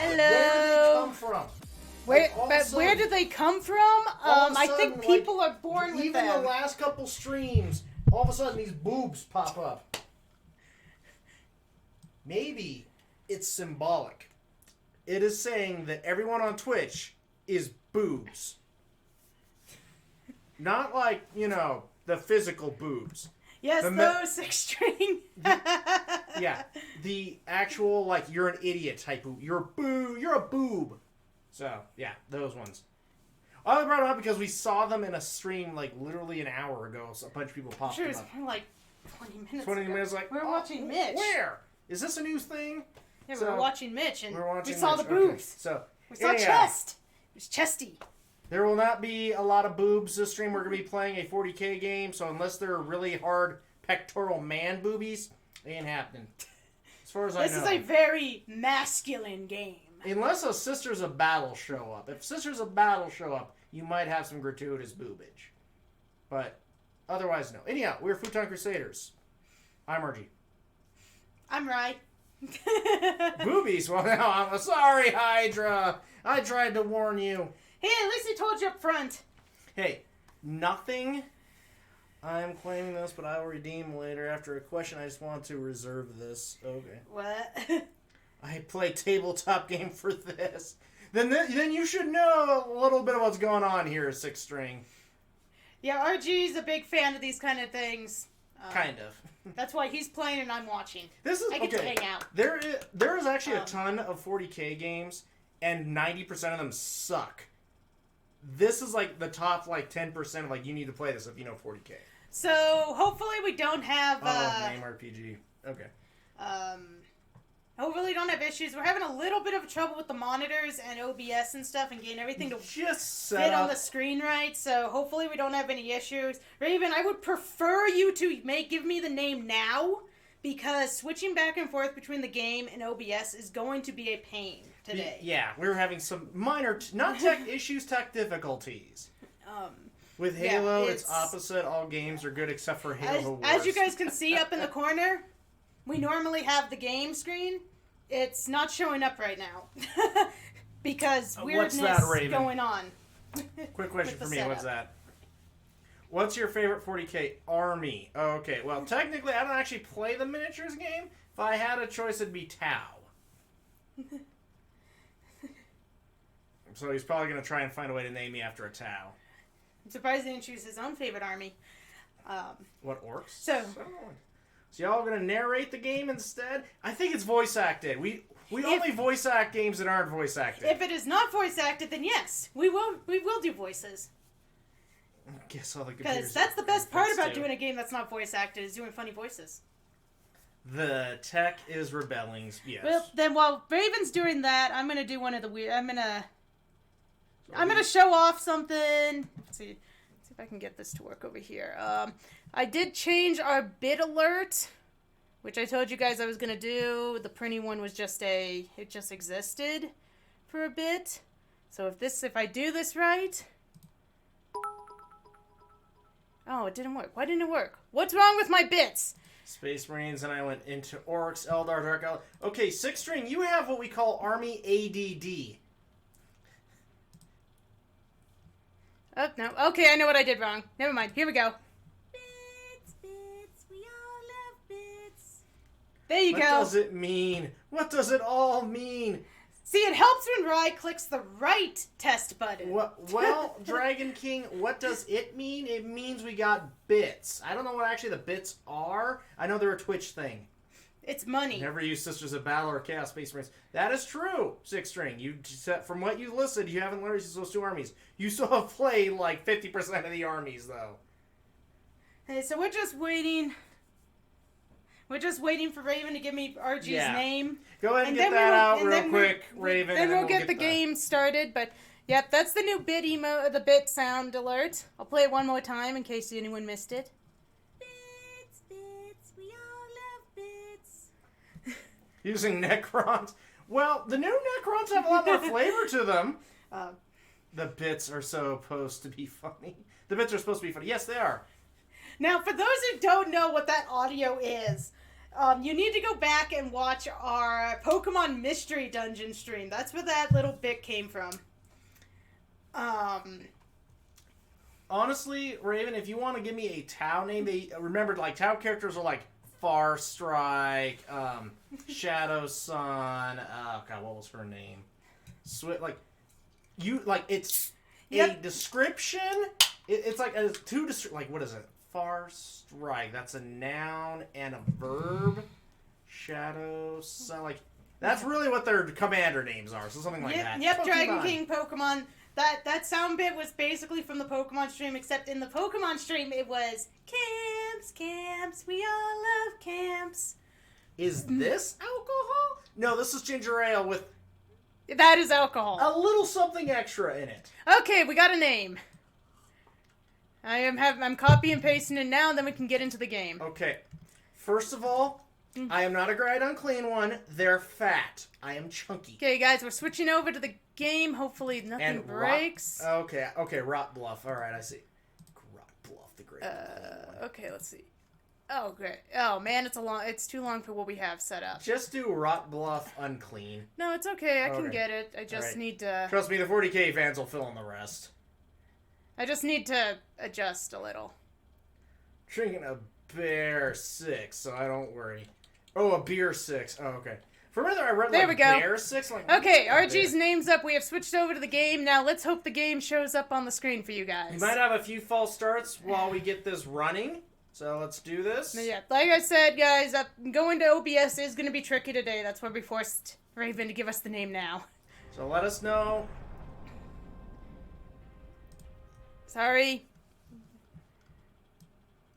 Hello. Where did they come from? Where do they come from? I think people are born with them. Even the last couple streams, all of a sudden these boobs pop up. Maybe it's symbolic. It is saying that everyone on Twitch is boobs. Not like, you know, the physical boobs. Yes, those extreme. Yeah, the actual, like, you're an idiot type boob. You're a boob. So, yeah, those ones. I brought them up because we saw them in a stream, like, literally an hour ago. So a bunch of people popped them up. Sure, it's kind of like 20 minutes 20 ago. minutes, like, we were watching Mitch. Where? Is this a new thing? Yeah, we were watching Mitch, and we saw the boobs. Okay. So, we saw chest. It was chesty. There will not be a lot of boobs this stream. We're going to be playing a 40k game, so unless they're really hard pectoral man boobies, it ain't happening. As far as I know. This is a very masculine game. Unless a Sisters of Battle show up. If Sisters of Battle show up, you might have some gratuitous boobage. But otherwise, no. Anyhow, we're Futon Crusaders. I'm RG. I'm right. Boobies? Well, now I'm sorry, Hydra. I tried to warn you. Hey, at least I told you up front. Hey, nothing. I'm claiming this, but I will redeem later. After a question, I just want to reserve this. Okay. What? I play tabletop game for this. then you should know a little bit of what's going on here, Six String. Yeah, RG's a big fan of these kind of things. Kind of. That's why he's playing and I'm watching. I get to hang out. There is actually a ton of 40k games, and 90% of them suck. This is like the top 10% of you need to play this if you know 40k. So hopefully we don't have. Name RPG. Okay. Hopefully we don't have issues. We're having a little bit of trouble with the monitors and OBS and stuff and getting everything to just fit on the screen right. So hopefully we don't have any issues. Raven, I would prefer you to give me the name now, because switching back and forth between the game and OBS is going to be a pain today. Yeah, we were having some minor, not tech issues, tech difficulties. With Halo, it's opposite. All games are good except for Halo Wars. As you guys can see up in the corner, we normally have the game screen. It's not showing up right now because weirdness going on. Quick question for me. What's that? What's your favorite 40k army? Okay, well, technically, I don't actually play the miniatures game. If I had a choice, it'd be Tau. So he's probably going to try and find a way to name me after a Tau. I'm surprised he didn't choose his own favorite army. What, orcs? So y'all gonna narrate the game instead? I think it's voice acted. We only voice act games that aren't voice acted. If it is not voice acted, then yes, we will do voices. I guess all the computers. Because that's the best part about doing a game that's not voice acted, is doing funny voices. The tech is rebelling. Yes. Well, then while Raven's doing that, I'm gonna do one of the weird. I'm gonna show off something. Let's see if I can get this to work over here. I did change our bit alert, which I told you guys I was gonna do. The printing one was it just existed for a bit. So if I do this right. Oh, it didn't work. Why didn't it work? What's wrong with my bits? Space Marines, and I went into Orcs, Eldar, Dark Eldar. Okay, Six String, you have what we call Army ADD. Oh, no. Okay, I know what I did wrong. Never mind. Here we go. Bits, we all love bits. There you go. What does it mean? What does it all mean? See, it helps when Rye clicks the right test button. Well, Dragon King, what does it mean? It means we got bits. I don't know what actually the bits are. I know they're a Twitch thing. It's money. Never use Sisters of Battle or Chaos Space Marines. That is true, Six String. From what you listed, you haven't learned those two armies. You still have played 50% of the armies, though. Hey, so we're just waiting. We're just waiting for Raven to give me RG's name. Go ahead and get that out real quick, Raven. Then we'll get the game started. But, yep, that's the new the bit sound alert. I'll play it one more time in case anyone missed it. Bits, we all love bits. Using Necrons. Well, the new Necrons have a lot more flavor to them. The bits are supposed to be funny. The bits are supposed to be funny. Yes, they are. Now, for those who don't know what that audio is, you need to go back and watch our Pokemon Mystery Dungeon stream. That's where that little bit came from. Honestly, Raven, if you want to give me a Tau name, remember, Tau characters are Far Strike, Shadow Sun, oh god, what was her name? It's a description. It's what is it? Far Strike. That's a noun and a verb. Shadow Sun. That's really what their commander names are. So something like that. Yep, Pokemon. Dragon King Pokemon. That sound bit was basically from the Pokemon stream, except in the Pokemon stream it was camps, we all love camps. Is this alcohol? No, this is ginger ale with... That is alcohol. A little something extra in it. Okay, we got a name. I'm copy and pasting it now, and then we can get into the game. Okay. First of all, I am not a great unclean one. They're fat. I am chunky. Okay, guys, we're switching over to the game. Hopefully nothing breaks. Okay, Rot Bluff. All right, I see. Rot Bluff, the great. Okay, let's see. Oh, great. Oh, man, it's too long for what we have set up. Just do Rot Bluff unclean. No, it's okay. I can get it. I just need to... Trust me, the 40k fans will fill in the rest. I just need to adjust a little. Drinking a bear 6, so I don't worry. Oh, a beer 6. Oh, okay. For a minute, I read There like we go. Bear 6. Like, Okay, RG's name's up. We have switched over to the game. Now let's hope the game shows up on the screen for you guys. We might have a few false starts while we get this running. So let's do this. Yeah, like I said, guys, going to OBS is going to be tricky today. That's why we forced Raven to give us the name now. So let us know. Sorry.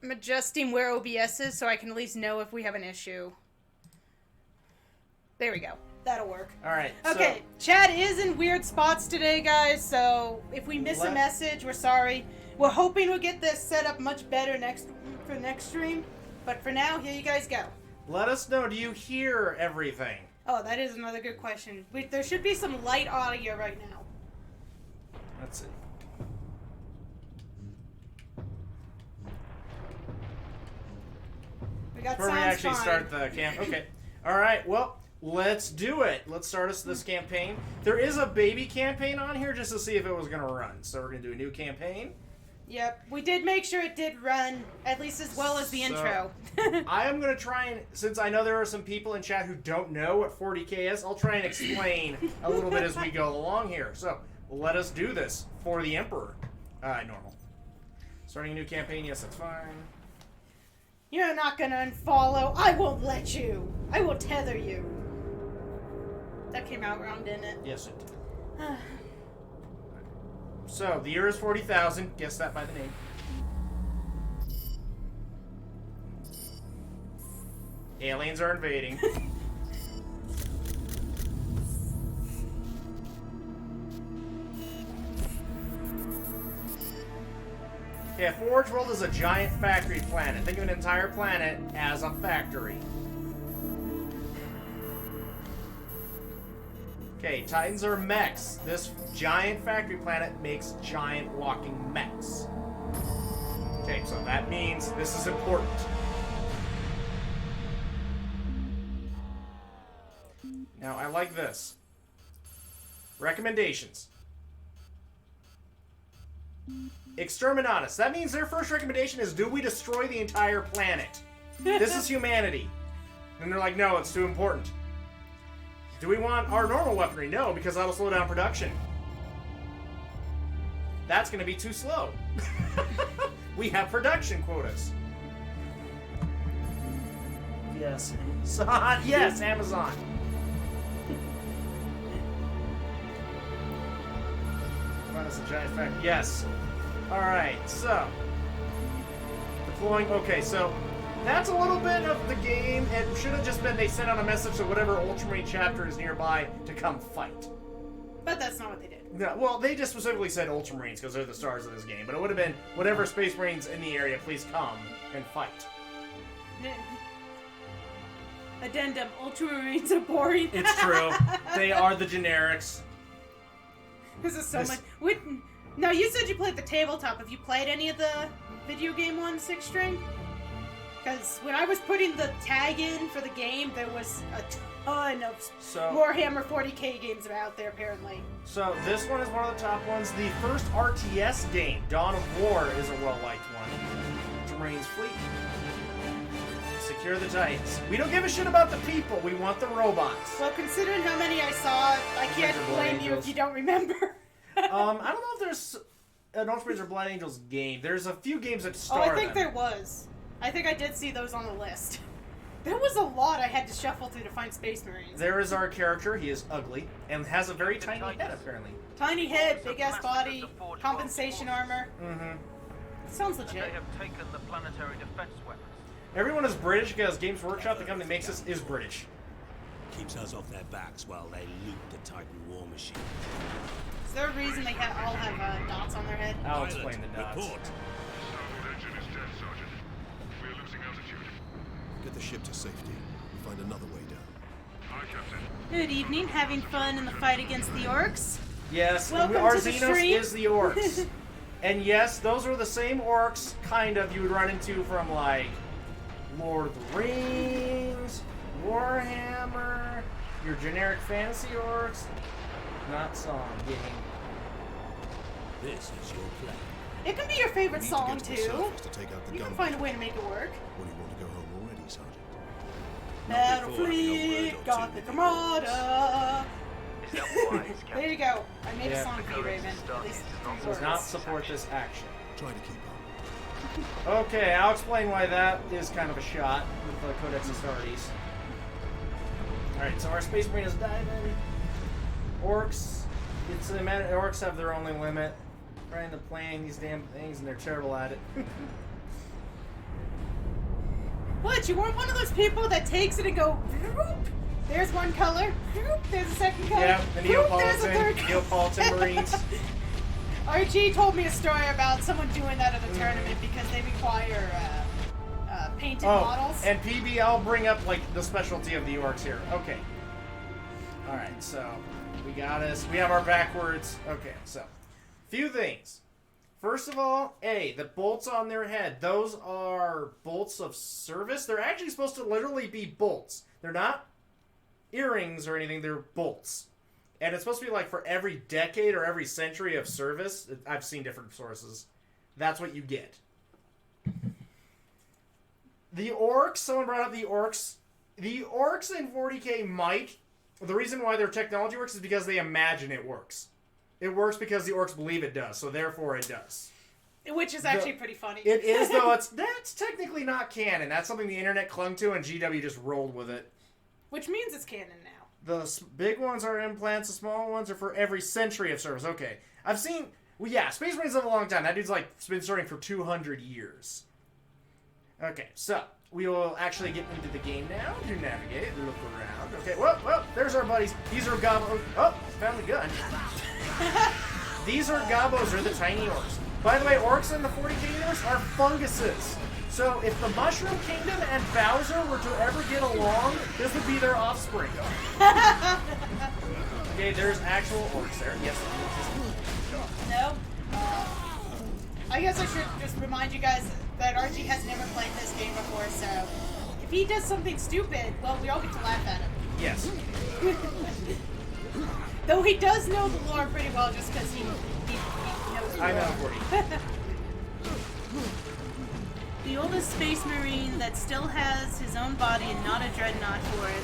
I'm adjusting where OBS is so I can at least know if we have an issue. There we go. That'll work. All right. Okay, chat is in weird spots today, guys, so if we miss a message, we're sorry. We're hoping we'll get this set up much better for next stream, but for now, here you guys go. Let us know. Do you hear everything? Oh, that is another good question. There should be some light audio right now. Let's see. We got Before we sounds actually fine. start the camp. Okay. All right. Well, let's do it. Let's start us this campaign. There is a baby campaign on here just to see if it was going to run. So we're going to do a new campaign. Yep, we did make sure it did run at least as well as the intro. I am going to try and, since I know there are some people in chat who don't know what 40k is, I'll try and explain a little bit as we go along here. So let us do this for the Emperor. Normal. Starting a new campaign, yes, that's fine. You're not gonna unfollow. I won't let you. I will tether you. That came out wrong, didn't it? Yes, it did. So, the year is 40,000. Guess that by the name. Aliens are invading. Yeah, Forge World is a giant factory planet. Think of an entire planet as a factory. Okay, Titans are mechs. This giant factory planet makes giant walking mechs. Okay, so that means this is important. Now, I like this. Recommendations. Exterminatus. That means their first recommendation is, do we destroy the entire planet? This is humanity. And they're like, no, it's too important. Do we want our normal weaponry? No, because that'll slow down production. That's going to be too slow. We have production quotas. Yes. Yes, Amazon. That's a giant factory. Yes. Alright, so. Deploying. Okay, so. That's a little bit of the game. It should have just been they sent out a message to whatever Ultramarine chapter is nearby to come fight. But that's not what they did. No, well, they just specifically said Ultramarines because they're the stars of this game. But it would have been whatever Space Marines in the area, please come and fight. Addendum: Ultramarines are boring. It's true. They are the generics. This is so much. Now, you said you played the tabletop. Have you played any of the video game one 6-string? Because when I was putting the tag in for the game, there was a ton of Warhammer 40k games out there, apparently. So this one is one of the top ones. The first RTS game, Dawn of War, is a well-liked one. Ultramarines fleet. Secure the Titans. We don't give a shit about the people. We want the robots. Well, considering how many I saw, I can't blame you if you don't remember. I don't know if there's an Ultramarines or Blood Angels game. There's a few games that star I think there was. I think I did see those on the list. There was a lot I had to shuffle through to find Space Marines. There is our character. He is ugly and has a very tiny head, apparently. Tiny head, big-ass body, compensation armor. Mm-hmm. Sounds legit. They have taken the planetary defense weapons. Everyone is British because Games Workshop, the company that makes us, is British. Keeps us off their backs while they loot the Titan war machine. Is there a reason they all have dots on their head? I'll explain the dots. Report. Starboard engine is dead, Sergeant. We are losing altitude. Get the ship to safety. We'll find another way down. Aye, Captain. Good evening. Having fun in the fight against the orcs? Yes, Welcome our to the Xenos stream. is the orcs. And yes, those are the same orcs, kind of, you would run into from, like, Lord of the Rings, Warhammer, your generic fantasy orcs. Not song, game. This is your plan. It can be your favorite We need song, to get to the too. surface to take out the You gun can find a battery. way to make it work. Or do you want to go home already, Sergeant? Battle before having a word Fleet, or two Gothic with the Armada. Is that wise, Captain? There you go. I made a Yeah. song for you, Raven. At least Does Does not support this action. Try to keep up. Okay, I'll explain why that is kind of a shot with the Codex Astartes. Alright, so our Space Marine is diving. Orcs. Orcs have their only limit. Trying to plan these damn things, and they're terrible at it. What? You weren't one of those people that takes it and go, "Whoop, there's one color, whoop, there's a second color, Yeah, the whoop, there's a third Neapolitan Marines. RG told me a story about someone doing that at a tournament because they require painted models. And PB, I'll bring up like the specialty of the orcs here. Okay. All right, so we have our backwards. Okay, so few things. First of all, the bolts on their head. Those are bolts of service. They're actually supposed to literally be bolts. They're not earrings or anything. They're bolts. And it's supposed to be like for every decade or every century of service. I've seen different sources. That's what you get. The orcs, someone brought up the orcs. The orcs in 40k might. The reason why their technology works is because they imagine it works. It works because the orcs believe it does, so therefore it does. Which is actually pretty funny. It is, though. That's technically not canon. That's something the internet clung to, and GW just rolled with it. Which means it's canon now. The big ones are implants. The small ones are for every century of service. Okay, I've seen. Well, yeah, Space Marines live a long time. That dude's like been starting for 200 years. Okay, so we will actually get into the game now to navigate, look around. Okay, well, there's our buddies. These are gobos. Oh, found the gun. These are gobos, or the tiny orcs. By the way, orcs in the 40k universe are funguses. So if the Mushroom Kingdom and Bowser were to ever get along, this would be their offspring. Okay, there's actual orcs there. Yes. No. I guess I should just remind you guys that RG has never played this game before, so if he does something stupid, well, we all get to laugh at him. Yes. Though he does know the lore pretty well just because he knows the I know, lore. 40. The oldest space marine that still has his own body and not a dreadnought for it.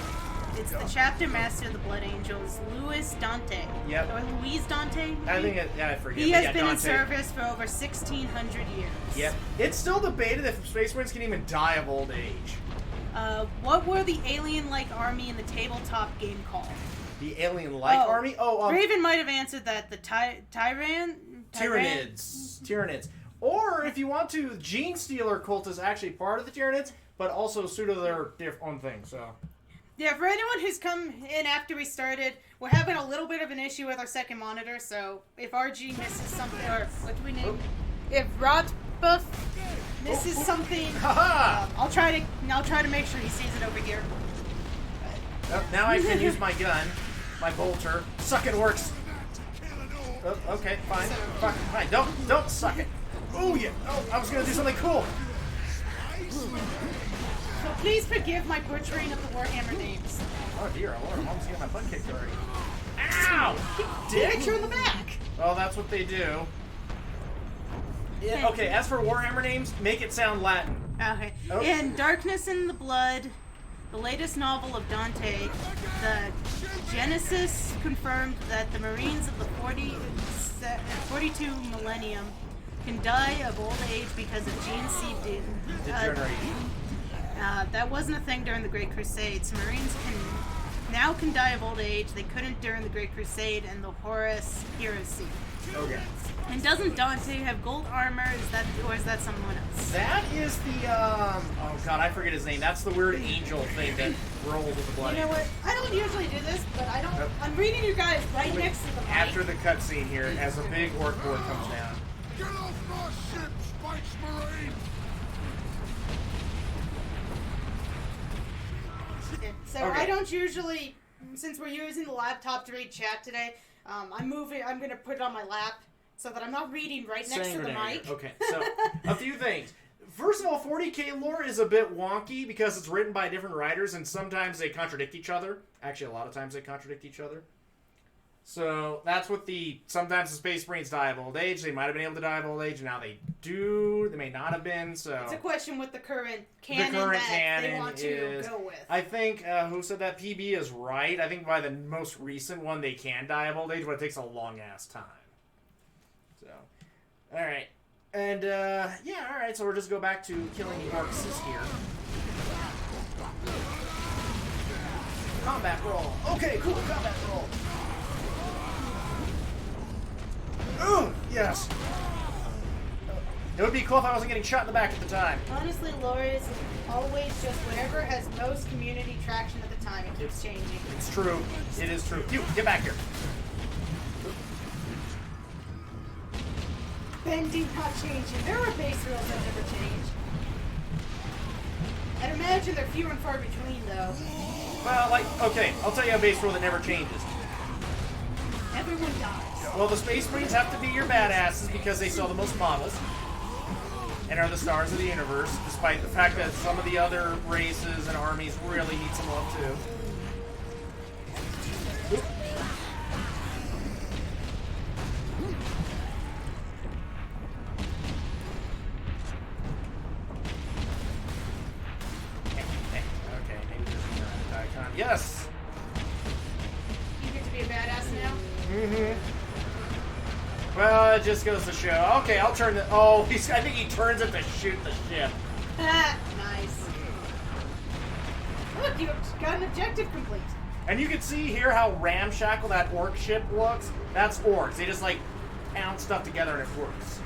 It's the chapter master of the Blood Angels, Louis Dante. Yep. Or Louise Dante? I think I forget. He but has yeah, been in Dante. service for over 1,600 years. Yep. It's still debated if Space Marines can even die of old age. What were the alien-like army in the tabletop game called? The alien-like army? Raven might have answered that. The Tyranids. Or, if you want to, Gene Stealer cult is actually part of the Tyranids, but also pseudo their own thing, so... Yeah, for anyone who's come in after we started, we're having a little bit of an issue with our second monitor, so if RG misses something, or what do we name? If Rotbuff misses something, I'll try to make sure he sees it over here. Now I can use my gun, my bolter. Suck it works. Okay, fine. Fine. Don't suck it. Oh yeah. Oh, I was gonna do something cool. So please forgive my butchering of the Warhammer names. Oh dear, I'm almost getting my butt kicked already. Ow! Dick, you're in the back. Well, that's what they do. Yeah, okay, as for Warhammer names, make it sound Latin. Okay. Oh. In Darkness in the Blood, the latest novel of Dante, the Genesis confirmed that the Marines of the 42 millennium can die of old age because of gene seed Degeneration. that wasn't a thing during the Great Crusades. Marines can die of old age. They couldn't during the Great Crusade and the Horus Heresy. Okay. And doesn't Dante have gold armor? Or is that someone else? That is the, oh god, I forget his name. That's the weird angel thing that rolls with the blood. You know what? I don't usually do this, but I don't. I'm reading you guys right next to the mic. After the cutscene here, as a big orc board comes down. Get off my ship, Space Marine! So Okay. I don't usually, since we're using the laptop to read chat today, I'm going to put it on my lap so that I'm not reading right next to the mic. Okay, so a few things. First of all, 40k lore is a bit wonky because it's written by different writers and sometimes they contradict each other. Actually, a lot of times they contradict each other. So that's what sometimes the Space Marines die of old age. They might have been able to die of old age, and now they do. They may not have been. So It's a question with the current canon they want to go with. I think who said that? PB is right. I think by the most recent one they can die of old age, but it takes a long ass time. So, all right, and yeah, all right. So we'll just go back to killing orcs here. Combat roll. Okay, cool. Combat roll. Ooh, yes. It would be cool if I wasn't getting shot in the back at the time. Honestly, Laura's is always just whatever has most community traction at the time. It keeps changing. It's true. It is true. You, get back here. Bending not changing. There are base rules that never change. I'd imagine they're few and far between, though. Well, like, okay, I'll tell you a base rule that never changes. Everyone dies. Well, the Space Marines have to be your badasses because they sell the most models and are the stars of the universe, despite the fact that some of the other races and armies really need some love too. Oop. Okay, maybe there's another icon. Yes! You get to be a badass now? Mm-hmm. Well, it just goes to show. Okay, I'll turn the... Oh, I think he turns it to shoot the ship. Nice. Look, you got an objective complete. And you can see here how ramshackle that orc ship looks. That's orcs. They just, like, pound stuff together and it works.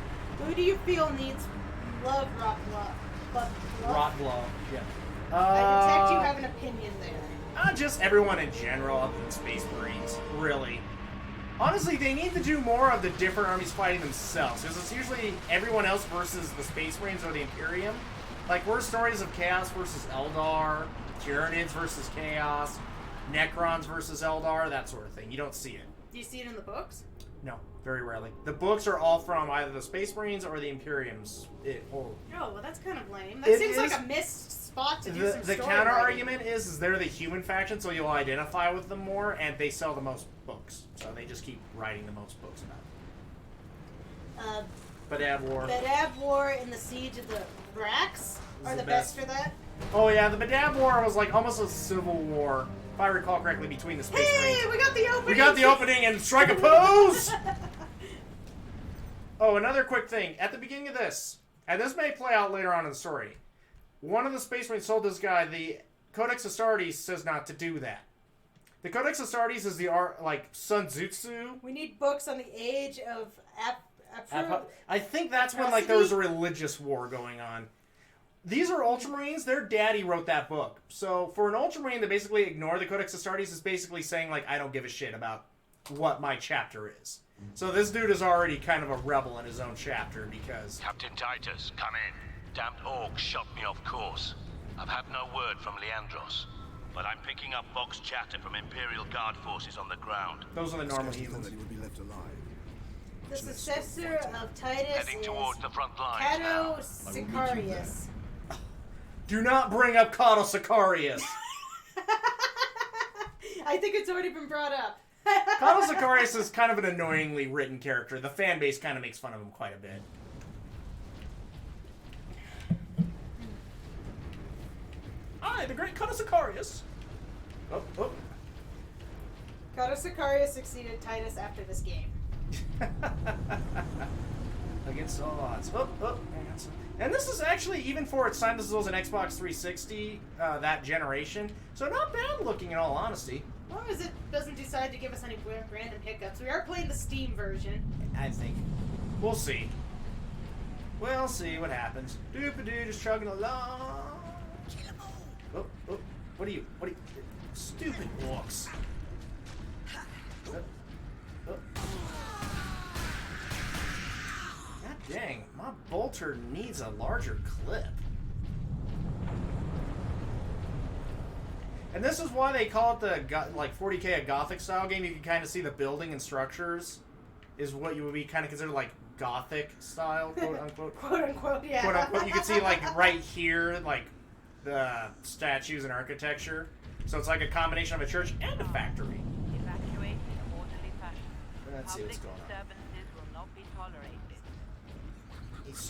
Who do you feel needs love, rot, love? Rot glove, yeah. I detect you have an opinion there. Just everyone in general other than Space Marines, really. Honestly, they need to do more of the different armies fighting themselves, because it's usually everyone else versus the Space Marines or the Imperium. Like, we're stories of Chaos versus Eldar, Tyranids versus Chaos, Necrons versus Eldar, that sort of thing. You don't see it. Do you see it in the books? No, very rarely. The books are all from either the Space Marines or the Imperiums. Oh, well, that's kind of lame. That seems like a missed spot to do some The story counter writing. argument is they're the human faction, so you'll identify with them more, and they sell the most books. So they just keep writing the most books about it. Badab War. Badab War and the Siege of the Brax are the best for that. Oh yeah, the Badab War was like almost a civil war, if I recall correctly, between the Space Marines. Hey, we got the opening! We got the opening and strike a pose! Oh, another quick thing. At the beginning of this, and this may play out later on in the story, one of the Space Marines told this guy the Codex Astartes says not to do that. The Codex Astartes is the art, like, Sun Tzu. We need books on the age of I think that's when, like, there was a religious war going on. These are Ultramarines. Their daddy wrote that book. So for an Ultramarine to basically ignore the Codex Astartes is basically saying, like, I don't give a shit about what my chapter is. So this dude is already kind of a rebel in his own chapter because... Captain Titus, come in. Damned orcs shot me off course. I've had no word from Leandros, but I'm picking up Vox chatter from Imperial Guard forces on the ground. Those are the normal Scarcely humans. thought that he would be left alive. The successor of Titus Heading is towards the front lines Cato now. Sicarius. Do not bring up Cato Sicarius. I think it's already been brought up. Cato Sicarius is kind of an annoyingly written character. The fan base kind of makes fun of him quite a bit. I, the great Cato Sicarius. Oh, oh. Cato Sicarius succeeded Titus after this game. Against all odds. Oh, oh. And this is actually, even for its time, this was an Xbox 360, that generation. So not bad looking in all honesty. As long as it doesn't decide to give us any random hiccups. We are playing the Steam version. I think. We'll see. We'll see what happens. Doop-a-doo, just chugging along. Oh, oh. What are you? Stupid orcs. Oh. God dang, my bolter needs a larger clip. And this is why they call it the like 40k a Gothic style game. You can kind of see the building and structures is what you would be kind of considered like Gothic style, quote unquote. Quote unquote, yeah. Quote unquote. You can see like right here, like the statues and architecture. So it's like a combination of a church and a factory. Evacuate in an orderly fashion. Let's see what's Public going on. disturbances will not be tolerated. Access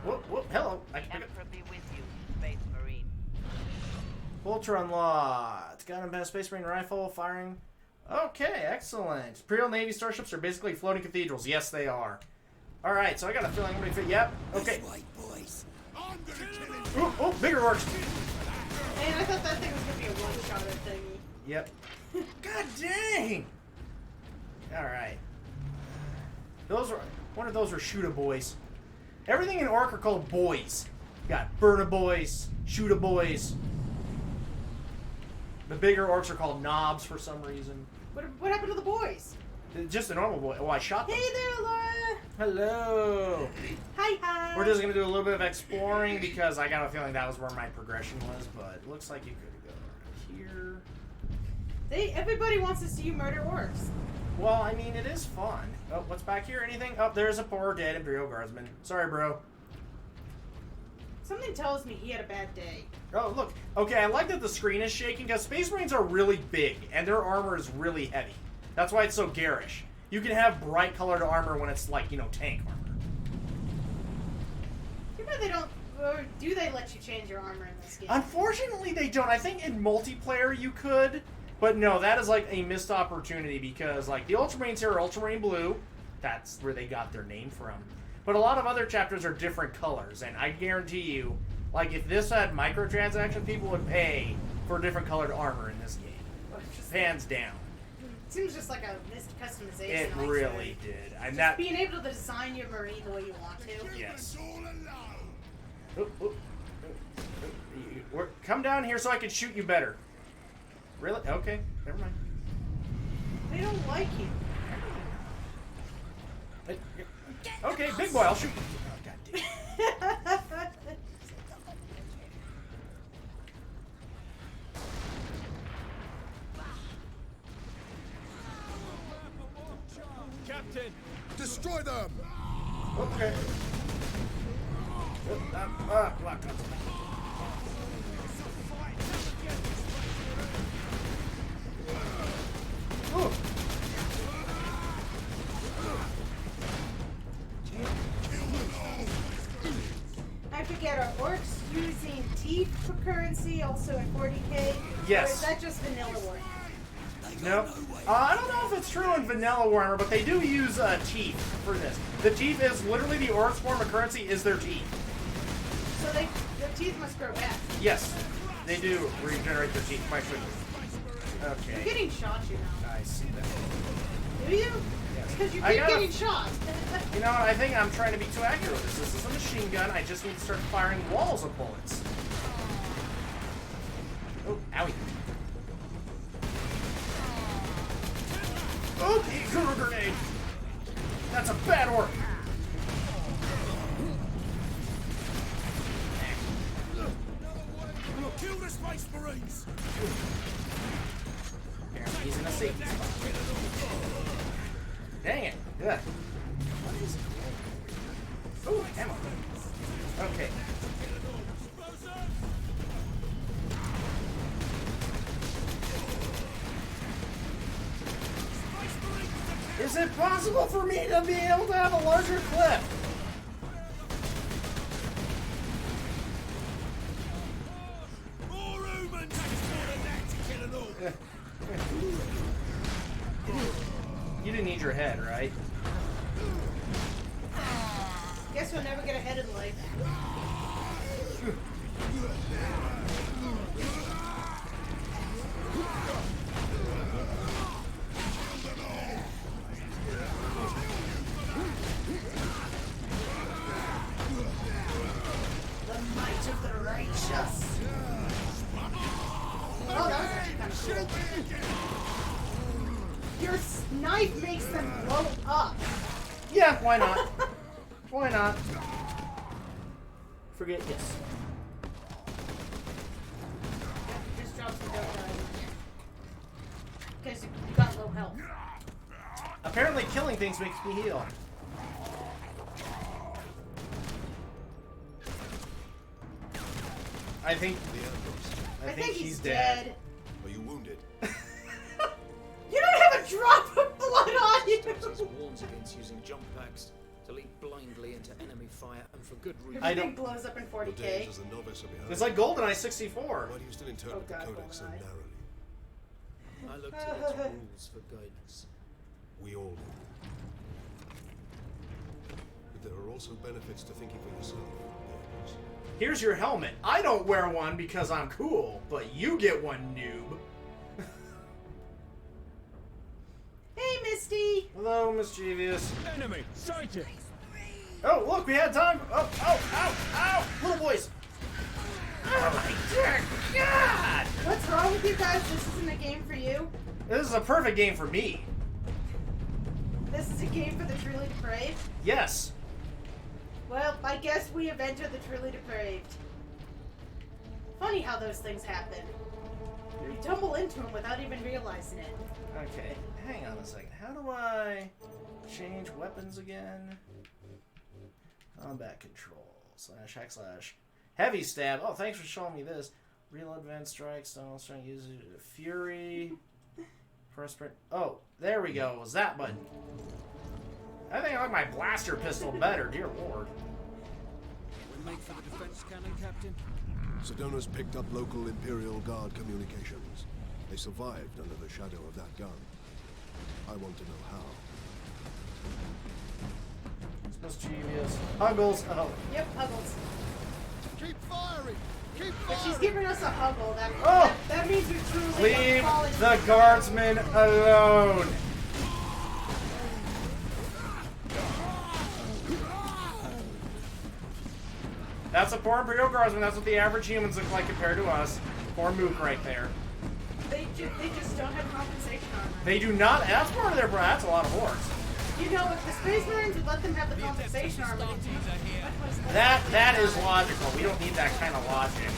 Whoop, whoop, hello. I can pick up. Emperor be with you, Space Marine. Ultra unlocked. Got him a Space Marine rifle, firing. Okay, excellent. Imperial Navy starships are basically floating cathedrals. Yes, they are. Alright, so I got a feeling I'm gonna fit. Yep, okay. boys. Ooh, oh, bigger orcs. Man, I thought that thing was gonna be a one-shotter thingy. Yep. God dang! Alright. One of those are shooter boys. Everything in Orc are called boys. You got burner boys, shooter boys. The bigger orcs are called knobs for some reason. What happened to the boys? Just a normal boy. Oh, I shot them. Hey there, Laura! Hello! Hi. We're just gonna do a little bit of exploring because I got a feeling that was where my progression was, but it looks like you could go around here. Everybody wants to see you murder orcs. Well, I mean, it is fun. Oh, what's back here? Anything? Oh, there's a poor dead Imperial Guardsman. Sorry, bro. Something tells me he had a bad day. Oh, look. Okay, I like that the screen is shaking because Space Marines are really big and their armor is really heavy. That's why it's so garish. You can have bright colored armor when it's like, tank armor. Too bad they don't, or do they let you change your armor in this game? Unfortunately, they don't. I think in multiplayer you could, but no, that is like a missed opportunity because like the Ultramarines here are Ultramarine Blue. That's where they got their name from. But a lot of other chapters are different colors, and I guarantee you, like if this had microtransactions, people would pay for different colored armor in this game. Hands down. Seems just like a missed customization. It really did. And Just that being able to design your marine the way you want to. yes. Come down here so I can shoot you better. Really? Okay, never mind. They don't like you. Okay, big boy, I'll shoot you. Oh, God damn. Captain! Destroy them! Okay. Block. Ooh. I forget, are orcs using teeth for currency also in 40k? Yes. Or is that just vanilla war? Nope. I don't know if it's true in vanilla Warhammer, but they do use teeth for this. The teeth is literally the orcs' form of currency is their teeth. So their teeth must grow back. Yes, they do regenerate their teeth quite quickly. Okay. You're getting shot, you know. I see that. Do you? Yes. Because you I keep gotta- getting shot. You know what? I think I'm trying to be too accurate with this. This is a machine gun. I just need to start firing walls of bullets. Oh, owie. Okay, Guru grenade. That's a bad orc. Kill the Space Marines! Apparently he's in a safety spot. Dang it. Yeah. What is it? Ooh, ammo. Okay. Is it possible for me to be able to have a larger clip? More humans! Takes more than that to kill an orc! You didn't need your head, right? Guess we'll never get ahead in life. The might of the righteous. Oh, that was actually kind of cool. Your knife makes them blow up. Yeah, why not? Why not? Forget yes. Just drop some dough because you got low health. Apparently killing things makes me heal. I think Leandros, I think he's dead. are you wounded? You don't have a drop of blood on you! Tactics warns against using jump packs to leap blindly into enemy fire, and for good reason. Everything blows up in Your 40k. days as a novice are behind. it's like GoldenEye 64. Why do you still interpret Oh, God, the Codex so GoldenEye. narrowly? I look to its rules for guidance. We all do. But there are also benefits to thinking for yourself. Leandros. Here's your helmet. I don't wear one because I'm cool, but you get one, noob. Hey, Misty! Hello, mischievous. Enemy sighted. Oh, look, we had time. Oh, ow, little boys. Oh my dear God! What's wrong with you guys? This isn't a game for you. This is a perfect game for me. This is a game for the truly depraved. Yes. Well, I guess we have entered the truly depraved. Funny how those things happen. You tumble into them without even realizing it. Okay, hang on a second. How do I change weapons again? Combat control / heavy stab. Oh, thanks for showing me this. Reload, advanced strike, stone strike, use it. Fury. First sprint. Oh, there we go. Was that button? I think I like my blaster pistol better. Dear Lord. We make for the defense cannon, Captain. Sedona's picked up local Imperial Guard communications. They survived under the shadow of that gun. I want to know how. Mischievous. Huggles. Oh. Yep, Huggles. Keep firing! Keep If she's giving us a Huggle, Oh! that means we're truly Leave falling. the guardsmen alone. That's a poor Imperial Guardsman. That's what the average humans look like compared to us. Poor Mook right there. They just don't have compensation armor. They do not. That's part of their. That's a lot of hordes. You know, if the Space Marines would let them have the compensation armor, they'd do much more. That is logical. We don't need that kind of logic.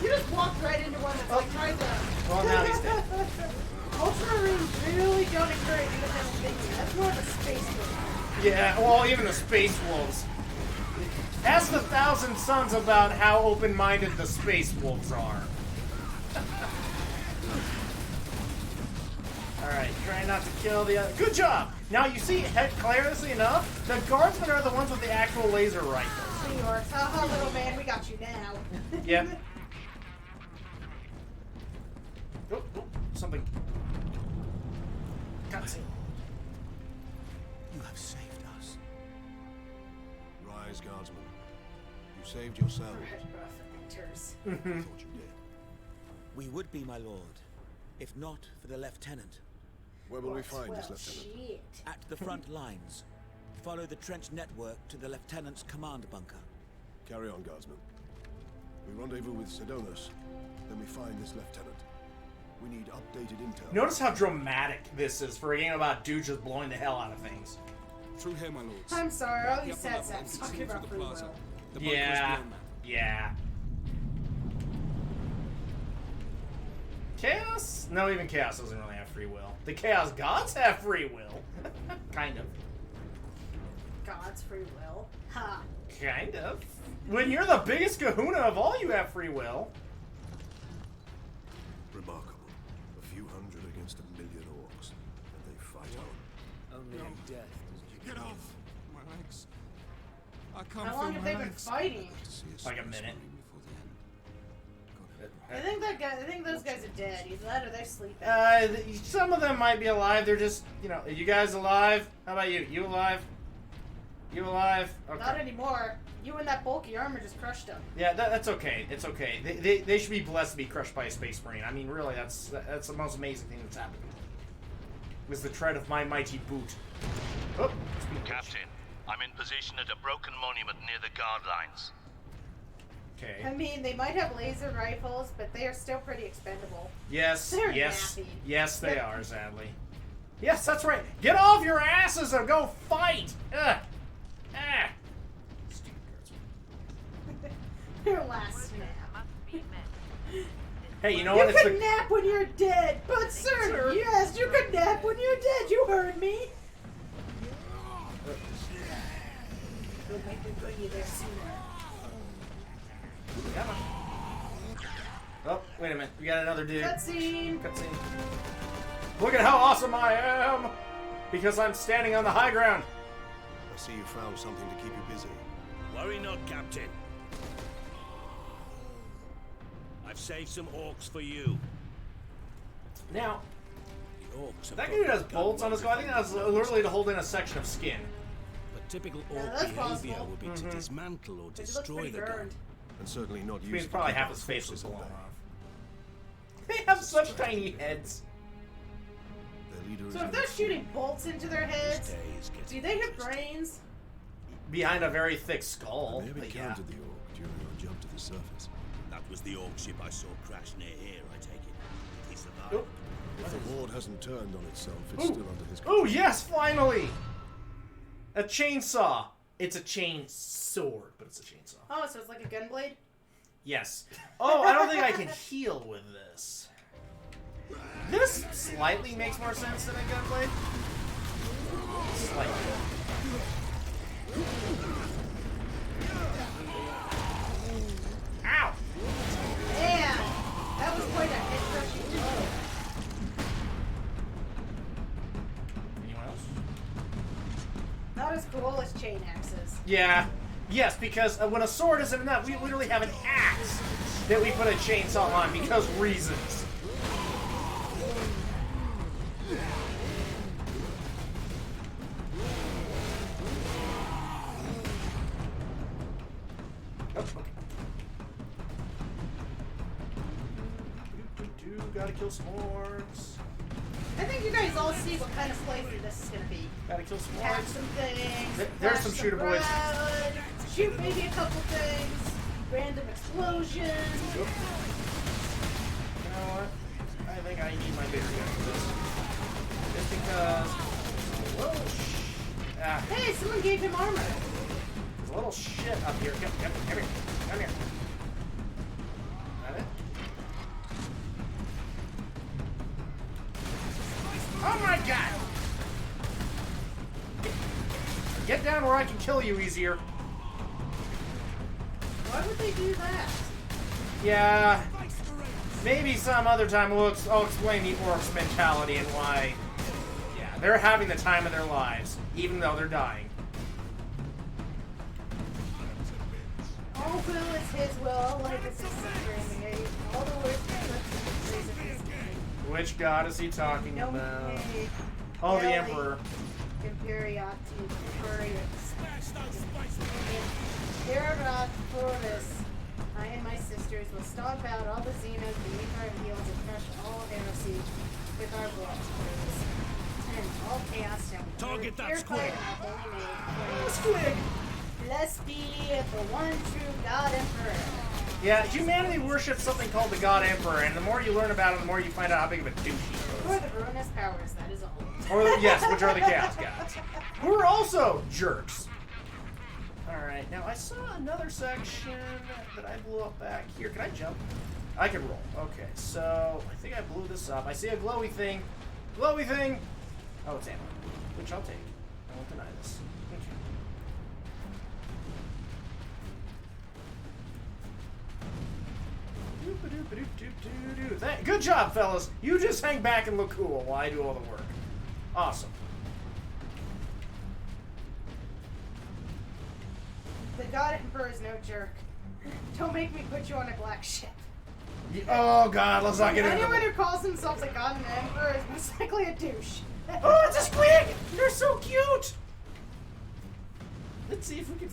You just walked right into one that's like trying to. Well, now he's dead. Ultramarines really don't encourage you to have thinking. That's more of a space thing. Yeah. Well, even the Space Wolves. Ask the Thousand Sons about how open-minded the Space Wolves are. Alright, try not to kill the other. Good job! Now you see, hilariously enough, the guardsmen are the ones with the actual laser rifles. New York. Haha, little man, we got you now. Yep. Oh, something. Cutscene. You have saved us. Rise, Guardsman. You saved yourselves. I thought you did. We would be, my lord, if not for the lieutenant. Where will we find this lieutenant? Shit. At the front lines. Follow the trench network to the lieutenant's command bunker. Carry on, Guardsman. We rendezvous with Sedonas, then we find this lieutenant. We need updated intel. Notice how dramatic this is for a game about dudes just blowing the hell out of things. Through here, my lords. I'm sorry, all you The upper sad level saps and talking continue about through free the plaza. will. The bunker is Yeah. beyond that. Yeah. Chaos? No, even Chaos doesn't really have free will. The Chaos Gods have free will. Kind of. God's free will. Ha. Kind of. When you're the biggest kahuna of all, you have free will. Remarkable. A few hundred against 1,000,000 orcs. And they fight on. Only in death does you Get off my legs. I can't How long feel have my they been legs. fighting? Like a minute. before the end. I think those guys are dead. Either that or they're sleeping. Some of them might be alive. They're just, are you guys alive? How about you? You alive? You alive? Okay. Not anymore. You and that bulky armor just crushed them. Yeah, that's okay. It's okay. They should be blessed to be crushed by a space marine. I mean, really, that's the most amazing thing that's happened. Was the tread of my mighty boot. Oh, Captain, I'm in position at a broken monument near the guard lines. okay. I mean, they might have laser rifles, but they are still pretty expendable. Yes, They're yes, nappy. yes, they Yep. are, sadly. Yes, that's right. Get off your asses and go fight! Ugh. Ah. Stupid guardsmen. Your last snap. Must be met. Hey, you know You what? It's can the nap when you're dead, but sir, yes, you can nap when you're dead. You heard me. It'll make me bring you there sooner. Come on. Oh, wait a minute. We got another dude. Cutscene. Cutscene. Look at how awesome I am! Because I'm standing on the high ground. I see you found something to keep you busy. Worry not, Captain. I've saved some orcs for you. Now, The orcs have that got dude has the gun bolts on his gun. I think that was literally to hold in a section of skin. But typical Yeah, orc that's behavior possible. would be to dismantle or It looks destroy pretty the gun. burned. And certainly not I mean, used probably to half keep his our face was forces blown at bay. off. They have such tiny heads. Their leader So is if they're shooting bolts into their heads, Days do getting they have interesting. brains? Behind a very thick skull. I may have But yeah. encountered the orc during our jump to the surface. That was the orc ship I saw crash near here, I take it. He survived. Oh. If the ward hasn't turned on itself, it's Ooh. still under his control. Oh, yes, finally! A chainsaw. It's a chain sword, but it's a chainsaw. Oh, so it's like a gun blade? Yes. Oh, I don't think I can heal with this. This slightly makes more sense than a gunblade. Slightly. Ow! Man, that was quite a head-crushing blow. Anyone else? Not as cool as chain axes. Yeah. Yes, because when a sword isn't enough, we literally have an axe that we put a chainsaw on because reasons. Oh, okay. Gotta kill some orcs. I think you guys all see what kind of playthrough this is going to be. Gotta kill some Catch orcs. some things. There's flash some shooter boys. blood, shoot maybe a couple things. Random explosions. Oop. You know what? I think I need my bigger gun for this. Just because. Hey, someone gave him armor. There's a little shit up here. Come here. Come here. That it? Oh my god! Get down where I can kill you easier. Why would they do that? Yeah. Maybe some other time I'll explain the orcs' mentality and why. Yeah, they're having the time of their lives, even though they're dying. All will is his will, like it's his sister in the age. All the words of his name. Which god is he talking No about? me. Oh, the Ellie, Emperor. Imperiati, Imperius. Imperator Florus. I and my sisters will stomp out all the Xenos beneath our heels and crush all heresy with our blast crews. And all chaos down. Target that squig. Squig! Blessed be the one true God Emperor. Yeah, humanity worships something called the God Emperor, and the more you learn about it, the more you find out how big of a douche he Or is. the ruinous powers, that is all. Or, yes, which are the Chaos Gods. Who are also jerks. Alright, now I saw another section that I blew up back here. Can I jump? I can roll. Okay, so I think I blew this up. I see a glowy thing. Glowy thing! Oh, it's ammo, which I'll take. I won't deny this. Good job, fellas. You just hang back and look cool while I do all the work. Awesome. The God Emperor is no jerk. Don't make me put you on a black ship. Oh god, let's not get into Anyone who it. calls themselves a God and Emperor is most likely a douche. Oh, it's a squig! They're so cute! Let's see if we can...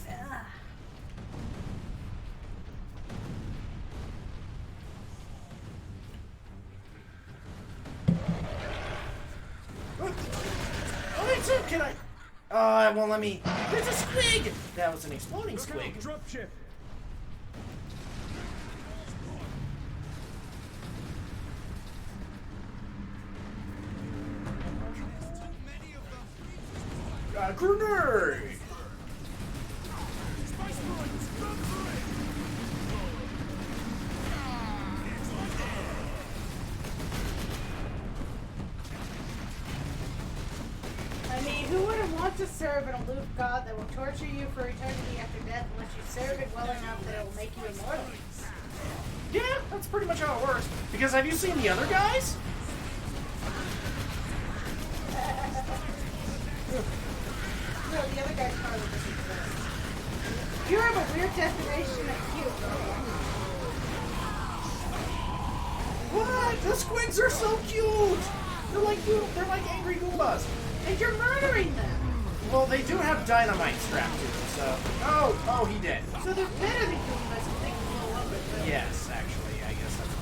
Oh, it's a... Can I... Oh, it won't let me... There's a squig! That was an exploding squig. Dropship. Grenade! I mean, who wouldn't want to serve an aloof God that will torture you for eternity after death unless you serve it well enough that it will make you immortal? Yeah, that's pretty much how it works. Because have you seen the other guys? No, the other guy's probably just exist. You have a weird definition of cute. What? The squigs are so cute! They're like angry Goombas. And you're murdering them. Well, they do have dynamite strapped to them, so... Oh, he did. So they're better than Goombas if they can blow up with them. Yes, actually, I guess that's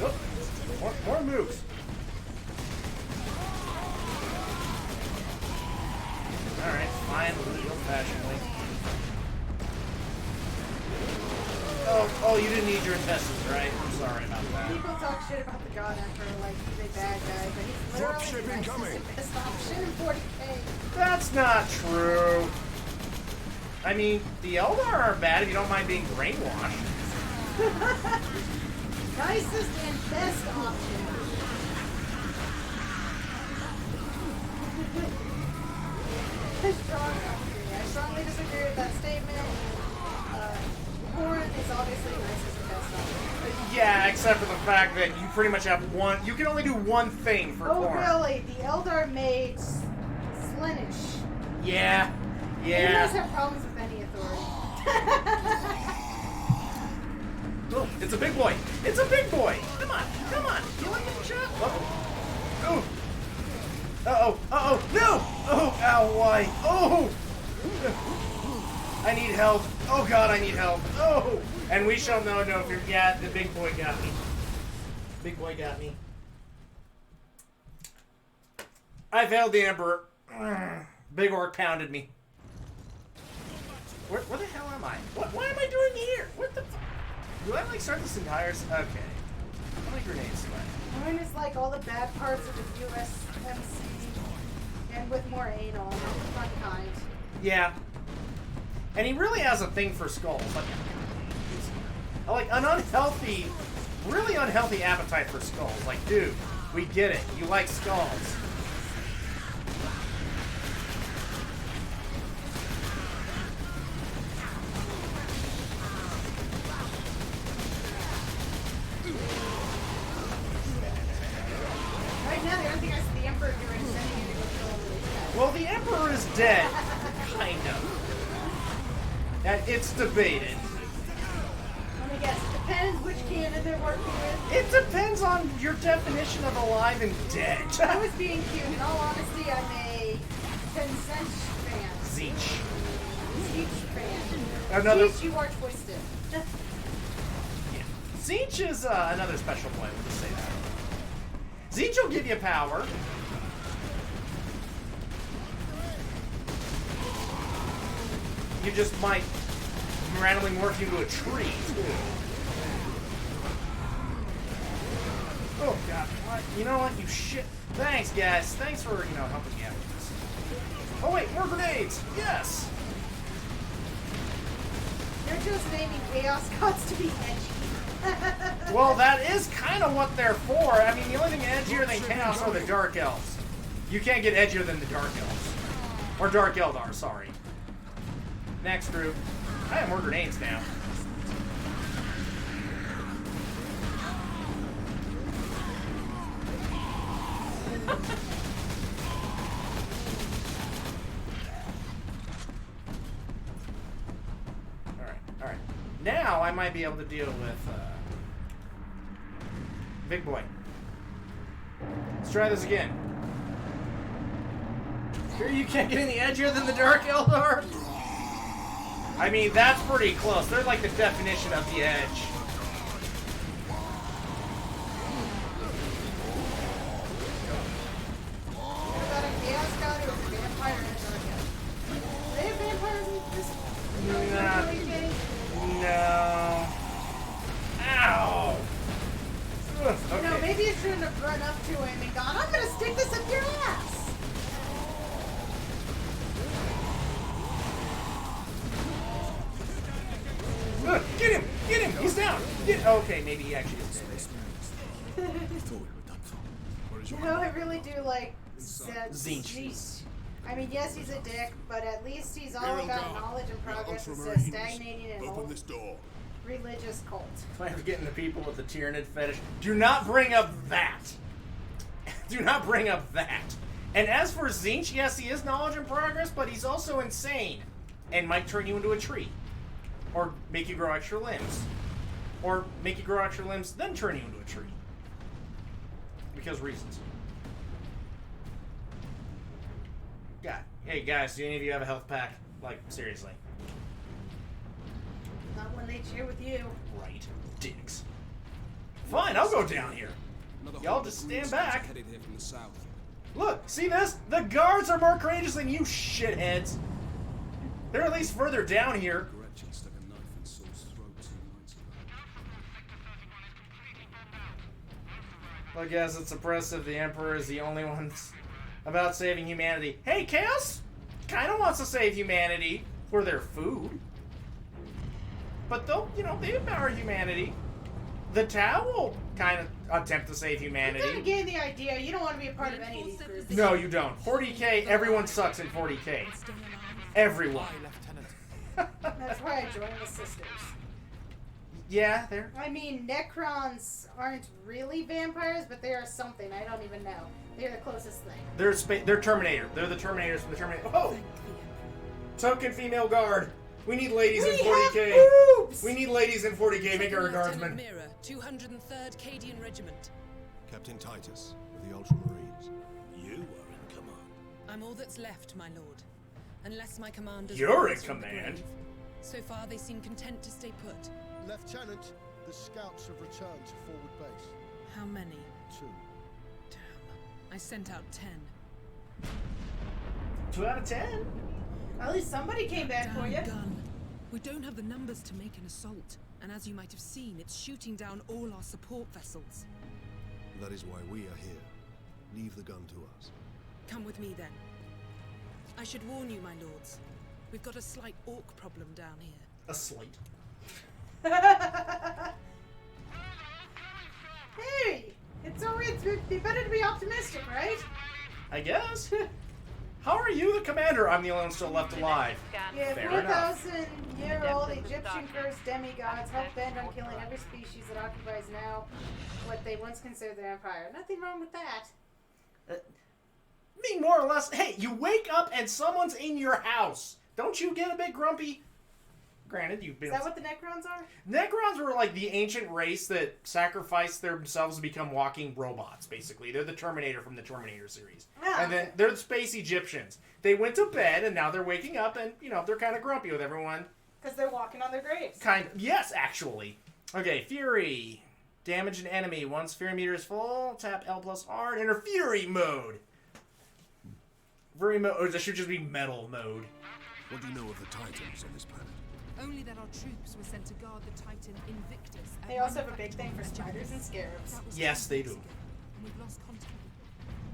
what Oh, more moves. Alright, fine, old-fashioned way. Oh, you didn't need your intestines, right? I'm sorry about that. People talk shit about the God Emperor like he's a bad guy, but he's literally Dropship the incoming. best option in 40k. That's not true. I mean, the Eldar aren't bad if you don't mind being brainwashed. Nicest and best option. I strongly disagree with that statement. Corinth is obviously nicest and best option. Yeah, except for the fact that you pretty much have one. You can only do one thing for Oh, Khorne. really? The Eldar made Slenish. Yeah. He does have problems with any authority. Oh, it's a big boy. It's a big boy. Come on. You like getting shot? Uh-oh. Uh-oh. No! Oh, ow, why? Oh! I need help. Oh, God, I need help. Oh! And we shall know if you're... Yeah, the big boy got me. Big boy got me. I failed the Emperor. Big Orc pounded me. Where the hell am I? Why am I doing here? What the fuck? Do I, like, start this entire... Okay. How many grenades do I have? Mine is like all the bad parts of the USMC and with more anal. Fun kind. Yeah. And he really has a thing for skulls. Like an unhealthy, really unhealthy appetite for skulls. Like, dude, we get it. You like skulls. Right now, the only thing I see the Emperor doing is sending you to go kill him. Well, the Emperor is dead. Kind of. It's debated. Let me guess. It depends which canon they're working with. It depends on your definition of alive and dead. I was being cute. In all honesty, I'm a consent fan. Zeech. Zeech fan. Another... Zeech, you are twisted. Yeah. Zeech is another special boy. We'll just say that. Zeech will give you power. You just might randomly morph you into a tree, too. Oh, God. What? You know what? You shit. Thanks, guys. Thanks for, helping me out with this. Oh, wait. More grenades. Yes. You're just naming Chaos Gods to be edgy. Well, that is kind of what they're for. I mean, the only thing edgier than Chaos are the Dark Elves. You can't get edgier than the Dark Elves. Or Dark Eldar, sorry. Next group. I have more grenades now. Alright. Now I might be able to deal with Big Boy. Let's try this again. Sure you can't get any edgier than the Dark Eldar? I mean, that's pretty close. They're like the definition of the edge. What about a Chaos God or a vampire and a Dark Elf? Do they have vampires in this? No. Ow! Ugh, You know, okay. maybe you shouldn't have run up to him and gone, I'm gonna stick this up your ass! Get him! Get him! He's down! Okay, maybe he actually is dead. You know, I really do like Zeech. I mean, yes, he's a dick, but at least he's all Imperial about Guard, knowledge and we are progress instead of Ultramarines. stagnating in an Open old this door. religious cult. I'm getting the people with the Tyranid fetish. Do not bring up that. Do not bring up that. And as for Zinch, yes, he is knowledge and progress, but he's also insane. And might turn you into a tree. Or make you grow extra limbs. Or make you grow extra limbs, then turn you into a tree. Because reasons. God. Hey guys, do any of you have a health pack? Like, seriously. Not when they cheer with you. Right. Dicks. Fine, I'll go down here. Y'all just stand back. Headed here from the south. Look, see this? The guards are more courageous than you shitheads. They're at least further down here. Gretchen stuck a knife in Saul's throat 2 nights ago. I guess it's impressive the Emperor is the only one about saving humanity. Hey, Chaos kind of wants to save humanity for their food. But they'll, they empower humanity. The Tau will kind of attempt to save You humanity. kind of gave the idea. You don't want to be a part of any of these groups. No, you don't. 40k, everyone sucks in 40k. Everyone. That's why I joined the Sisters. Yeah, they're... I mean, Necrons aren't really vampires, but they are something. I don't even know. They're the closest thing. They're Terminator. They're the Terminators from the Terminator. Oh! Token female guard. We need ladies in 40k. Have boobs! We need ladies in 40k. Make her a Lieutenant guardsman. Mira, 203rd Cadian Regiment. Captain Titus, with the Ultramarines. You are in command. I'm all that's left, my lord. Unless my commanders You're rise in from the command. grave. So far, they seem content to stay put. Lieutenant, the scouts have returned to forward base. How many? 2. Damn. I sent out 10. 2 out of 10. At least somebody came back for Damn you. gun. We don't have the numbers to make an assault. And as you might have seen, it's shooting down all our support vessels. That is why we are here. Leave the gun to us. Come with me, then. I should warn you, my lords. We've got a slight orc problem down here. A slate. Hey! It's always be better to be optimistic, right? I guess. How are you the commander? I'm the only one still left alive. Yeah, Fair enough. 4,000-year-old Egyptian cursed demigods hell bent on killing every species that occupies now what they once considered their empire. Nothing wrong with that. I mean, more or less, hey, you wake up and someone's in your house. Don't you get a bit grumpy? Granted, you've been... Is that what the Necrons are? Necrons were like the ancient race that sacrificed themselves to become walking robots, basically. They're the Terminator from the Terminator series. Oh. And then they're the space Egyptians. They went to bed and now they're waking up and, they're kind of grumpy with everyone. Because they're walking on their graves. Yes, actually. Okay, Fury. Damage an enemy. Once Fury meter is full, tap L plus R and enter Fury mode. Fury mode, or that should just be metal mode. What do you know of the Titans on this planet? Only that our troops were sent to guard the Titan Invictus. They also have a big thing for spiders and scarabs. Yes, they do. And we've lost contact.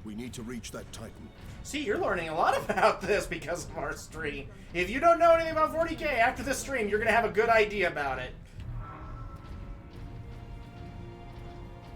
We need to reach that Titan. See, you're learning a lot about this because of our stream. If you don't know anything about 40k, after this stream, you're going to have a good idea about it.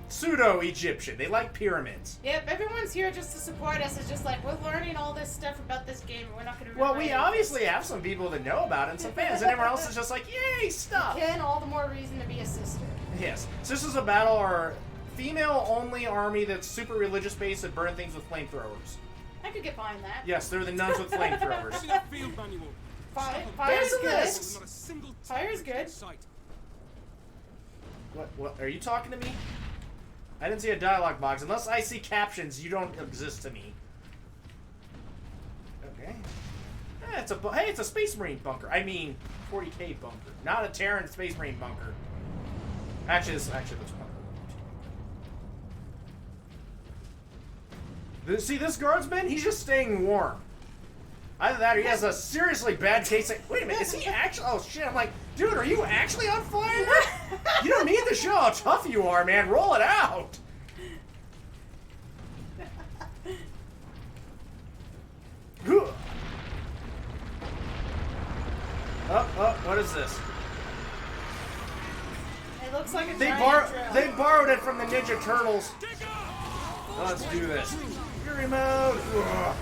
Pseudo-Egyptian. They like pyramids. Yep, everyone's here just to support us. It's just like, we're learning all this stuff about this game, and we're not going to... Well, we obviously have some people that know about it, and some fans, and everyone else is just like, yay, stuff! Again, all the more reason to be a sister. Yes. Sisters of Battle are female-only army that's super religious-based that burn things with flamethrowers. I could get behind that. Yes, they're the nuns with flamethrowers. See that field manual? Fire's good. There's Not a single Fire's good. in sight. What? Are you talking to me? I didn't see a dialogue box. Unless I see captions, you don't exist to me. Okay. It's a Space Marine bunker. I mean, 40k bunker. Not a Terran Space Marine bunker. Actually, this looks bunker. See this guardsman? He's just staying warm. Either that or he has a seriously bad case of... Wait a minute, is he actually... Oh, shit, I'm like, dude, are you actually on fire? You don't need to show how tough you are, man. Roll it out. What is this? It looks like a They borrowed it from the Ninja Turtles. Let's do this. Fury mode. Ugh.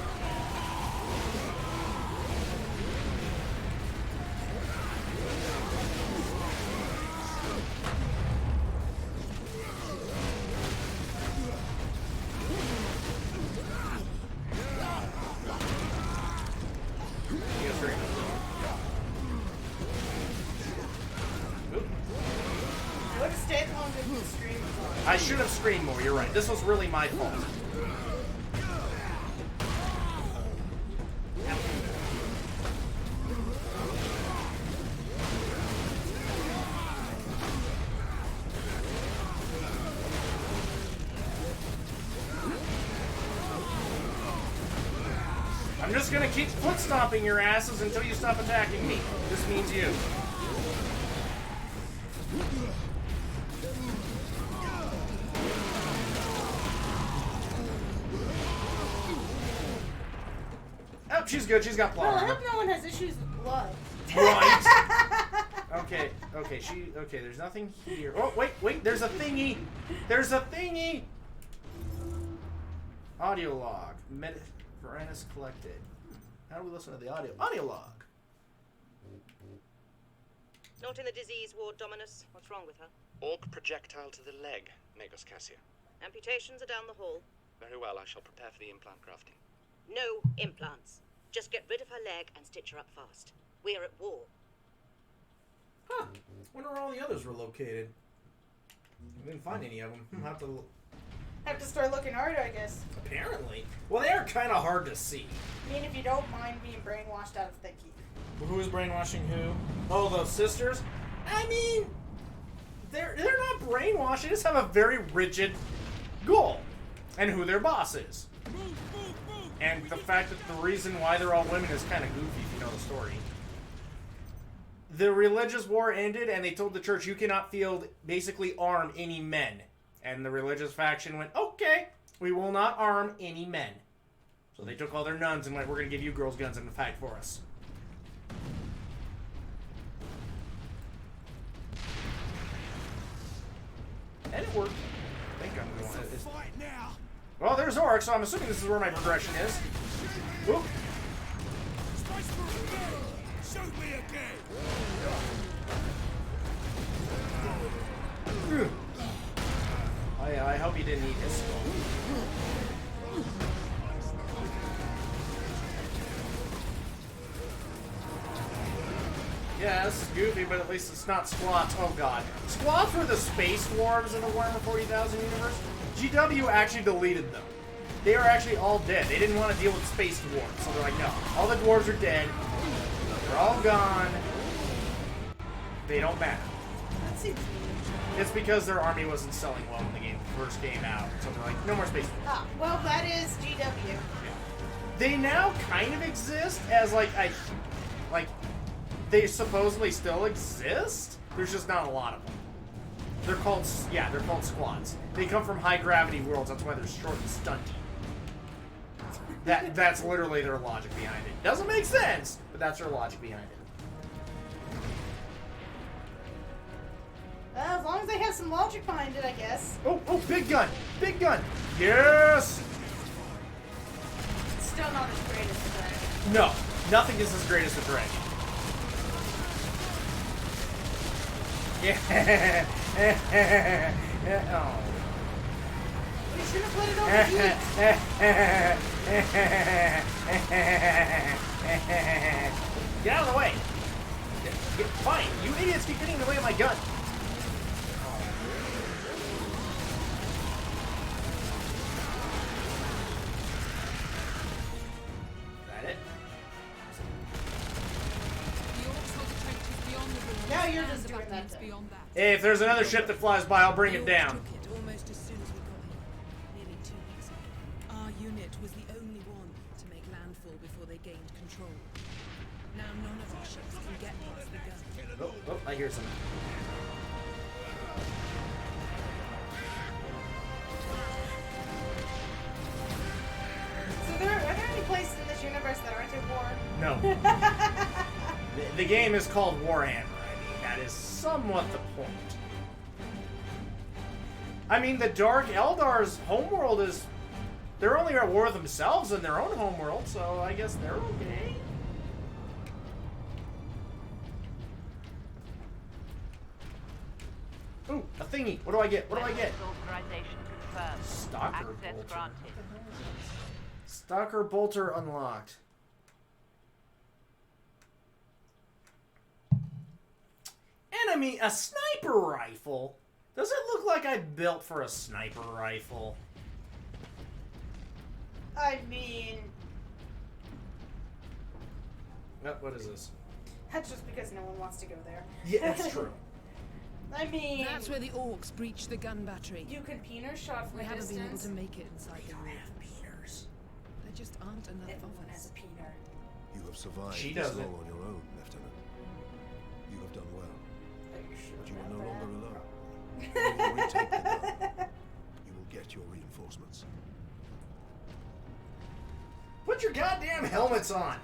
I should have screamed more, you're right. This was really my fault. I'm just gonna keep foot stomping your asses until you stop attacking me. This means you. Oh, she's good. She's got plot Well, I armor. hope no one has issues with blood. Right. Okay. Okay. There's nothing here. Oh, wait. There's a thingy. There's a thingy. Audio log. Varanus collected. How do we listen to the audio? Audio log. Not in the disease ward, Dominus. What's wrong with her? Orc projectile to the leg, Magos Cassia. Amputations are down the hall. Very well, I shall prepare for the implant grafting. No implants. Just get rid of her leg and stitch her up fast. We are at war. Huh. Wonder where all the others were located. We didn't find any of them. Have to start looking harder, I guess. Apparently. Well, they are kind of hard to see. I mean, if you don't mind being brainwashed out of thinking. Who is brainwashing who? Oh, those sisters? I mean, they're not brainwashed. They just have a very rigid goal. And who their boss is. And the fact that the reason why they're all women is kind of goofy if you know the story. The religious war ended and they told the church you cannot basically arm any men. And the religious faction went, okay, we will not arm any men. So they took all their nuns and went, we're going to give you girls guns and fight for us. And it worked. I think I'm going to fight now. Well, there's orcs, so I'm assuming this is where my progression is. Oop. Shoot me again. I hope you didn't eat his skull. Yeah, this is goofy, but at least it's not squats. Oh god. Squats were the space dwarves in the Warhammer 40,000 universe. GW actually deleted them. They are actually all dead. They didn't want to deal with space dwarves, so they're like, no. All the dwarves are dead. They're all gone. They don't matter. That seems weird. It's because their army wasn't selling well when the game first came out. So they're like, no more space dwarves. Ah, well, that is GW. Yeah. They now kind of exist as like they supposedly still exist. There's just not a lot of them. They're called squads. They come from high gravity worlds. That's why they're short and stunty. That's literally their logic behind it. Doesn't make sense, but that's their logic behind it. Well, as long as they have some logic behind it, I guess. Oh, big gun! Big gun! Yes! It's still not as great as the dragon. No, nothing is as great as the dragon. Yeah. Oh. We should have put it over Get out of the way! Fine, you idiots keep getting in the way of my gun. Now you're just doing that thing. Hey, if there's another ship that flies by, I'll bring it down. Almost as soon as we got here, nearly 2 weeks ago. Our unit was the only one to make landfall before they gained control. Now none of our ships can get past the gun. Oh, I hear something. So are there any places in this universe that aren't at war? No. The game is called Warhammer. I mean, that is somewhat the point. I mean, the Dark Eldar's homeworld is... They're only at war with themselves in their own homeworld, so I guess they're okay. Ooh, a thingy. What do I get? What do I get? Authorization confirmed. Stalker Access bolter. granted. Stalker bolter unlocked. Enemy, a sniper rifle? Does it look like I built for a sniper rifle? I mean... What is this? That's just because no one wants to go there. Yeah, it's true. I mean... That's where the orcs breached the gun battery. You can peener shot from We a haven't been able distance. to make it inside the wall. Peters. There just aren't enough Everyone of has us. a peener. You have survived She this doesn't. role on your own, Lieutenant. You have done well. Are you sure But you are about no that? longer alone. When you retake the gun, you will get your reinforcements. Put your goddamn helmets on!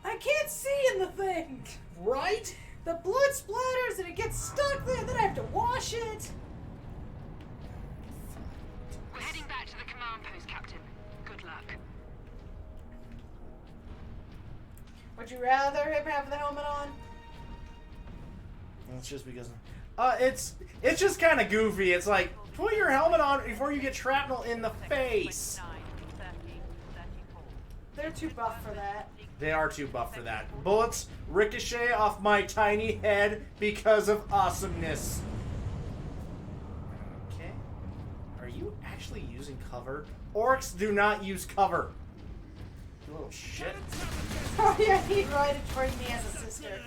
I can't see in the thing! Right? The blood splatters and it gets stuck there, then I have to wash it! We're heading back to the command post, Captain. Good luck. Would you rather him have the helmet on? It's just because... it's just kind of goofy. It's like, put your helmet on before you get shrapnel in the face. They're too buff for that. They are too buff for that. Bullets ricochet off my tiny head because of awesomeness. Okay. Are you actually using cover? Orcs do not use cover. You little shit. Oh yeah, he'd right to train me as a sister.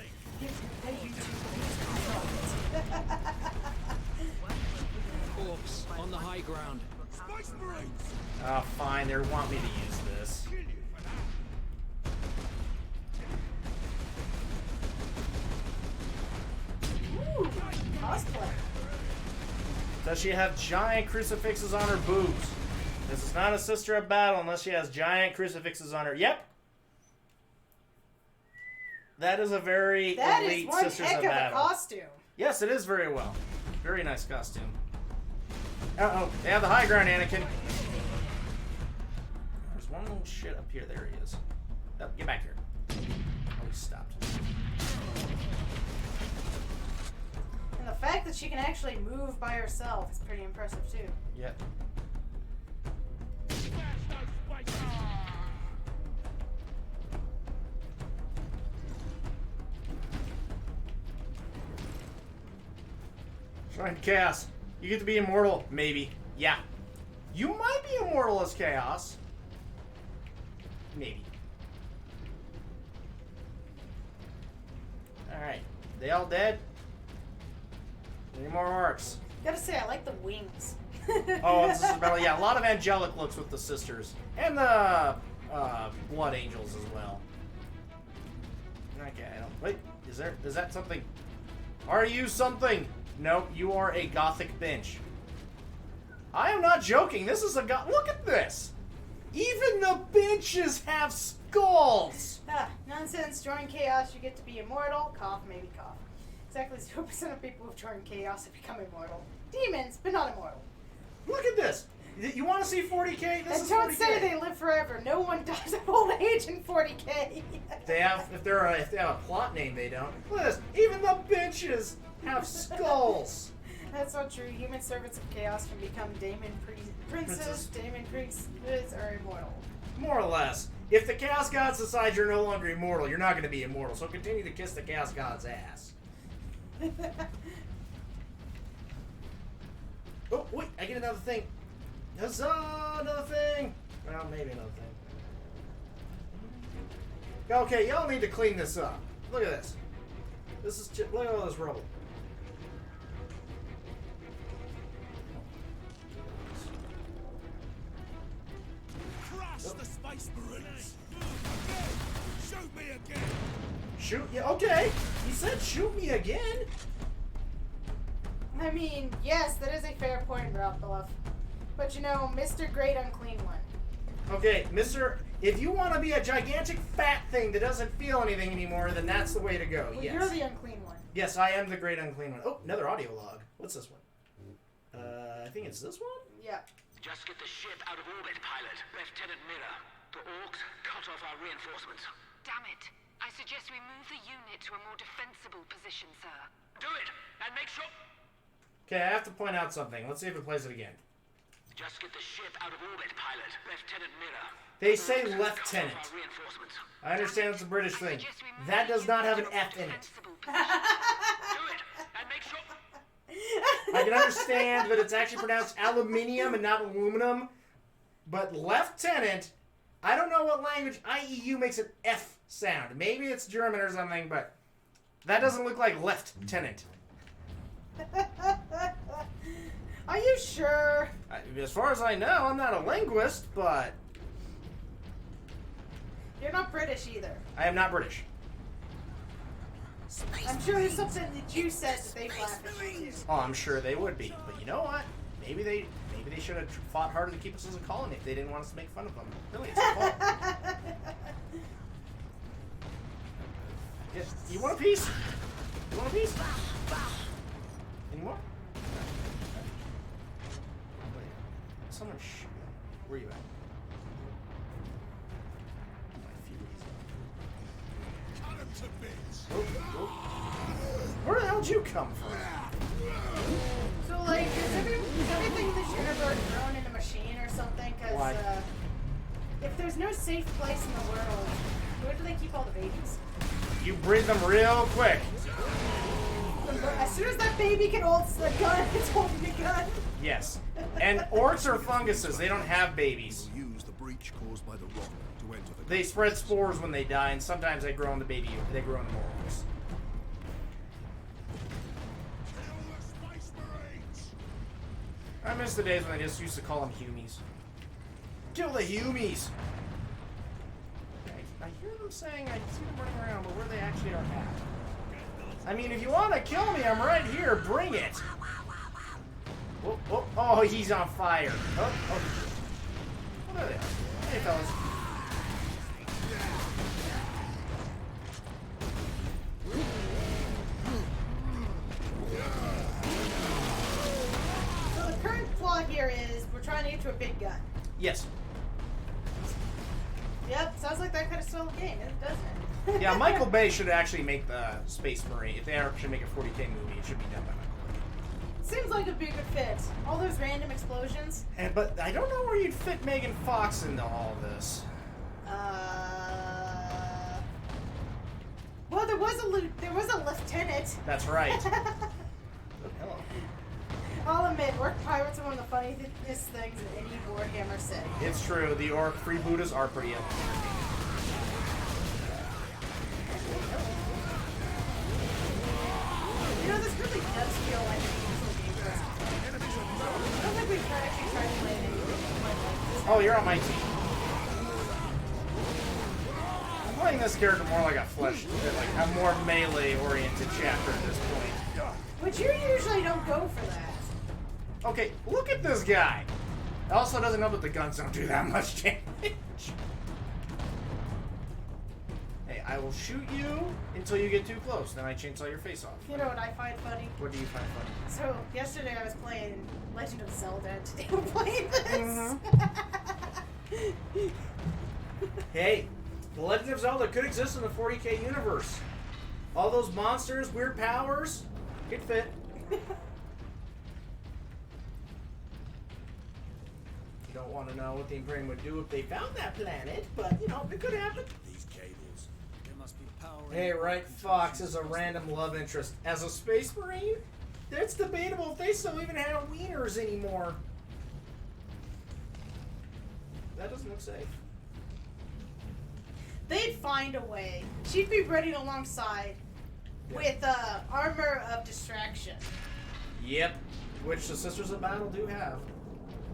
Orcs on the high ground. Space Marines! Oh, fine. They want me to use this. Ooh, cosplay. Does she have giant crucifixes on her boobs? This is not a sister of battle unless she has giant crucifixes on her. Yep. That is a very That is elite one Sisters heck of of a Battle. costume. Yes, it is very well. Very nice costume. Uh-oh. They have the high ground, Anakin. There's one little shit up here. There he is. Oh, get back here. Oh, he stopped. And the fact that she can actually move by herself is pretty impressive, too. Yep. Shrine to Chaos. You get to be immortal. Maybe. Yeah. You might be immortal as Chaos. Maybe. Alright. They all dead? Any more orcs? Gotta say, I like the wings. Oh, this is about, yeah, a lot of angelic looks with the sisters. And the blood angels as well. Okay, I don't... Wait, is that something? Are you something? Nope, you are a gothic bench. I am not joking. This is a look at this. Even the benches have skulls. Ah, nonsense. Join Chaos, you get to be immortal. Cough, maybe cough. Exactly 0% of people who've joined Chaos have become immortal. Demons, but not immortal. Look at this. You want to see 40k? This And is don't 40K. say they live forever. No one dies of old age in 40k. If they have a plot name, they don't. Look at this. Even the benches have skulls. That's so true. Human servants of chaos can become daemon princes, daemon priests, or immortal. More or less. If the Chaos Gods decide you're no longer immortal, you're not going to be immortal. So continue to kiss the Chaos God's ass. Oh, wait. I get another thing. Huzzah! Another thing. Well, maybe another thing. Okay, y'all need to clean this up. Look at this. This is look at all this rubble. Crush the Space Marines! Shoot me again! Shoot you? Okay. He said shoot me again. I mean, yes, that is a fair point, Ralph Bluff. But you know, Mr. Great Unclean One. Okay, Mr. If you want to be a gigantic fat thing that doesn't feel anything anymore, then that's the way to go. Well, yes. you're the Unclean One. Yes, I am the Great Unclean One. Oh, another audio log. What's this one? I think it's this one? Yeah. Just get the ship out of orbit, pilot. Lieutenant Miller. The orcs cut off our reinforcements. Damn it. I suggest we move the unit to a more defensible position, sir. Do it, and make sure... Okay, I have to point out something. Let's see if it plays it again. Just get the ship out of orbit, pilot. Lieutenant Miller. They say lieutenant. I understand it's a British thing. That does not have an F in it. Do it, and make sure... I can understand that it's actually pronounced aluminium and not aluminum. But lieutenant, I don't know what language IEU makes an F sound. Maybe it's German or something, but that doesn't look like lieutenant. Are you sure? As far as I know, I'm not a linguist, but... You're not British either. I am not British. I'm sure there's something that you said that they laughed at you. Oh, I'm sure they would be. But you know what? Maybe they should have fought harder to keep us as a colony if they didn't want us to make fun of them. Really, it's their fault. Yes. You want a piece? You want a piece? Any more? Wait. Someone where are you at? Cut him to bits. Where the hell did you come from? So, like, is everything in this universe thrown in a machine or something? Because if there's no safe place in the world, where do they keep all the babies? You breed them real quick. As soon as that baby can hold the gun, it's holding the gun. Yes. And orcs are funguses. They don't have babies. Use the breach caused by the rock to enter the... They spread spores when they die, and sometimes they grow in the baby. They grow in the orcs. I miss the days when I just used to call them humies. Kill the humies! I hear them saying I see them running around, but where they actually are at. I mean, if you want to kill me, I'm right here. Bring it! Oh, he's on fire. Oh. Oh, there they are. Hey, fellas. So the current plot here is we're trying to get to a big gun. Yes. Yep, sounds like that kind of stole the game, doesn't it? Yeah, Michael Bay should actually make the Space Marine. If they actually make a 40k movie, it should be done by Michael Bay. Seems like it'd be a good fit. All those random explosions. But I don't know where you'd fit Megan Fox into all this. Well, there was a lieutenant. That's right. Hello. I'll admit, orc pirates are one of the funniest things that any Warhammer said. It's true. The orc freebooters are pretty entertaining. You know, this really does feel like an actual game for us. I don't think we've actually tried to play anything like this. Oh, you're on my team. I'm playing this character more like a like a more melee-oriented chapter at this point. But you usually don't go for that. Okay, look at this guy. Also doesn't know that the guns don't do that much damage. Hey, I will shoot you until you get too close. Then I chainsaw your face off. You know what I find funny? What do you find funny? So, yesterday I was playing Legend of Zelda, and today we're playing this. Hey, The Legend of Zelda could exist in the 40k universe. All those monsters, weird powers, could fit. You don't want to know what the Imperium would do if they found that planet, but, you know, it could happen. These cables, there must be power. Hey, right, Fox is a random love interest. As a Space Marine, it's debatable if they still even have wieners anymore. That doesn't look safe. They'd find a way. She'd be ready alongside with armor of distraction. Yep, which the Sisters of Battle do have.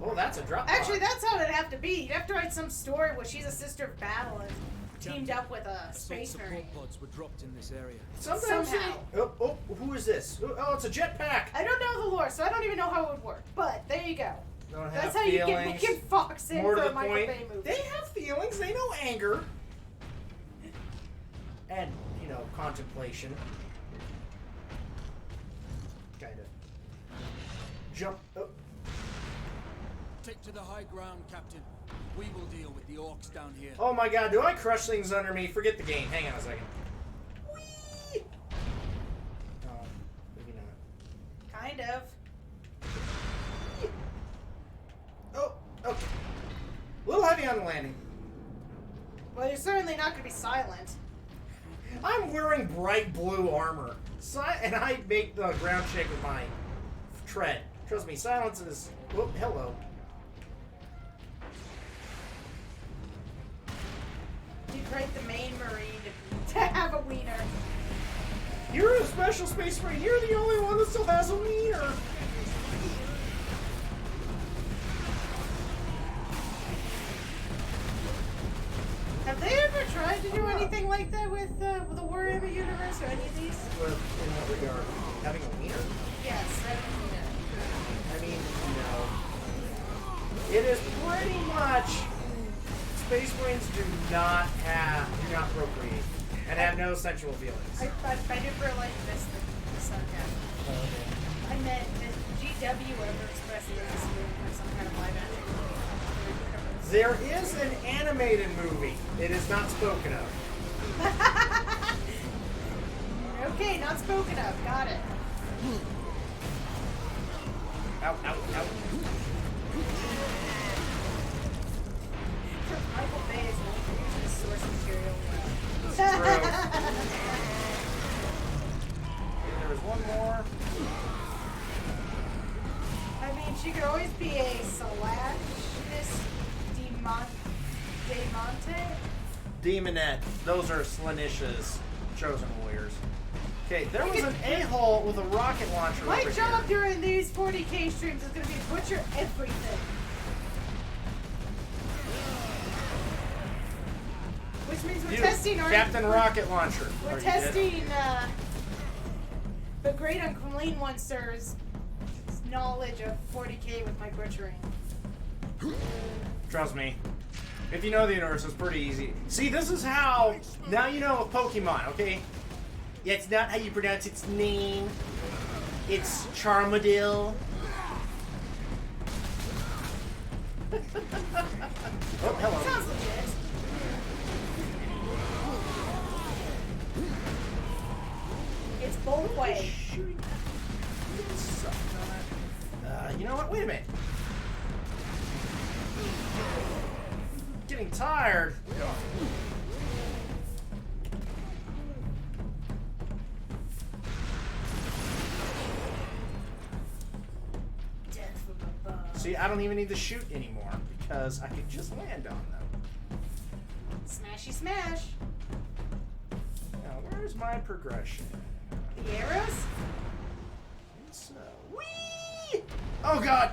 Oh, that's a drop. Actually, that's how it'd have to be. You'd have to write some story where she's a Sister of Battle and teamed up with a Space Marine. Pods were dropped in this area. Sometimes Somehow. Oh, who is this? Oh, it's a jetpack. I don't know the lore, so I don't even know how it would work. But there you go. Don't have That's how you get feelings. Megan Fox in More for to a the Michael point, Bay movie. they have feelings. They know anger. And, you know, contemplation. Kind of. Jump. Oh. Take to the high ground, Captain. We will deal with the orcs down here. Oh my god, do I crush things under me? Forget the game. Hang on a second. Whee! Maybe not. Kind of. Oh, okay. A little heavy on the landing. Well, you're certainly not going to be silent. I'm wearing bright blue armor. And I make the ground shake with my tread. Trust me, silence is... Oh, hello. You'd write the main Marine to have a wiener. You're a special space marine. You're the only one that still has a wiener. Have they ever tried to do anything like that with the Warhammer universe or any of these? In what regard? Having a wiener? Yes, having a wiener. I mean, no. It is pretty much... Space Marines do not procreate. And have no sexual feelings. I never like this sarcasm. I meant, did GW ever express it as some kind of live action? There is an animated movie. It is not spoken of. Okay, not spoken of. Got it. Ow, ow, ow. Michael Bay is known for using his source material. True. There was one more. I mean, she could always be a Salashnis Demonte. Demonette. Those are Slanisha's chosen warriors. Okay, there was an a-hole with a rocket launcher My over job here. during these 40k streams is going to be to butcher everything. Which means we're testing our... Captain Rocket Launcher. We're testing the great unclean one, sir's knowledge of 40k with my butchering. Trust me. If you know the universe, it's pretty easy. See, this is how... Now you know a Pokemon, okay? Yeah, it's not how you pronounce its name. It's Charmadil. Oh, hello. Sounds legit. It's Boltway. You know what? Wait a minute. Getting tired. See, I don't even need to shoot anymore because I can just land on them. Smashy smash. Now, where's my progression? The arrows? So, whee! Oh God!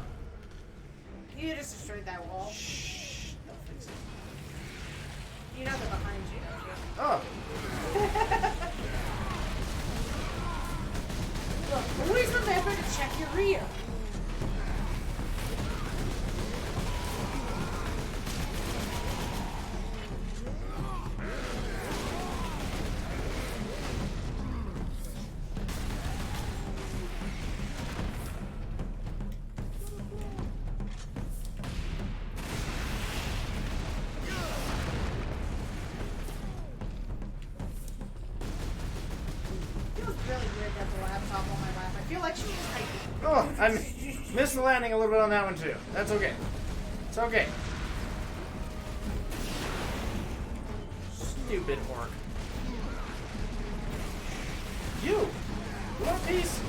You just destroyed that wall. Shh. Don't fix it. You know they're behind you, don't you? Oh. Look, always remember to check your rear. Oh, I missed the landing a little bit on that one too. That's okay. It's okay. Stupid orc. You! One piece!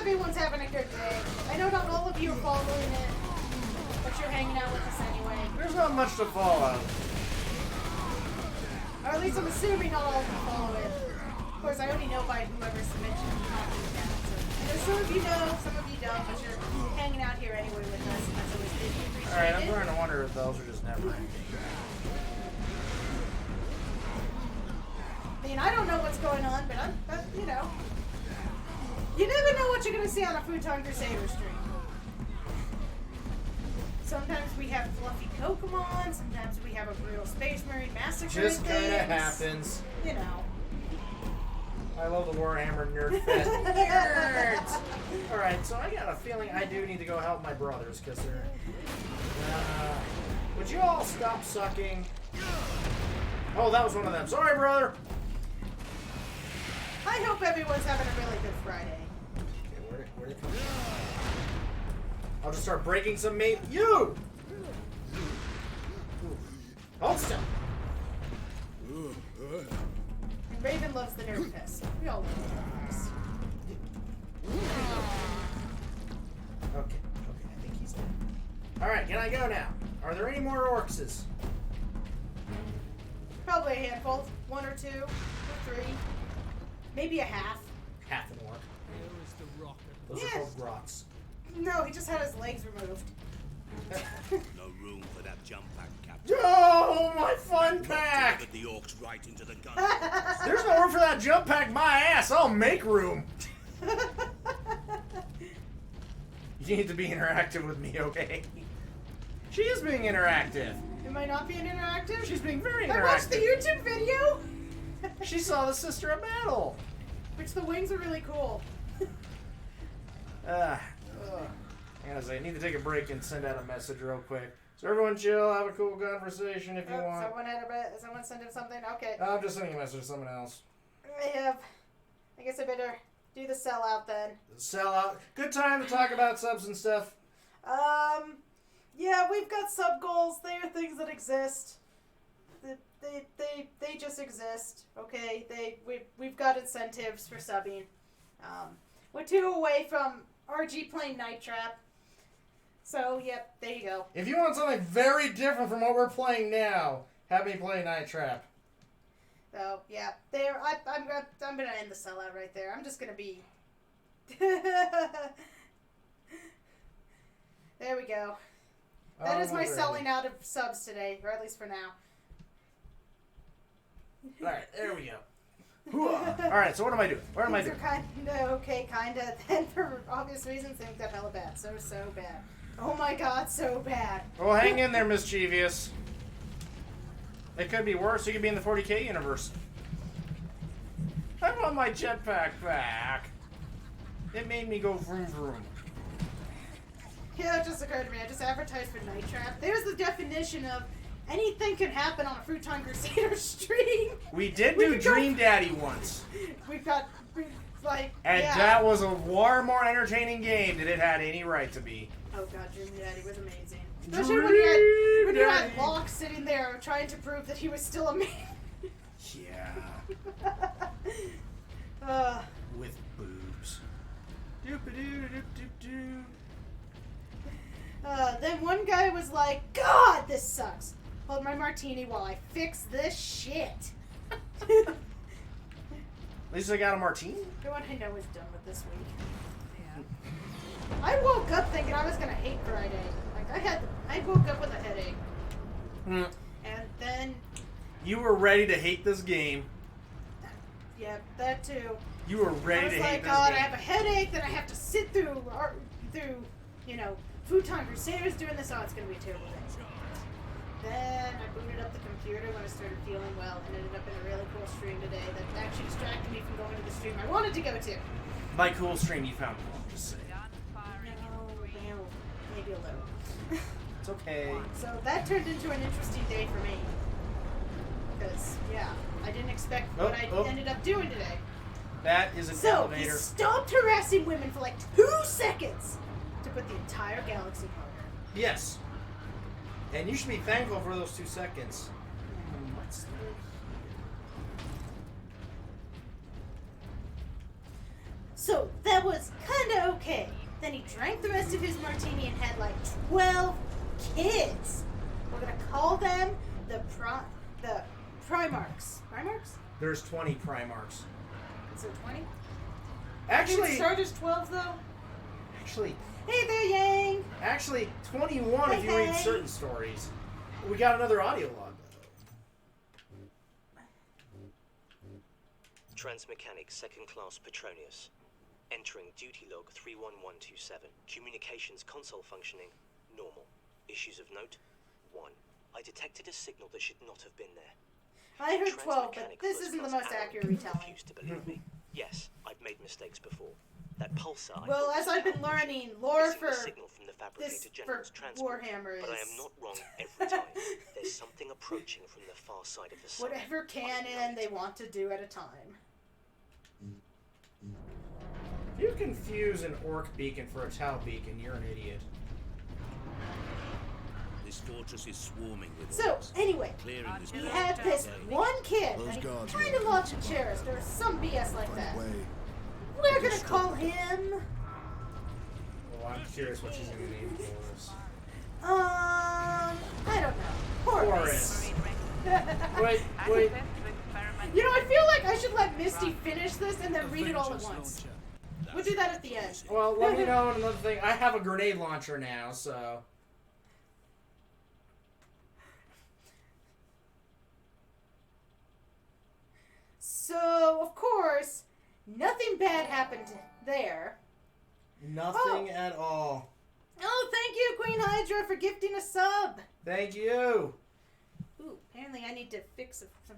Everyone's having a good day. I know not all of you are following it, but you're hanging out with us anyway. There's not much to follow. Or at least I'm assuming not all of you follow it. Of course, I already know by whoever submits your comments down. So I know some of you know, some of you don't, but you're hanging out here anyway with us, and that's always really appreciated. Alright, I'm starting to wonder if those are just never ending. I mean, I don't know what's going on, but you know. You never know what you're going to see on a Futon Crusaders stream. Sometimes we have fluffy Kokomon, sometimes we have a brutal Space Marine massacre. Just kind of happens. You know. I love the Warhammer Nerd Fest. Nerds! Alright, so I got a feeling I do need to go help my brothers, because they're... would you all stop sucking? Oh, that was one of them. Sorry, brother! I hope everyone's having a really good Friday. Okay, where'd it come from? I'll just start breaking some mate. You! Hold still. And Raven loves the nerd fest. We all love the nerd fest. Okay, I think he's dead. Alright, can I go now? Are there any more orcs? Probably a handful. 1 or 2 or 3. Maybe a half. Half an orc. Where is the rocket? Those are called grots. No, he just had his legs removed. No room for that jump pack, Captain. Oh, my fun pack! Delivered the orcs right into the gun. There's no room for that jump pack, my ass! I'll make room! You need to be interactive with me, okay? She is being interactive. Am I not being interactive? She's being very interactive. I watched the YouTube video! She saw the Sister of Battle. Which the wings are really cool. I need to take a break and send out a message real quick. So everyone chill, have a cool conversation if you want. Someone sent him something? Okay. I'm just sending a message to someone else. I guess I better do the sellout then. Sellout. Good time to talk about subs and stuff. Yeah, we've got sub goals. They are things that exist. They just exist. Okay, we've got incentives for subbing. We're 2 away from RG playing Night Trap. So, yep, there you go. If you want something very different from what we're playing now, have me play Night Trap. So, yeah, I'm gonna end the sellout right there. I'm just gonna be... There we go. That is my selling out of subs today, or at least for now. Alright, there we go. Alright, so what am I doing? What am I doing? Kinda okay, kinda. Then for obvious reasons, things got hella bad. So bad. Oh my god, so bad. Well, hang in there, mischievous. It could be worse. You could be in the 40k universe. I want my jetpack back. It made me go vroom vroom. Yeah, it just occurred to me. I just advertised for Night Trap. There's the definition of anything can happen on a Futon Crusaders stream. We did do Dream Daddy once. And that was a far more entertaining game than it had any right to be. Oh god, Dream Daddy was amazing. Especially when you had Locke sitting there trying to prove that he was still a man. Yeah. With boobs. Then one guy was like, God, this sucks. Hold my martini while I fix this shit. At least I got a martini. Everyone I know is done with this week. Yeah. I woke up thinking I was gonna hate Friday. Like I woke up with a headache. And then you were ready to hate this game. Yeah, that too. You were ready to hate this game. I was like, God, I have a headache. Then I have to sit through, Futon Crusaders doing this. Oh, it's gonna be a terrible day. Then I booted up the computer when I started feeling well and ended up in a really cool stream today that actually distracted me from going to the stream I wanted to go to. By cool stream, you found one. Just saying. No, maybe a little. It's okay. So that turned into an interesting day for me. Because, yeah, I didn't expect what I ended up doing today. That is an elevator. So, he stopped harassing women for like 2 seconds to put the entire galaxy in order. Yes. And you should be thankful for those 2 seconds. So, that was kinda okay. Then he drank the rest of his martini and had like 12 kids. We're gonna call them the Primarchs. Primarchs? There's 20 Primarchs. Is there 20? Actually... Did it start as 12 though? Actually... Hey there, Yang! Actually, 21 if you read certain stories. We got another audio log. Transmechanic, 2nd class Petronius. Entering duty log 31127. Communications console functioning, normal. Issues of note, 1. I detected a signal that should not have been there. I heard 12, but this isn't the most accurate retelling. Refuse to believe me. Yes, I've made mistakes before. That pulsar. Well, as I've been learning, lore for signal from the fabricated general's transport, Warhammer is. but I am not wrong every time. There's something approaching from the far side of the sun. Whatever canon they want to do at a time. If you confuse an orc beacon for a Tau beacon, you're an idiot. This fortress is swarming with So, orcs. anyway, Clearing this he place had this down. one kid, Those and he guards kind were of lost a cherished, or some BS like Find that. a way. We're gonna call him... Well, I'm curious what she's gonna name Boris. I don't know. Horace. Wait. You know, I feel like I should let Misty finish this and then read it all at once. We'll do that at the end. Well, let me know another thing. I have a grenade launcher now, so... So, of course, nothing bad happened there. Nothing at all. Oh, thank you, Queen Hydra, for gifting a sub. Thank you. Ooh, apparently I need to fix some...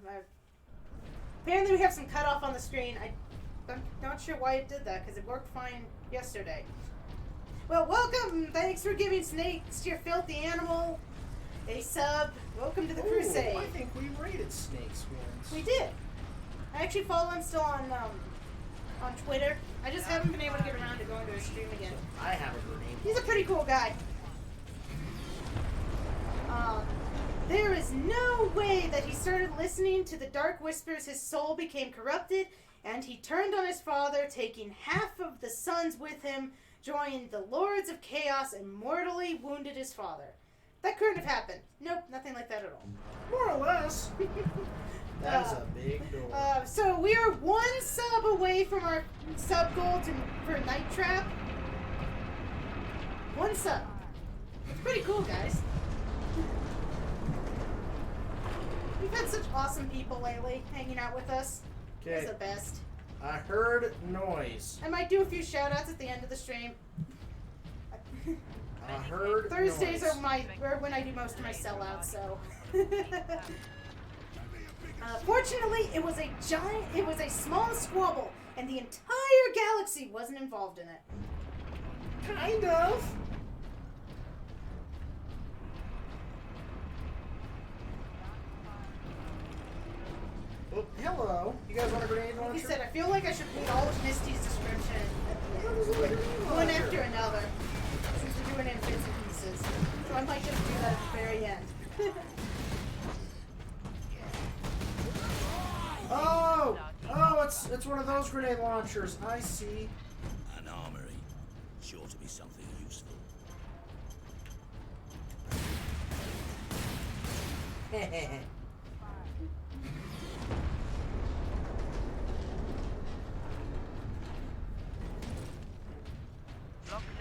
apparently we have some cutoff on the screen. I'm not sure why it did that, because it worked fine yesterday. Well, welcome. Thanks for giving Snakes, your filthy animal, a sub. Welcome to the Crusade. I think we rated Snakes once. We did. I actually follow him still on Twitter. I just haven't been able to get around to going to his stream again. I have a grenade. He's a pretty cool guy. There is no way that he started listening to the dark whispers. His soul became corrupted, and he turned on his father, taking half of the sons with him, joined the Lords of Chaos, and mortally wounded his father. That couldn't have happened. Nope, nothing like that at all. More or less. That is a big door. So we are one sub away from our sub goal for Night Trap. One sub. It's pretty cool, guys. We've had such awesome people lately hanging out with us. Okay. It's the best. I heard noise. I might do a few shout outs at the end of the stream. I heard Thursdays noise. are when I do most of my sellouts, so. Fortunately, it was a small squabble, and the entire galaxy wasn't involved in it. Kind of. Oh, hello. You guys want a grenade launcher? Like he said, I feel like I should read all of Misty's description at the end. One after another. Since we're doing it in bits and pieces. So I might just do that at the very end. It's one of those grenade launchers. I see. An armory. Sure to be something useful.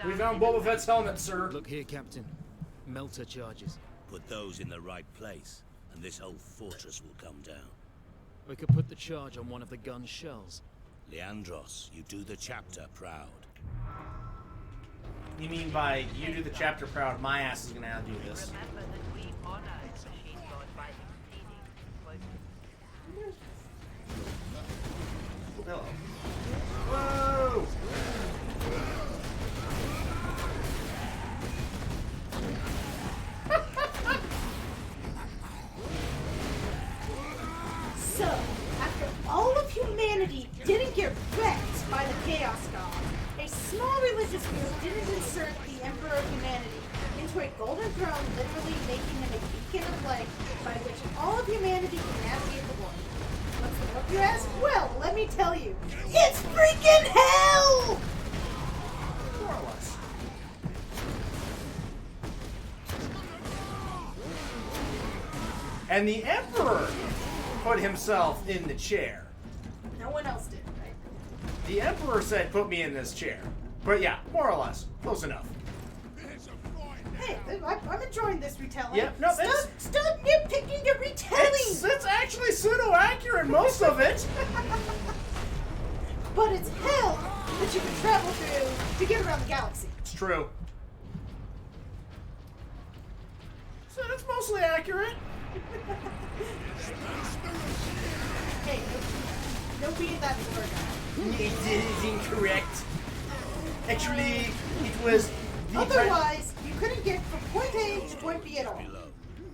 We found Boba Fett's helmet, sir. Look here, Captain. Melter charges. Put those in the right place, and this whole fortress will come down. We could put the charge on one of the gun's shells. Leandros, you do the chapter proud. You mean by you do the chapter proud, my ass is gonna outdo this. Hello. Whoa! So, after all of humanity didn't get wrecked by the Chaos God, a small religious group didn't insert the Emperor of Humanity into a golden throne, literally making him a beacon of light by which all of humanity can navigate the world. What's the book, you ask? Well, let me tell you. It's freaking hell! More or less. And the Emperor put himself in the chair. No one else did, right? The Emperor said, put me in this chair. But yeah, more or less. Close enough. Hey, I'm enjoying this retelling. Yeah, no, Stop nitpicking the retelling! It's actually pseudo-accurate, most of it. But it's hell that you can travel through to get around the galaxy. It's true. So that's mostly accurate. Hey, no being that word. It is incorrect. Actually, it was... Otherwise, you couldn't get from point A to point B at all.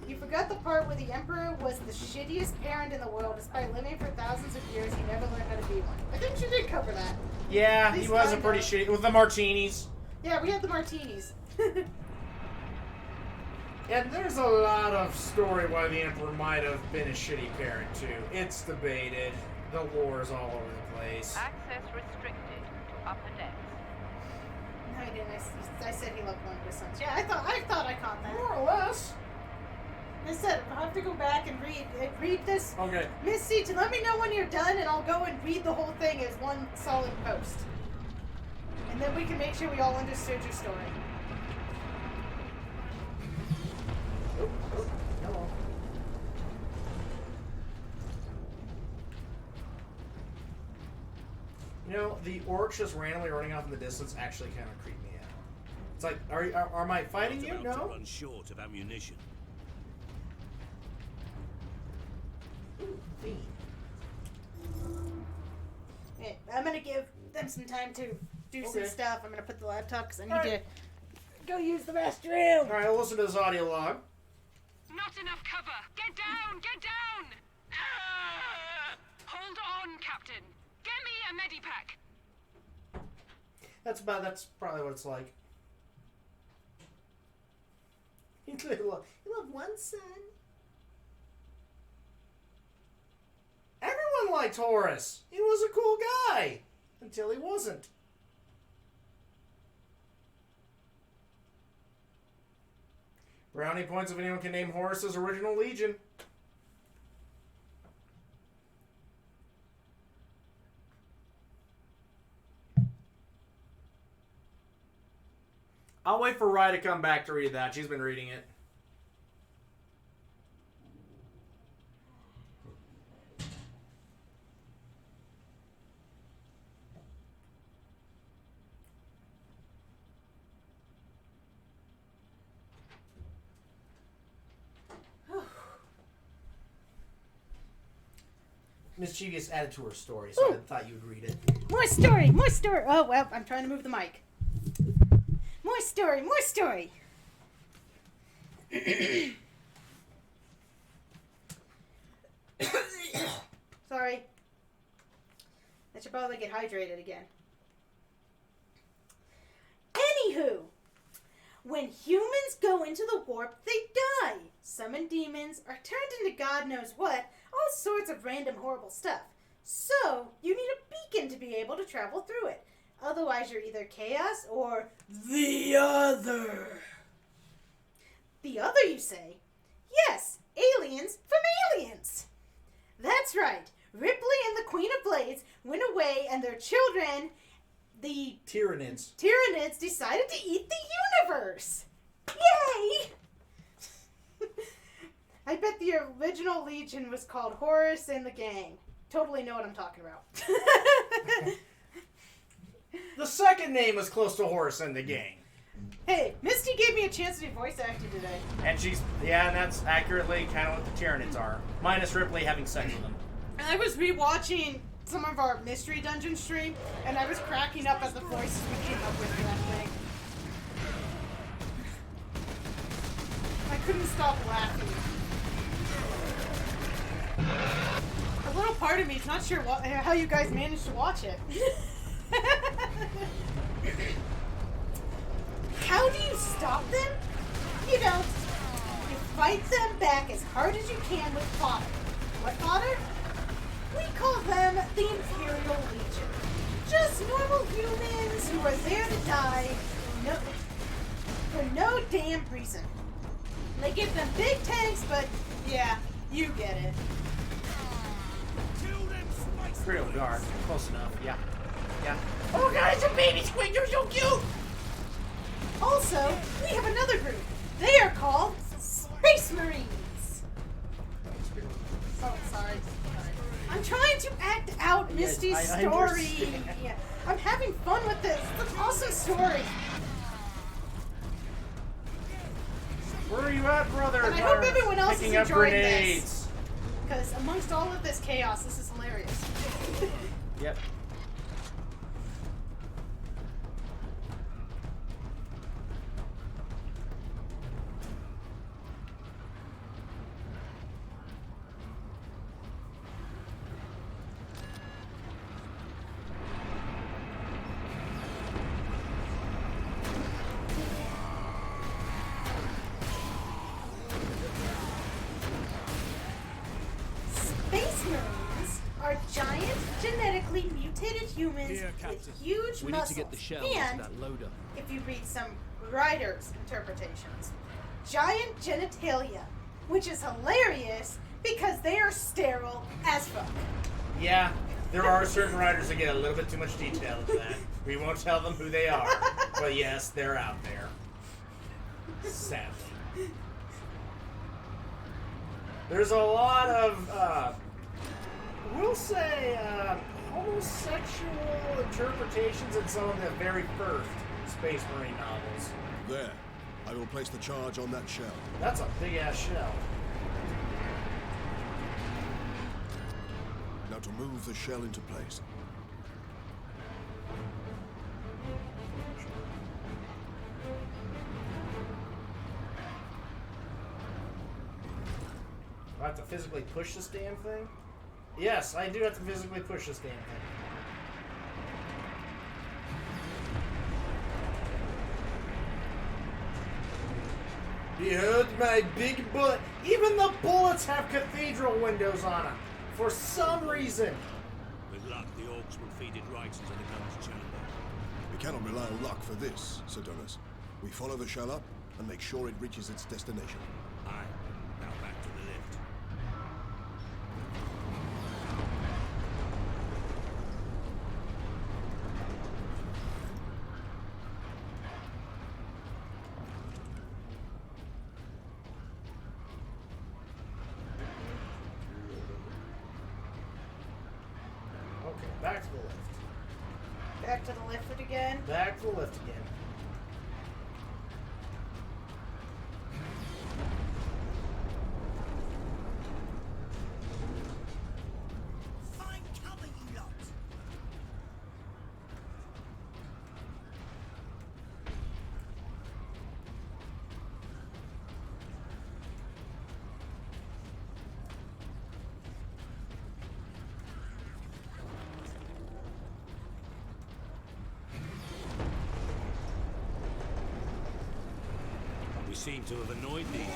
You forgot forgot the part where the Emperor was the shittiest parent in the world. Despite living for thousands of years, he never learned how to be one. I think she did cover that. Yeah, he was a pretty shitty with the martinis. Yeah, we had the martinis. And there's a lot of story why the Emperor might have been a shitty parent too. It's debated. The lore's all over the place. Access restricted to upper decks. No, he didn't. I said he loved one of his sons. Yeah, I thought I caught that. More or less. I said I'll have to go back and read this. Okay. Misty, to let me know when you're done, and I'll go and read the whole thing as one solid post. And then we can make sure we all understood your story. Hello. You know, the orcs just randomly running off in the distance actually kind of creep me out. It's like, are I fighting you? About to No. run short of ammunition. Okay, I'm gonna give them some time to do some Okay. stuff. I'm gonna put the laptop because I need to go use the restroom. All right, I'll listen to this audio log. Not enough cover! Get down! Get down! Ah! Hold on, Captain. Get me a medipack. That's probably what it's like. You love one son. Everyone liked Horace. He was a cool guy until he wasn't. Brownie points if anyone can name Horace's original legion. I'll wait for Rye to come back to read that. She's been reading it. Mischievous added to her story, so I thought you'd read it. More story, more story. Oh, well, I'm trying to move the mic. More story, more story. Sorry. I should probably get hydrated again. Anywho, when humans go into the warp, they die. Summon demons, are turned into God knows what, all sorts of random horrible stuff. So, you need a beacon to be able to travel through it. Otherwise, you're either chaos or the other. The other, you say? Yes, aliens from Aliens. That's right. Ripley and the Queen of Blades went away and their children, the Tyranids, decided to eat the universe. Yay! I bet the original Legion was called Horace and the Gang. Totally know what I'm talking about. The second name was close to Horace and the Gang. Hey, Misty gave me a chance to do voice acting today. And and that's accurately kind of what the Tyranids are. Minus Ripley having sex with them. And I was rewatching some of our Mystery Dungeon stream, and I was cracking up at the voices we came up with for that thing. I couldn't stop laughing. A little part of me is not sure how you guys managed to watch it. How do you stop them? You don't. You fight them back as hard as you can with fodder. What fodder? We call them the Imperial Legion. Just normal humans who are there to die for no damn reason. They give them big tanks, but yeah, you get it. Imperial Guard. Close enough. Yeah. Yeah. Oh god, it's a baby squid! You're so cute! Also, we have another group. They are called Space Marines. Oh, sorry. I'm trying to act out Misty's story. Yeah. I'm having fun with this. It's an awesome story. Where are you at, brother? And I hope everyone else is Picking up enjoying grenades. this. Because amongst all of this chaos, this is hilarious. Yep. mutated humans Here, with Captain. huge We need muscles. to get the shell And, into that loader. if you read some writers' interpretations, giant genitalia, which is hilarious because they are sterile as fuck. Yeah, there are certain writers that get a little bit too much detail into that. We won't tell them who they are, but yes, they're out there. Sadly. There's a lot of, we'll say, homosexual interpretations in some of the very first Space Marine novels. There. I will place the charge on that shell. That's a big-ass shell. Now to move the shell into place. Do I have to physically push this damn thing? Yes, I do have to physically push this damn thing. Behold my big bullet. Even the bullets have cathedral windows on them. For some reason. With luck, the orcs will feed it right into the gun's chamber. We cannot rely on luck for this, Sidonus. We follow the shell up and make sure it reaches its destination. Aye. Now back to the lift. Okay, back to the lift. Back to the lift again. Back to the lift again. Find cover, you lot! We seem to have annoyed these.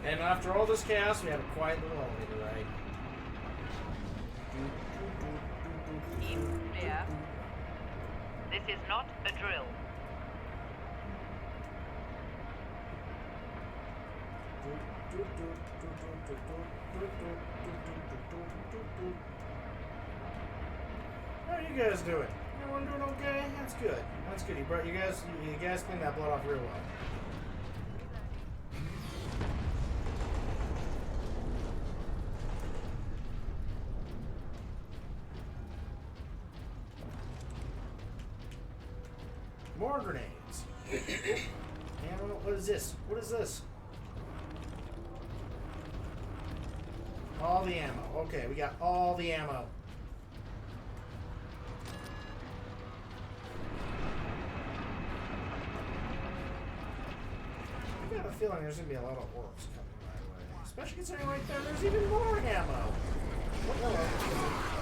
And after all this chaos, we have a quiet little elevator ride. Keep clear. This is not a drill. How are you guys doing? Everyone doing okay? That's good. That's good. You guys cleaned that blood off real well. More grenades. Ammo. What is this? What is this? All the ammo. Okay, we got all the ammo. I got a feeling there's gonna be a lot of orcs coming my way. Especially considering right there, there's even more ammo. What the hell?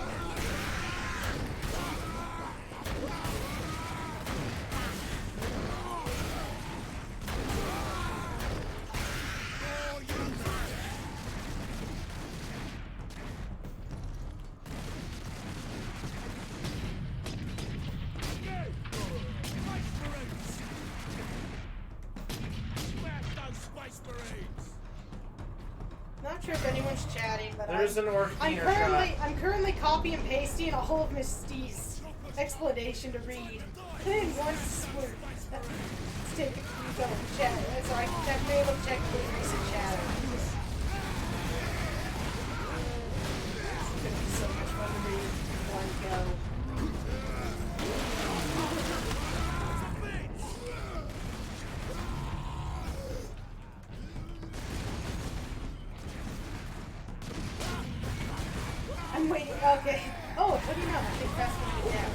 Not sure if anyone's chatting, but There's an orc cleaner shot. I'm currently copy and pasting a whole of Miss Steve's explanation to read. Then once we're let's take a few double chat. So I can be able to check the recent chatter. It's gonna be so much fun to read in one go. I'm waiting. Okay. Oh, what do you know? I think that's going to get down.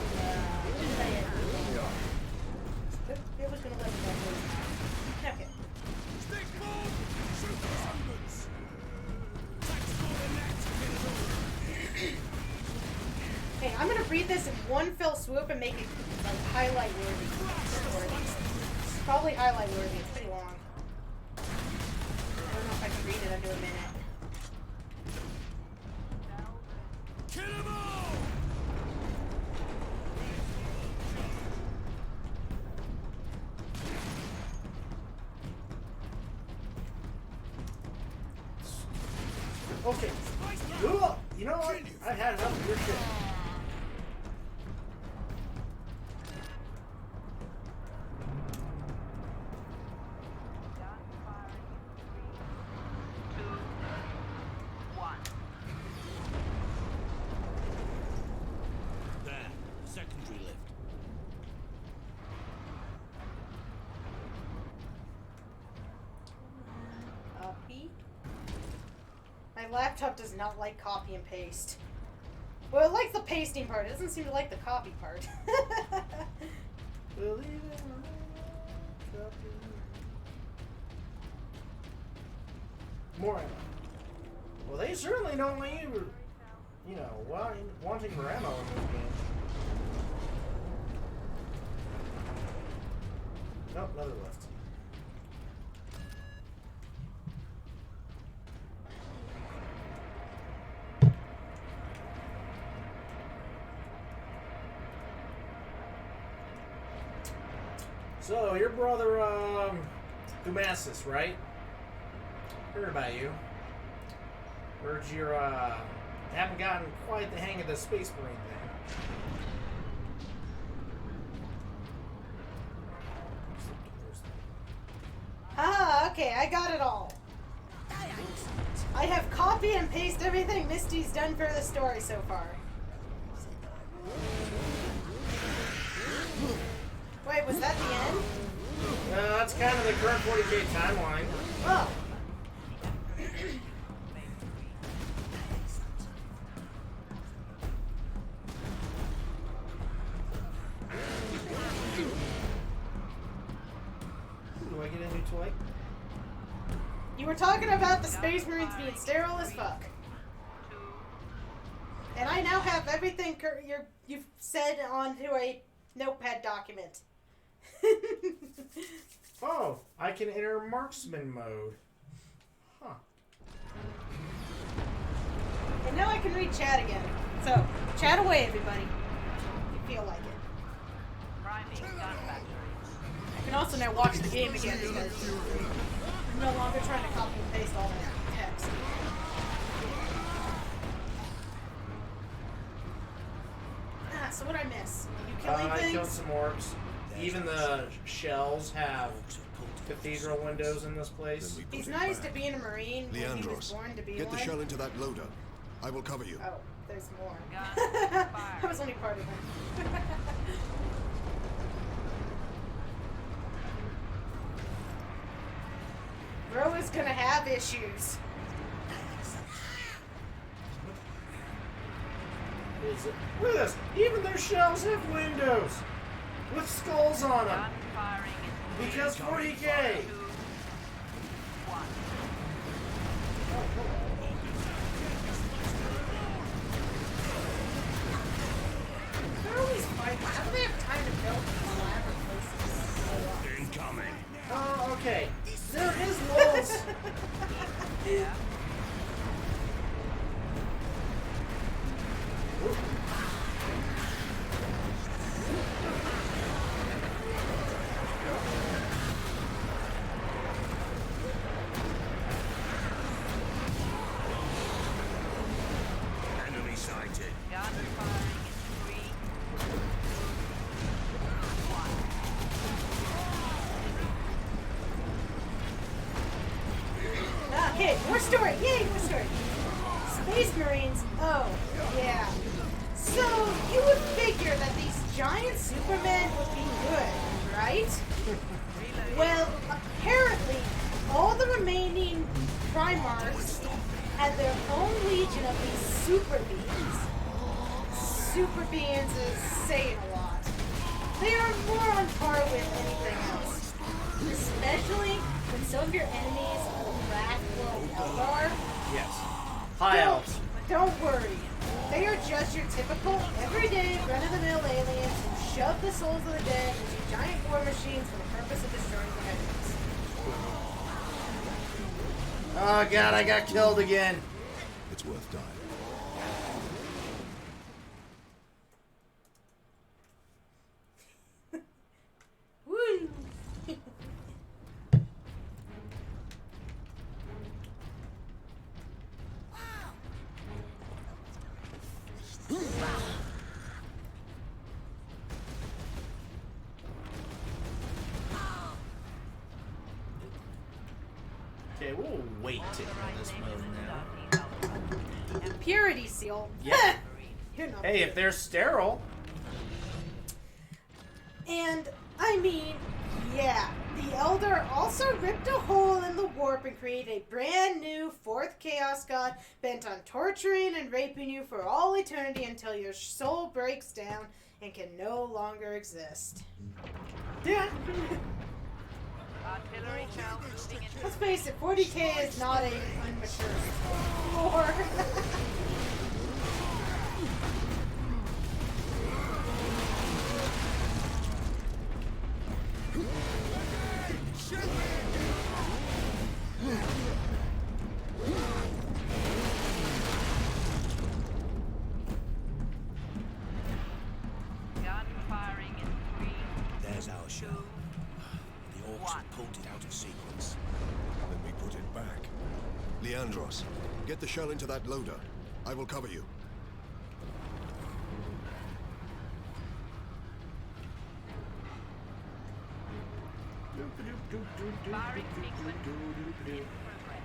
It was going to let me go. Okay. Stick forward! Shoot those humans! Tactical and tactical. Hey, I'm going to read this in one fell swoop and make it like highlight worthy. Probably highlight worthy. It's pretty long. I don't know if I can read it under a minute. Kill them all! Okay. Ugh, you know what? I've had enough of your shit. There, secondary lift. Copy. My laptop does not like copy and paste. Well, it likes the pasting part. It doesn't seem to like the copy part. Believe it or not, more ammo. Well, they certainly don't let you know, wanting for ammo in this game. Nope, another left. So, your brother, Dumasis, right? Heard about you. Heard you're, haven't gotten quite the hang of the Space Marine thing. Ah, okay, I got it all. I have copy and paste everything Misty's done for the story so far. Wait, was that the end? That's kind of the current 40k timeline. Oh. Do I get a new toy? You were talking about the Space Marines being sterile as fuck. And I now have everything you've said onto a notepad document. Oh, I can enter marksman mode. Huh. And now I can read chat again. So, chat away, everybody. If you feel like it. I can also now watch the game again because I'm no longer trying to copy and paste all that text. Ah, so what I miss? You killing I things? killed some orcs. Even the shells have cathedral windows in this place. He's nice to being a Marine when he was Leandros, born to be get one. the shell into that loader. I will cover you. Oh, there's more. That was only part of him. Bro is gonna have issues. Look at this. Even their shells have windows with skulls on them. Because 40k. They're always fighting. How do they have time to build elaborate places? Incoming. Oh, okay. There is walls. Yeah. Enemy sighted. Okay, more story. Yay, more story. Space Marines. Oh, yeah. So, you would figure that these giant Supermen would be good, right? Well, apparently, all the remaining Primarchs had their own legion of these super beings. super beings is saying a lot. They are more on par with anything else. Especially when some of your enemies are the wrathful Eldar. Yes. High elves. Don't worry. They are just your typical, everyday, run-of-the-mill aliens who shove the souls of the dead into giant war machines for the purpose of destroying the enemies. Oh god, I got killed again. It's worth dying. Woo! Okay, we'll wait to end this mode now. Purity seal. Yeah. You're not Hey, pure. if they're sterile. And, I mean, yeah, the Eldar also ripped a hole in the warp and created a brand new fourth Chaos God bent on torturing and raping you for all eternity until your soul breaks down and can no longer exist. Yeah. Artillery shell moving into Let's face it, 40k is not a unmature war. gun firing in 3. There's our shell. The orcs have pulled it out of sequence. Then we put it back. Leandros, get the shell into that loader. I will cover you. Firing sequence in progress.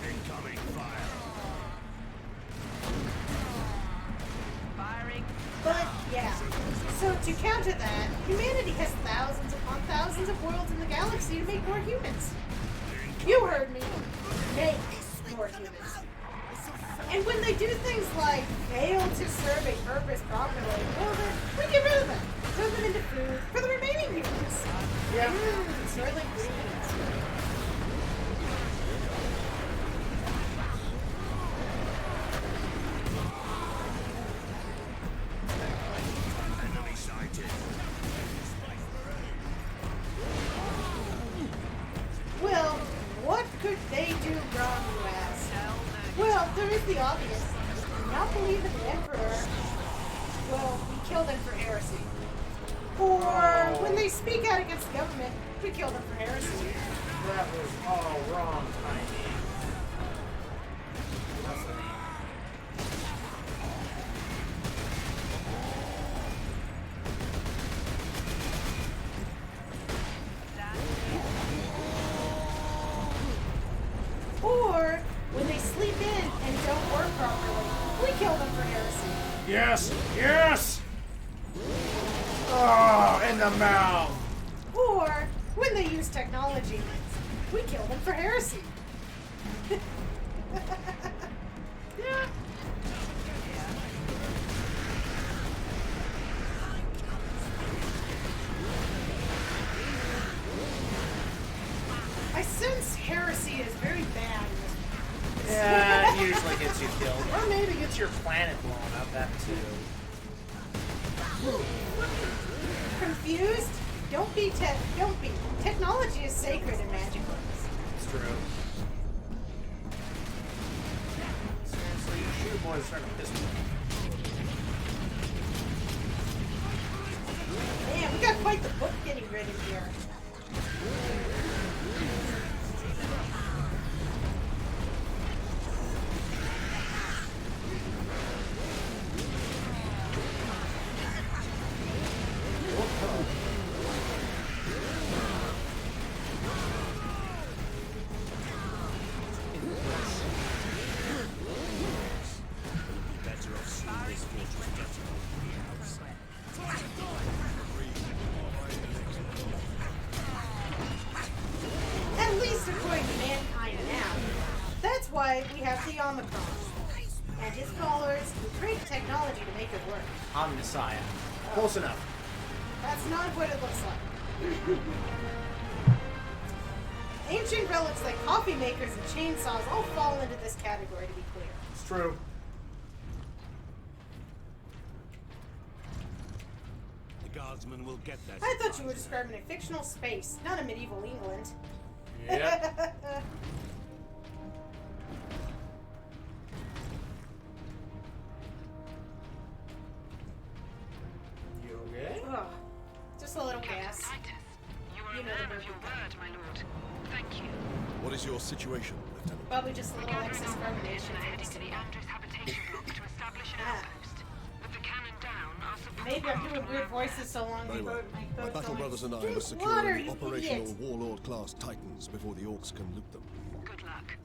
Incoming fire. Firing. But, yeah. So, to counter that, humanity has thousands upon thousands of worlds in the galaxy to make more humans. You heard me. Make more humans. And when they do things like fail to serve a purpose properly, well then, we get rid of them. Turn them into food for the remaining humans. Yeah. Swirling greens. Enemy sighted. Well, what could they do wrong, you ask? Well, there is the obvious. Not believe in the Emperor. Well, we kill them for heresy. Or when they speak out against the government, we kill them for heresy. That was all wrong timing. Or when they sleep in and don't work properly, we kill them for heresy. Yes! Yes! Oh, in the mouth! Or when they use technology, we kill them for heresy. Yeah. I sense heresy is very bad in this. Yeah, it usually gets you killed. Or maybe gets your planet blown up, that too. Confused? Don't be. Technology is sacred in magic books. It's true. Seriously, you shoot boys starting to piss me off. Man, we got quite the book getting ready here. the Omicron, and his followers who create technology to make it work. Omnissiah. Close enough. That's not what it looks like. Ancient relics like coffee makers and chainsaws all fall into this category, to be clear. It's true. The guardsmen will get that. I thought you were describing a fictional space, not a medieval England. Yep. You okay? Ugh. Just a little gas. You are You a know man the of your word. word, my lord. Thank you. What is your situation, Lieutenant? Probably just a little excess carbonation. We're heading to the Andres habitation block to establish an outpost. With the cannon down, our support. Maybe I'm doing weird voices so long Very we well. both My both battle going, brothers and I "Drink must secure water, the you operational idiot." warlord-class titans before the orcs can loot them. Good luck.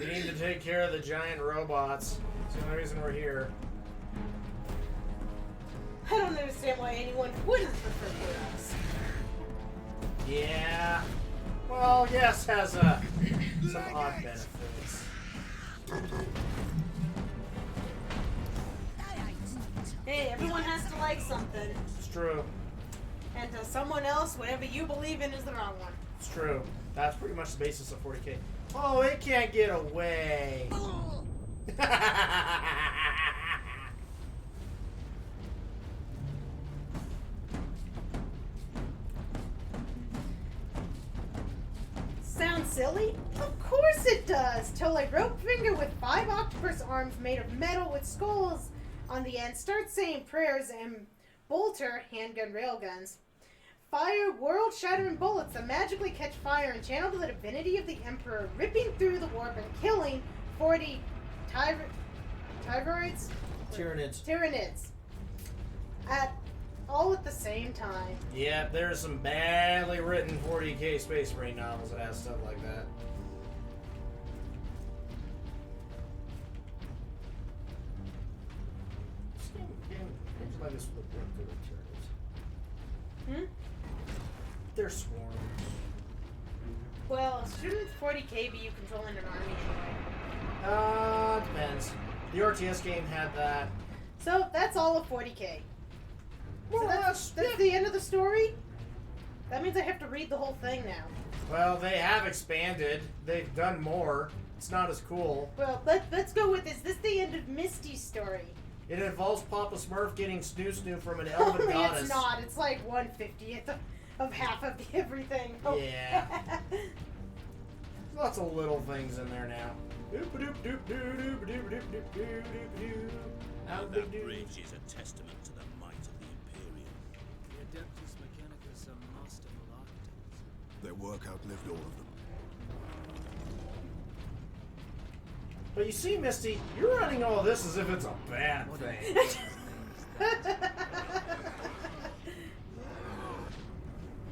We need to take care of the giant robots. It's the only reason we're here. I don't understand why anyone wouldn't prefer chaos. Yeah. Well, yes, has some odd benefits. Hey, everyone has to like something. It's true. And to someone else, whatever you believe in is the wrong one. It's true. That's pretty much the basis of 40k. Oh, it can't get away. Sounds silly? Of course it does! Till a rope finger with 5 octopus arms made of metal with skulls on the end starts saying prayers and bolter handgun railguns. Fire world-shattering bullets that magically catch fire and channel the divinity of the Emperor, ripping through the warp and killing 40 Tyranids? Tyranids. All at the same time. Yeah, there's some badly written 40k Space Marine novels that have stuff like that. They're swarms. Well, shouldn't 40k be you controlling an army anyway? Depends. The RTS game had that. So that's all of 40k. Well, So that's the end of the story? That means I have to read the whole thing now. Well, they have expanded. They've done more. It's not as cool. Well, let's go with this. This is the end of Misty's story. It involves Papa Smurf getting snoo from an elven Only goddess. it's not. It's like 1/50th of half of everything. Oh. Yeah. Lots of little things in there now. Now that bridge is a testament to the might of the Imperium. The Adeptus Mechanicus are masterful architects. Their work outlived all of them. But you see, Misty, you're running all this as if it's a bad thing.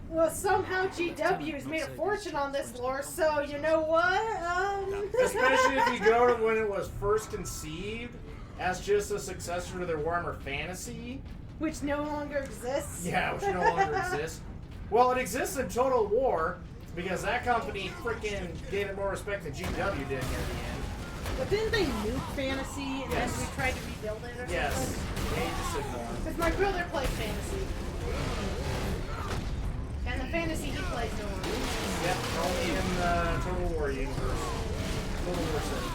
Well, somehow GW has made a fortune on this lore, so you know what? Especially if you go to when it was first conceived as just a successor to their Warhammer Fantasy. Which no longer exists. Yeah, which no longer exists. Well, it exists in Total War because that company freaking gave it more respect than GW did near the end. But didn't they nuke Fantasy and Yes. then we tried to rebuild it or Yes. something? Ages ago. Because my brother plays Fantasy. And the Fantasy he plays no longer. Yep, only in the Total War universe. Total War City.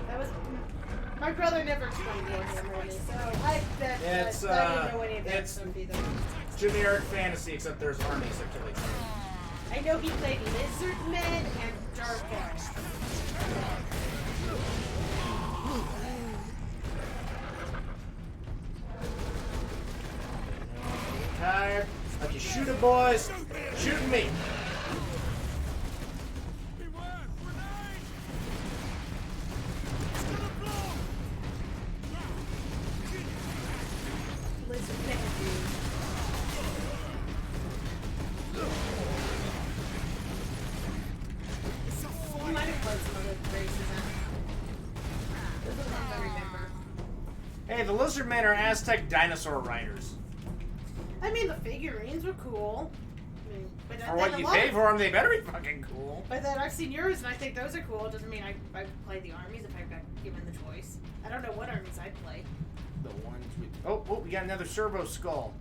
That was... My brother never explained Warhammer to me, so I It's, didn't know any of that it's stuff either. generic fantasy, except there's armies that kill each other. I know he played Lizard Men and Dark Elves. Tired. Like you shoot it, boys. Shooting me. Lizard Men, dude. You might have played some other races, huh? Those are the ones I remember. Hey, the lizard men are Aztec dinosaur riders. I mean, the figurines were cool. I mean, But For what you pay for them, they better be fucking cool. But then I've seen yours, and I think those are cool. Doesn't mean I play the armies if I got given the choice. I don't know what armies I'd play. The ones with... Oh, we got another servo skull.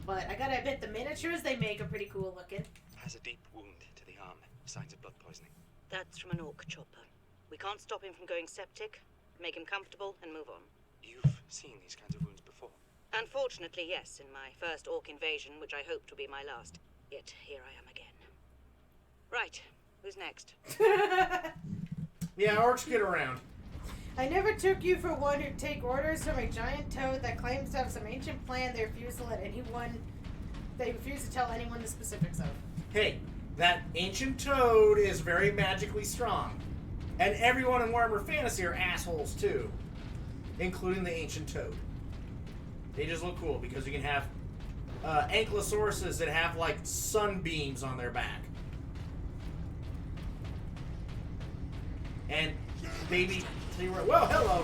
But I gotta admit, the miniatures they make are pretty cool looking. Has a deep wound to the arm. Signs of blood poisoning. That's from an orc chopper. We can't stop him from going septic. Make him comfortable and move on. You've seen these kinds of wounds before? Unfortunately, yes, in my first orc invasion, which I hoped would be my last. Yet here I am again. Right, who's next? Yeah, orcs get around. I never took you for one who'd take orders from a giant toad that claims to have some ancient plan they refuse to let anyone... They refuse to tell anyone the specifics of. Hey, that ancient toad is very magically strong. And everyone in Warhammer Fantasy are assholes too. Including the ancient toad. They just look cool because you can have ankylosauruses that have like sunbeams on their back. And baby... Well, hello!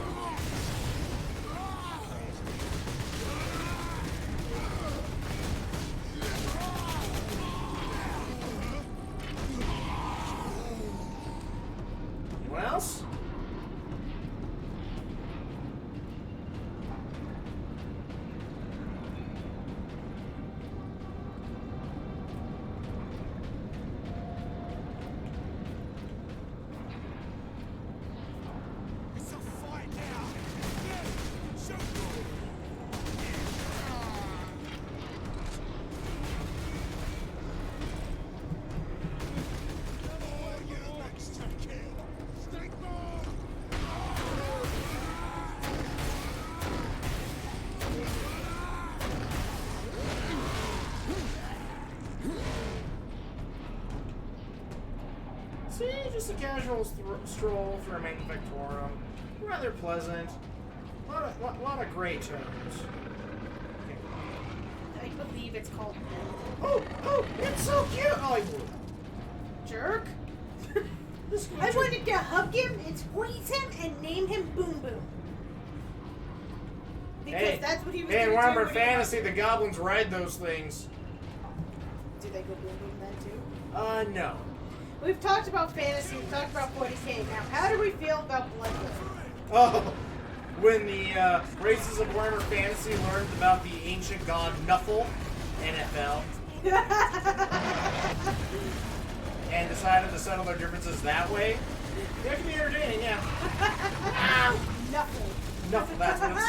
Anyone else? It's a fight now! Yeah! Shoot! You're next to kill! Stay back! See, just a casual stroll through a manufactorum. Rather pleasant. Lot of gray tones. I believe it's called... Oh, it's so cute! Oh, I blew it. Jerk? I wanted to hug him and squeeze him and name him Boom Boom. Because that's what he was in going to do. Warhammer when he- Fantasy, the goblins ride those things. Do they go Boom Boom then too? No. We've talked about fantasy, we've talked about 40k. Now, how do we feel about Bloodborne? Oh, when the races of Warhammer Fantasy learned about the ancient god Nuffle, NFL, and decided to settle their differences that way, that can be entertaining, yeah. Nuffle, that's what it's...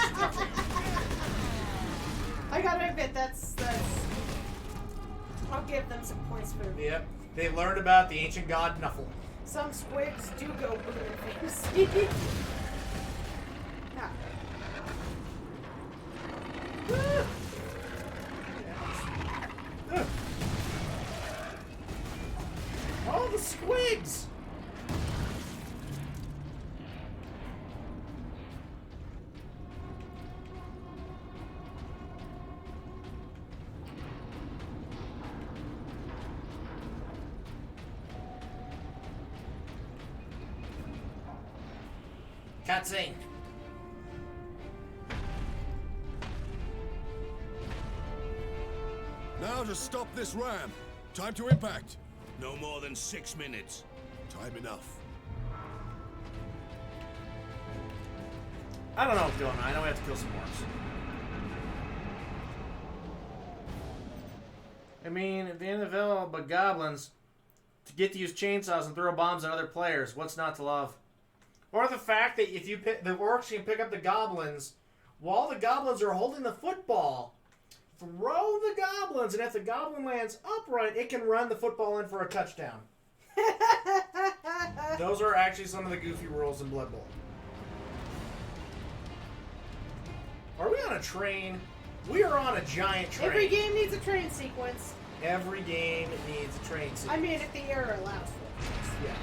I gotta admit, that's... I'll give them some points for... Yep, they learned about the ancient god Nuffle. Some squigs do go boom in fantasy. Ah. All the squigs! Cutscene. Now to stop this ram. Time to impact. No more than 6 minutes. Time enough. I don't know what's going on. I know we have to kill some orcs. I mean, at the end of the all but goblins, to get to use chainsaws and throw bombs at other players, what's not to love? Or the fact that if you pick the orcs can pick up the goblins while the goblins are holding the football, throw the goblins, and if the goblin lands upright, it can run the football in for a touchdown. Those are actually some of the goofy rules in Blood Bowl. Are we on a train? We are on a giant train. Every game needs a train sequence. Every game needs a train sequence. I mean, if the era allows for it. Yeah.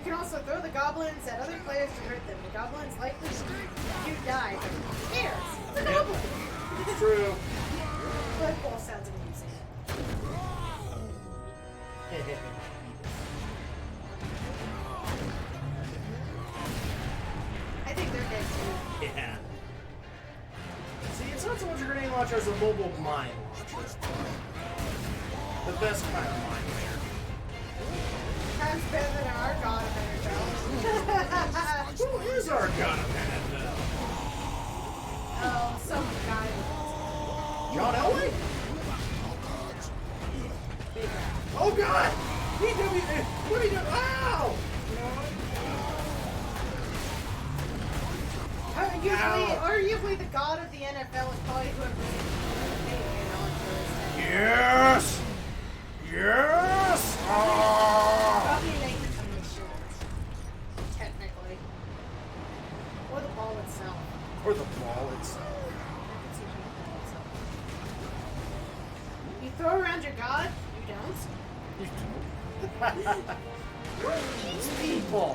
can also throw the goblins at other players to hurt them. The goblins likely you die, but who cares? It's a goblin! It's true. Blood Bowl sounds amusing. I think they're dead too. Yeah. See, it's not so much a grenade launcher as a mobile mine launcher. The best kind of mine launcher. Times better than our god of Annabelle. Who is our god of Annabelle? Oh, some guy. John Elway? Big guy. Oh god! What are you doing? Ow! Arguably, the god of the NFL is probably whoever Yes! Yes! Probably Nathan Commission. Technically. Or the ball itself. Or the ball itself. You throw around your god? You don't? You don't. Who eats people?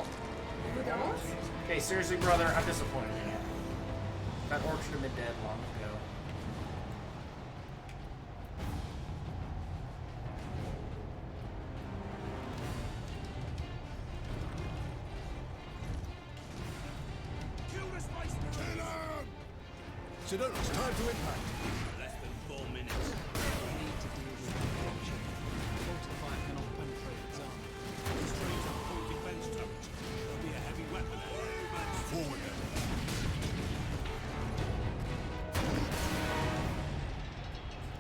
You don't? Okay, seriously, brother, I'm disappointed in you. That orc should have been dead long ago. Sedona, it's time to impact. Less than 4 minutes. We need to deal with the option. Fortify cannot penetrate its armor. The streets are full defense turrets. There'll be a heavy weapon. Forward.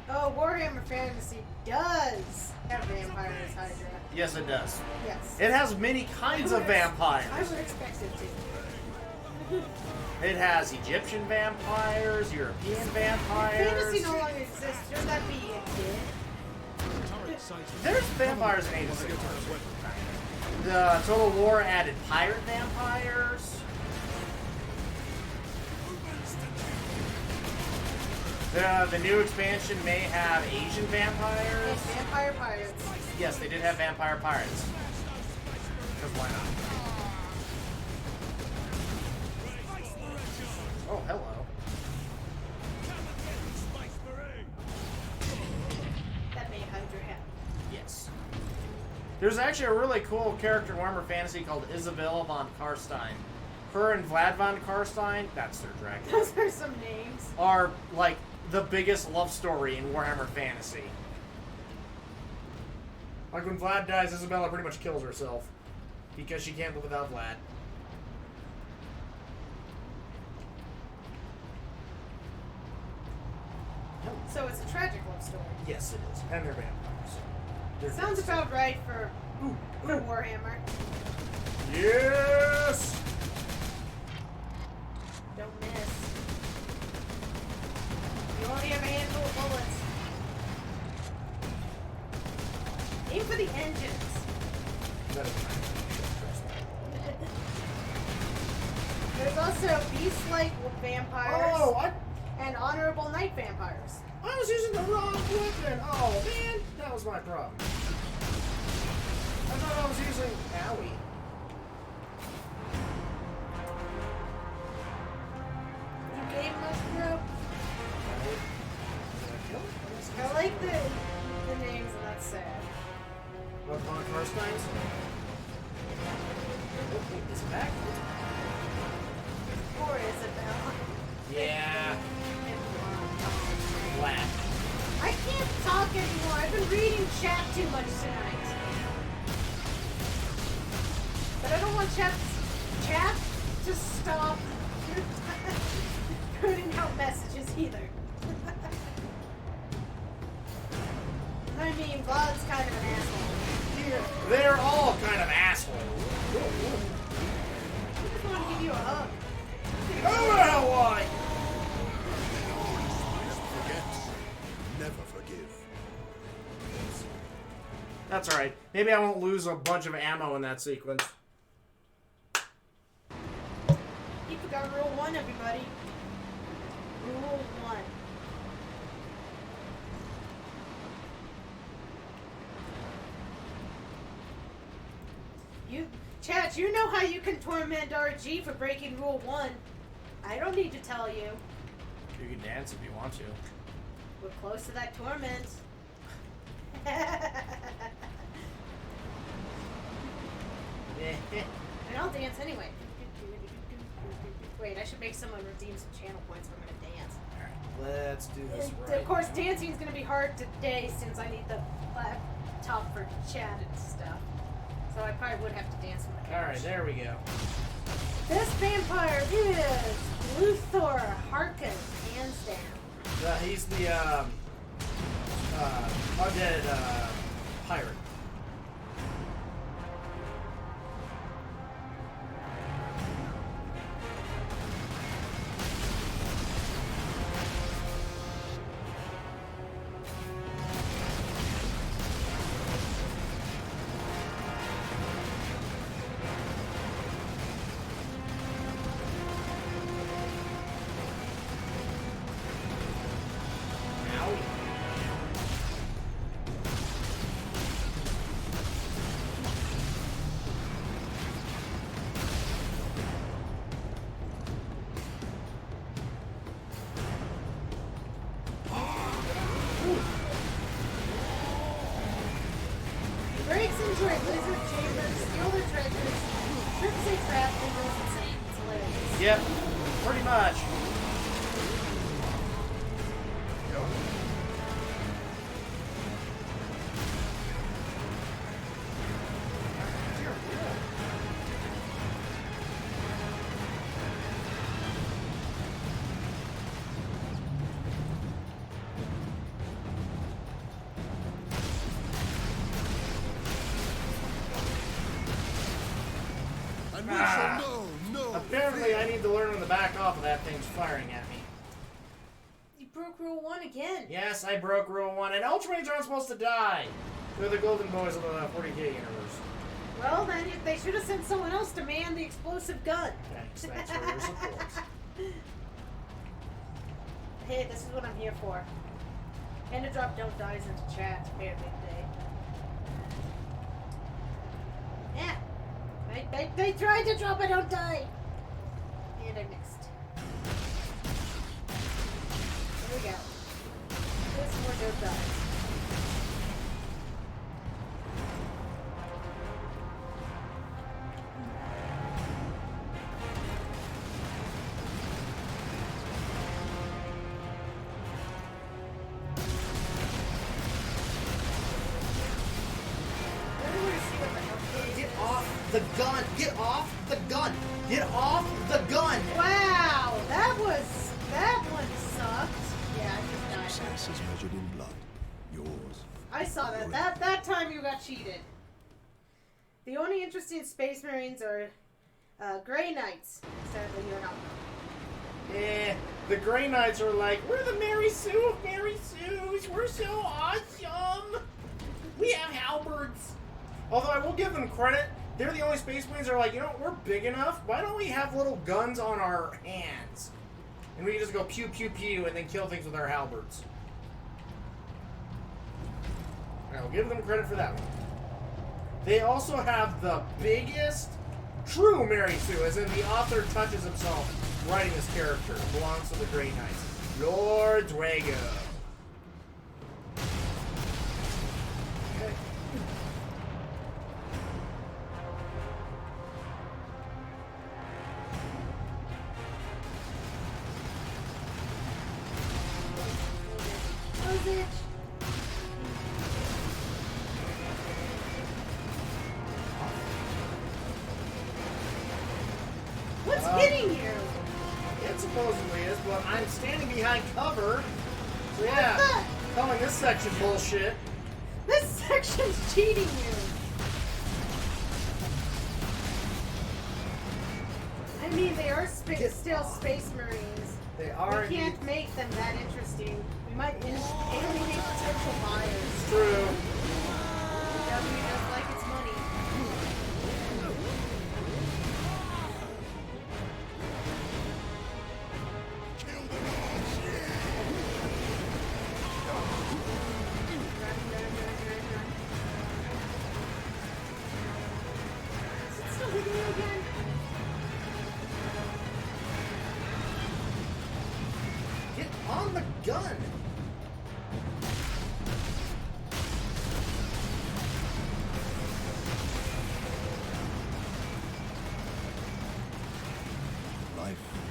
Oh, Warhammer Fantasy does have vampires, Hydra. Yes, it does. Yes. It has many kinds of vampires. I would expect it to. It has Egyptian vampires, European vampires. Fantasy no longer exists. Should that be a kid? There's vampires in Age of Sigmar. The Total War added pirate vampires. The new expansion may have Asian vampires. Yes, vampire pirates. Yes, they did have vampire pirates. Because why not? Oh, hello. That made Hydra happy. Yes. There's actually a really cool character in Warhammer Fantasy called Isabella von Karstein. Her and Vlad von Karstein, that's their dragon, Those are some names. are like the biggest love story in Warhammer Fantasy. Like when Vlad dies, Isabella pretty much kills herself because she can't live without Vlad. So it's a tragic love story. Yes, it is. And they're vampires. They're Sounds good. about right for Warhammer. Yes! Don't miss. You only have a handful of bullets. Aim for the engines. That is nice. There's also beast-like vampires. Oh, what? And honorable knight vampires. I was using the wrong weapon. Oh, man. That was my problem. I thought I was using... Owie. You gave much rope. I like the names, and that's sad. What, von Karstein's? Oh, is it back? Poor Isabel. Yeah. Black. I can't talk anymore. I've been reading chat too much tonight. But I don't want chat to stop putting out messages either. I mean, Vlad's kind of an asshole. They're all kind of assholes. I just want to give you a hug. Oh, well, why? Forget, never forgive. That's alright. Maybe I won't lose a bunch of ammo in that sequence. You forgot rule 1, everybody. Rule 1. Chat, you know how you can torment RG for breaking Rule 1. I don't need to tell you. You can dance if you want to. We're close to that torment. And I'll dance anyway. Wait, I should make someone redeem some channel points if I'm going to dance. Alright, let's do this right Of course, now. dancing is going to be hard today since I need the laptop for chat and stuff. So I probably would have to dance on the couch. Alright, there we go. This vampire is Luthor Harkin, hands down. He's the undead pirate. Breaks into a lizard chamber, steal their treasures, trips a trap, and goes insane. It's hilarious. Yep, pretty much. And we shall know no Apparently, I need to learn when to back off of that thing's firing at me. You broke Rule 1 again. Yes, I broke Rule 1, and Ultramarines aren't supposed to die. They're the golden boys of the 40k universe. Well, then they should have sent someone else to man the explosive gun. Thanks for your support. Hey, this is what I'm here for. And to drop don't dies into chat. Pay a big day. Yeah. They tried to drop a don't die. And I missed. Here we go. There's more don't dies. Get off the gun! Get off the gun! Get off the gun! Wow, that one sucked. Yeah, I just died. success is measured in blood. Yours. I saw that. That time you got cheated. The only interesting Space Marines are Grey Knights. Sadly, you're not. The Grey Knights are like, we're the Mary Sue of Mary Sue's. We're so awesome. We have halberds. Although I will give them credit, they're the only Space Marines that are like, you know what, we're big enough. Why don't we have little guns on our hands? And we can just go pew, pew, pew, and then kill things with our halberds. I'll give them credit for that one. They also have the biggest true Mary Sue, as in the author touches himself writing this character. Belongs to the Grey Knights. Lord Drago. Okay. What's hitting you? It supposedly is, but I'm standing behind cover. So yeah, calling this section bullshit. This section's cheating you. I mean, they are still Space Marines. They are. We can't make them that interesting. We might alienate potential buyers. True. W does like its money. Is it still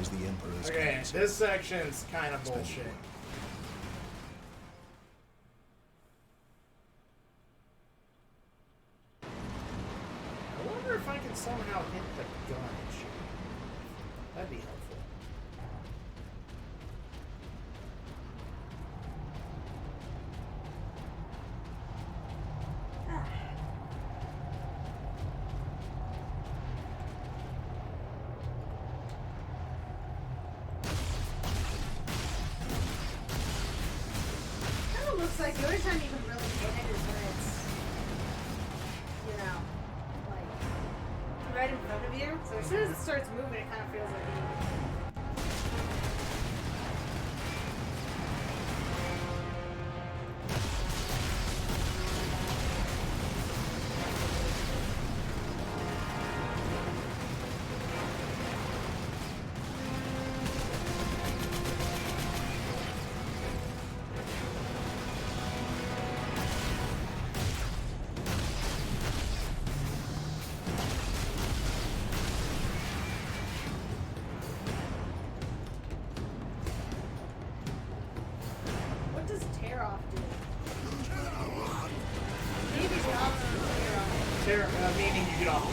is the Emperor's Okay, counsel. this section's kind of bullshit. I wonder if I can somehow hit the gun and shoot. That'd be helpful. Looks like the only time you can really hit it is when it's, you know, like right in front of you. So as soon as it starts moving, it kind of feels like you. Meaning you get off.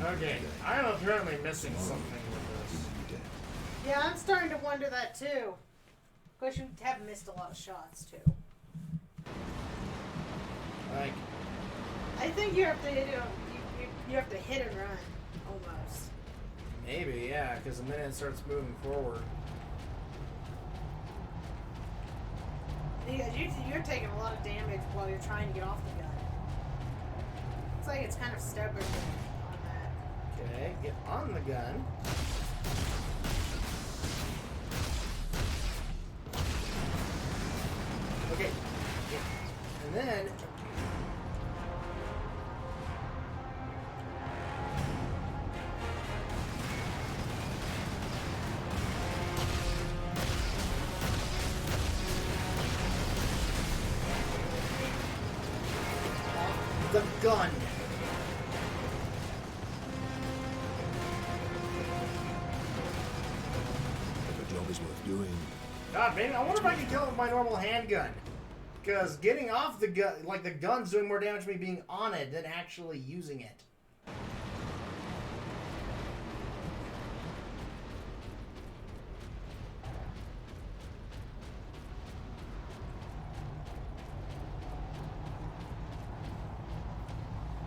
Okay, I am apparently missing something with this. Yeah, I'm starting to wonder that too. Of course, you have missed a lot of shots too. Like, I think you have to hit it. You have to hit and run almost. Maybe, yeah, because the minute it starts moving forward. Yeah, you're taking a lot of damage while you're trying to get off the gun. It's like it's kind of stubborn. Okay, get on the gun. Okay. And then... the gun. God, maybe I wonder if I can kill it with my normal handgun. Because getting off the gun, like the gun's doing more damage to me being on it than actually using it.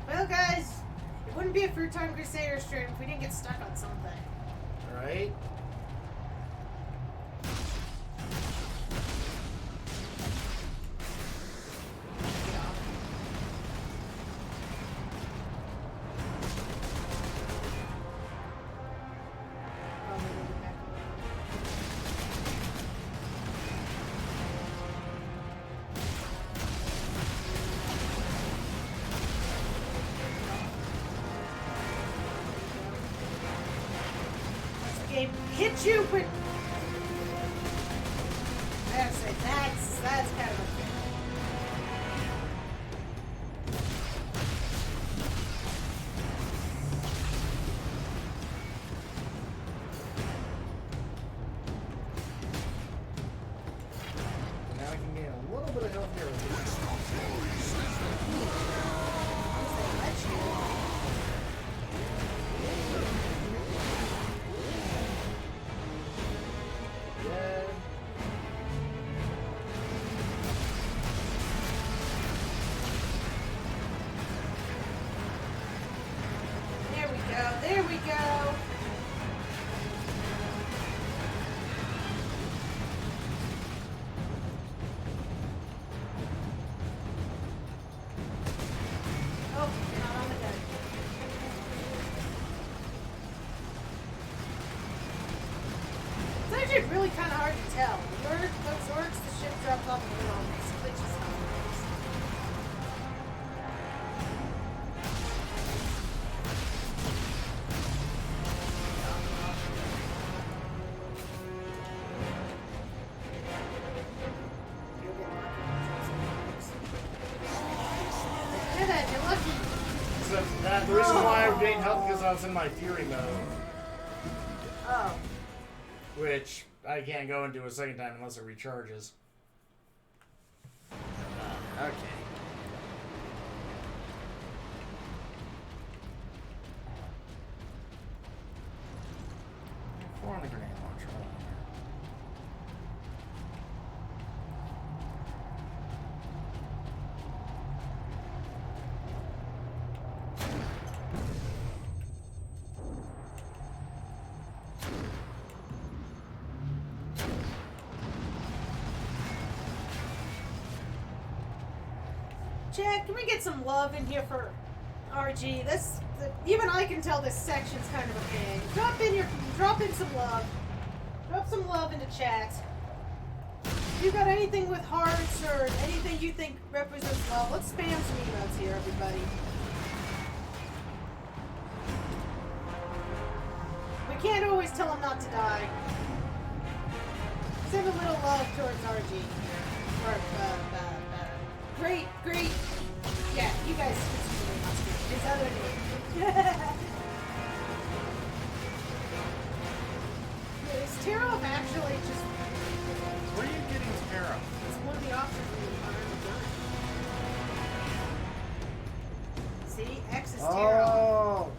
Well, guys, it wouldn't be a Futon Crusaders stream if we didn't get stuck on something. Right? Hit you, but I gotta say that's kind of unfair. Now I can gain a little bit of health here. that. You're lucky. So the reason why I gained health because I was in my Fury mode. Oh. Which I can't go into a second time unless it recharges. Okay. 4 on the grenade launcher. Hold on here. Jack, can we get some love in here for RG? Even I can tell this section's kind of a pain. Drop in some love. Drop some love into chat. If you got anything with hearts or anything you think represents love, let's spam some emotes here, everybody. We can't always tell them not to die. Send a little love towards RG here. Great. Yeah, you guys his other name. Is Taro actually just... Where are you getting Taro? It's one of the options in the gun. See? X is Taro.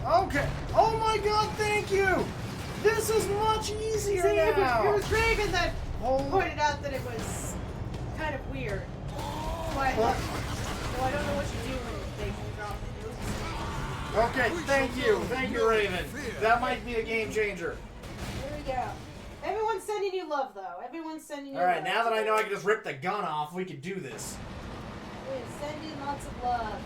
Oh. Okay. Oh my god, thank you! This is much easier now! It was Raven that pointed out that it was kind of weird. Why? So I don't know what you do when they drop the nukes. Okay, thank you. Thank you, Raven. That might be a game changer. There we go. Everyone's sending you love, though. Everyone's sending you Alright, love. now that I know I can just rip the gun off, we can do this. We're sending lots of love.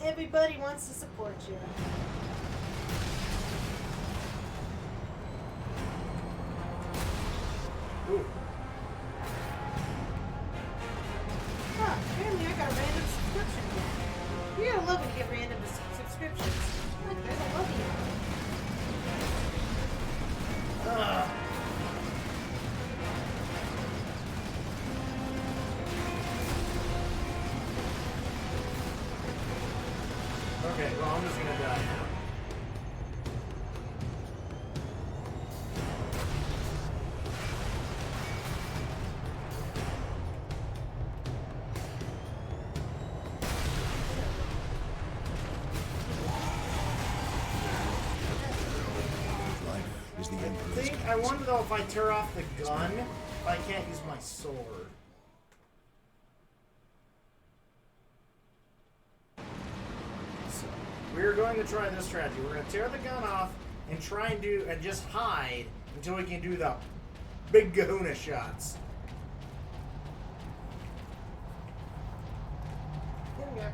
Everybody wants to support you. Ooh. Huh, apparently I got a random subscription. You gotta love when you get random subscriptions. Look, there's a love you. Okay, well, I'm just gonna die now. I wonder though if I tear off the gun, I can't use my sword. So, we're going to try this strategy. We're going to tear the gun off and try and just hide until we can do the big kahuna shots.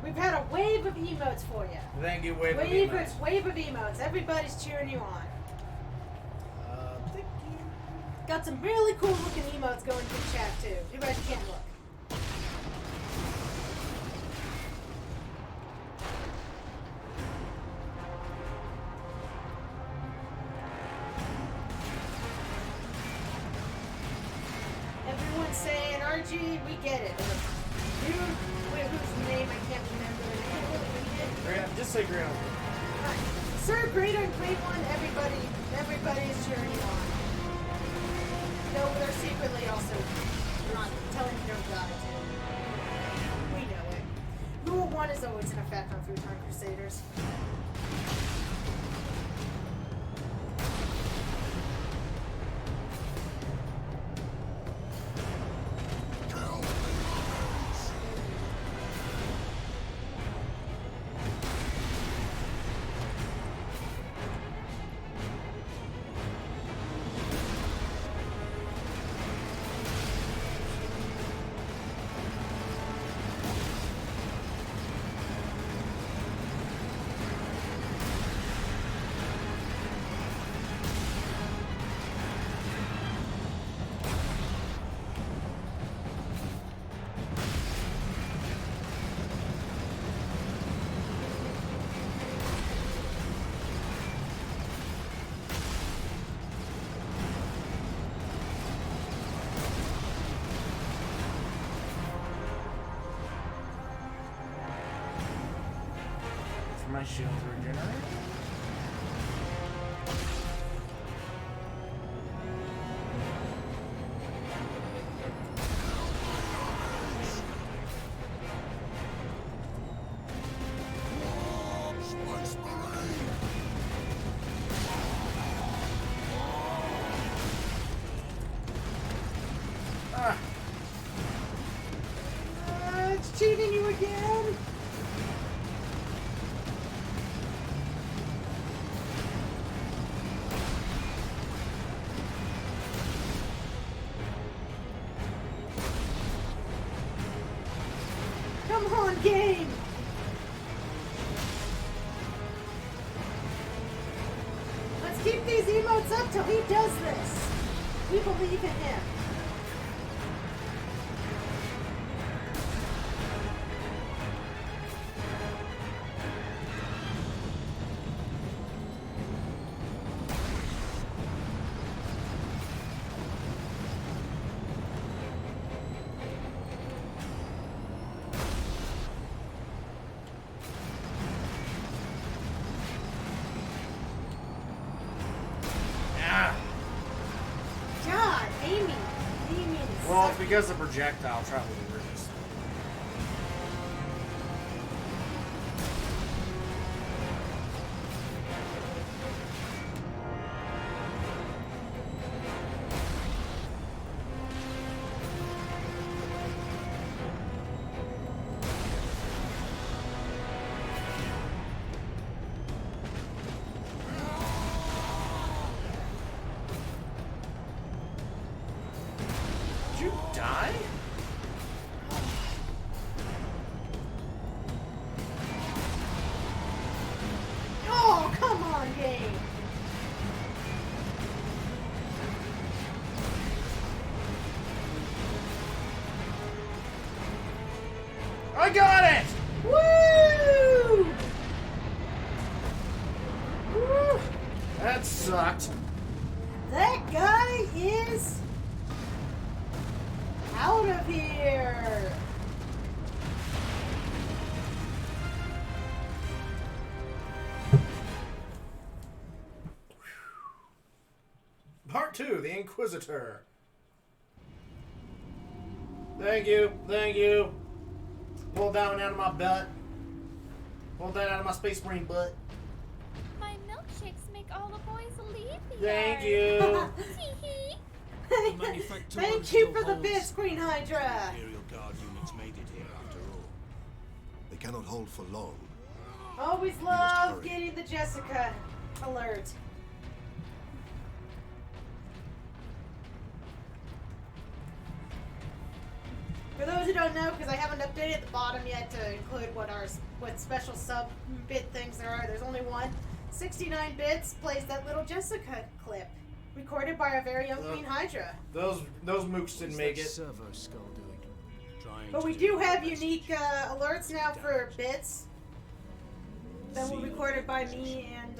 We've had a wave of emotes for you. Thank you, wave of emotes. Wave of emotes. Everybody's cheering you on. Got some really cool looking emotes going through chat too. You guys can't look. Everyone's saying, RG, we get it. Whose name I can't remember. Just say Graham. Sir Great on Great One, everybody is cheering you on. No, they're secretly also not telling you don't die too. We know it. Rule 1 is always in effect on Futon Crusaders. my shields regenerate. It's cheating you again. Come on, game. Let's keep these emotes up till he does this. We believe in him. God, Amy. Well, it's because the projectile travels in rivers. Did you die? Oh, come on, game. I got it! Woo! Woo! That sucked. That guy is out of here. Part 2, the Inquisitor. Thank you, thank you. Pull that one out of my butt. Pull that out of my Space Marine butt. My milkshakes make all the boys leave here. Thank you. Thank you for the bits, Queen Hydra. Imperial Guard units made it here after all. They cannot hold for long. Always love getting the Jessica alert. For those who don't know, because I haven't updated the bottom yet to include what special sub bit things there are. There's only one. 69 bits plays that little Jessica clip, recorded by our very own Queen Hydra. Those mooks didn't make it. Servo skull doing? But we do have unique alerts now for bits that were recorded by me and.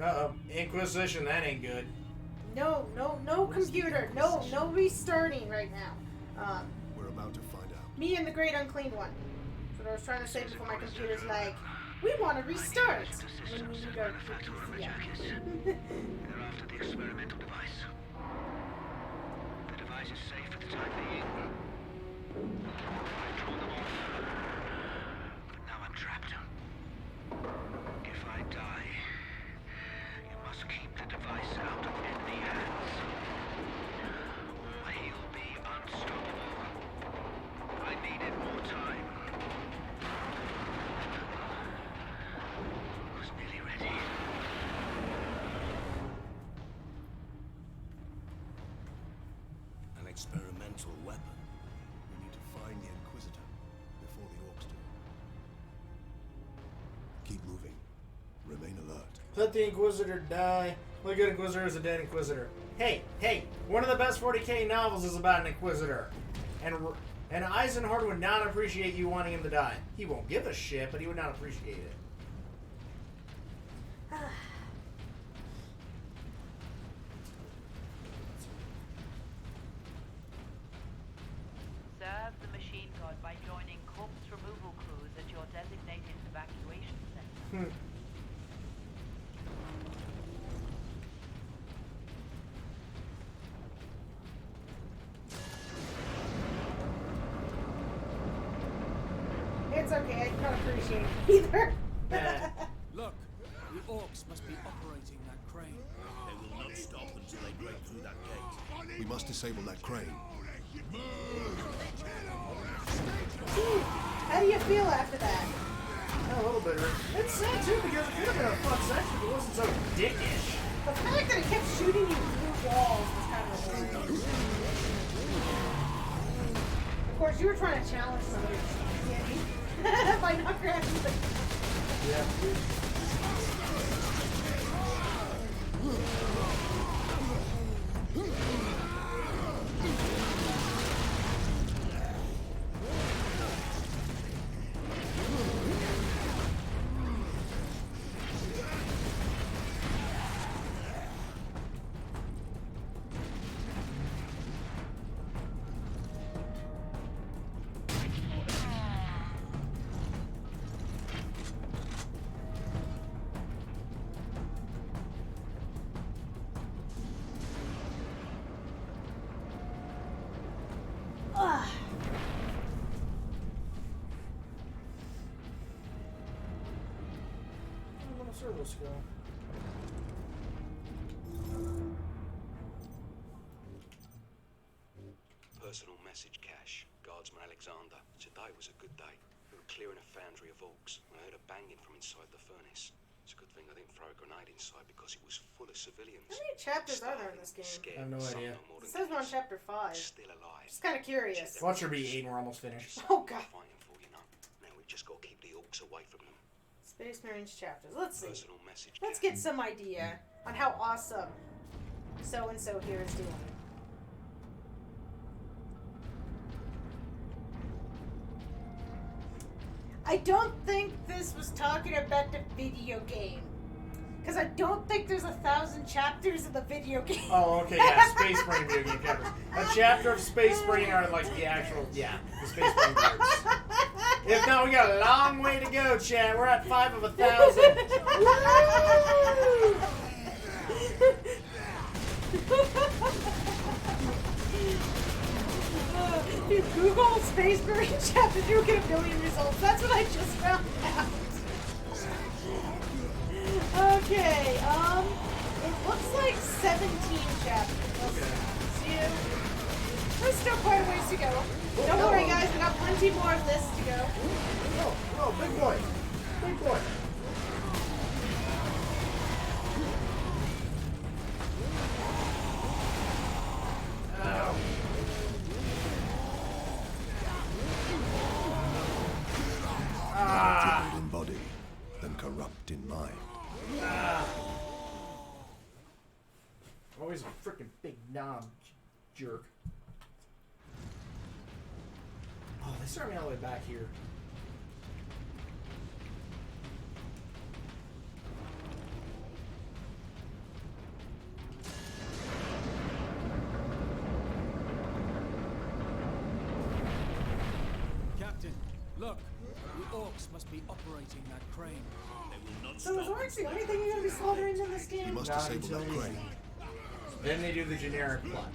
Uh-oh, Inquisition, that ain't good. No computer, no restarting right now. We're about to find out. Me and the Great Unclean One. That's what I was trying to say before my computer's like, we want to restart. When we need our PC up. They're after the experimental device. The device is safe for the time being. I draw them off. But now I'm trapped. If I die, you must keep the device out of enemy hands. Or he'll be unstoppable. I needed more time. Was nearly ready. An experimental weapon. We need to find the Inquisitor before the Orcs do. Keep moving. Remain alert. Let the Inquisitor die. Look at Inquisitor as a dead Inquisitor. Hey, one of the best 40k novels is about an Inquisitor. And Eisenhard would not appreciate you wanting him to die. He won't give a shit, but he would not appreciate it. Serve the machine god by joining corpse removal crews at your designated evacuation It's okay, I don't appreciate it either. Look, the orcs must be operating that crane. They will not stop until they break through that gate. We must disable that crane. How do you feel after that? A little bitter. It's sad too because it could have been a fun section if it wasn't so dickish. The fact that it kept shooting you through walls was kind of annoying. Of course, you were trying to challenge somebody by not grabbing the... Yeah. Service go. Personal message cache. Guardsman Alexander. Today was a good day. We were clearing a foundry of orcs when I heard a banging from inside the furnace. It's a good thing I didn't throw a grenade inside because it was full of civilians. How many chapters are there in this game? I have no idea. It says we're on chapter 5. Still alive. Just kind of curious. Watch her be 8 and we're almost finished. Oh god. Fighting for, you know. Now we've just got to keep the orcs away from them. Space Marines chapters. Let's see. Personal message Let's get some idea on how awesome so-and-so here is doing. I don't think this was talking about the video game. Because I don't think there's 1,000 chapters in the video game. Oh, okay, yeah, Space Marine video game chapters. A chapter of Space Marine are like the actual, the Space Marine words. If not, we got a long way to go, Chad. We're at 5 of 1,000. If you Google Space Marine chapter, you'll get 1 million results. That's what I just found out. Okay, it looks like 17 chapters. Okay. See you. There's still quite a ways to go. Don't worry, guys. We got plenty more of this to go. Oh, big boy. Big boy. Ow. Corrupted in body, then corrupt in mind. Always a freaking big knob jerk. Oh, they start me all the way back here. Captain, look. The orcs must be operating that crane. They will not So is orcs the only thing you're going to be slaughtering in this game? You must disable that crane. Then they do the generic plot.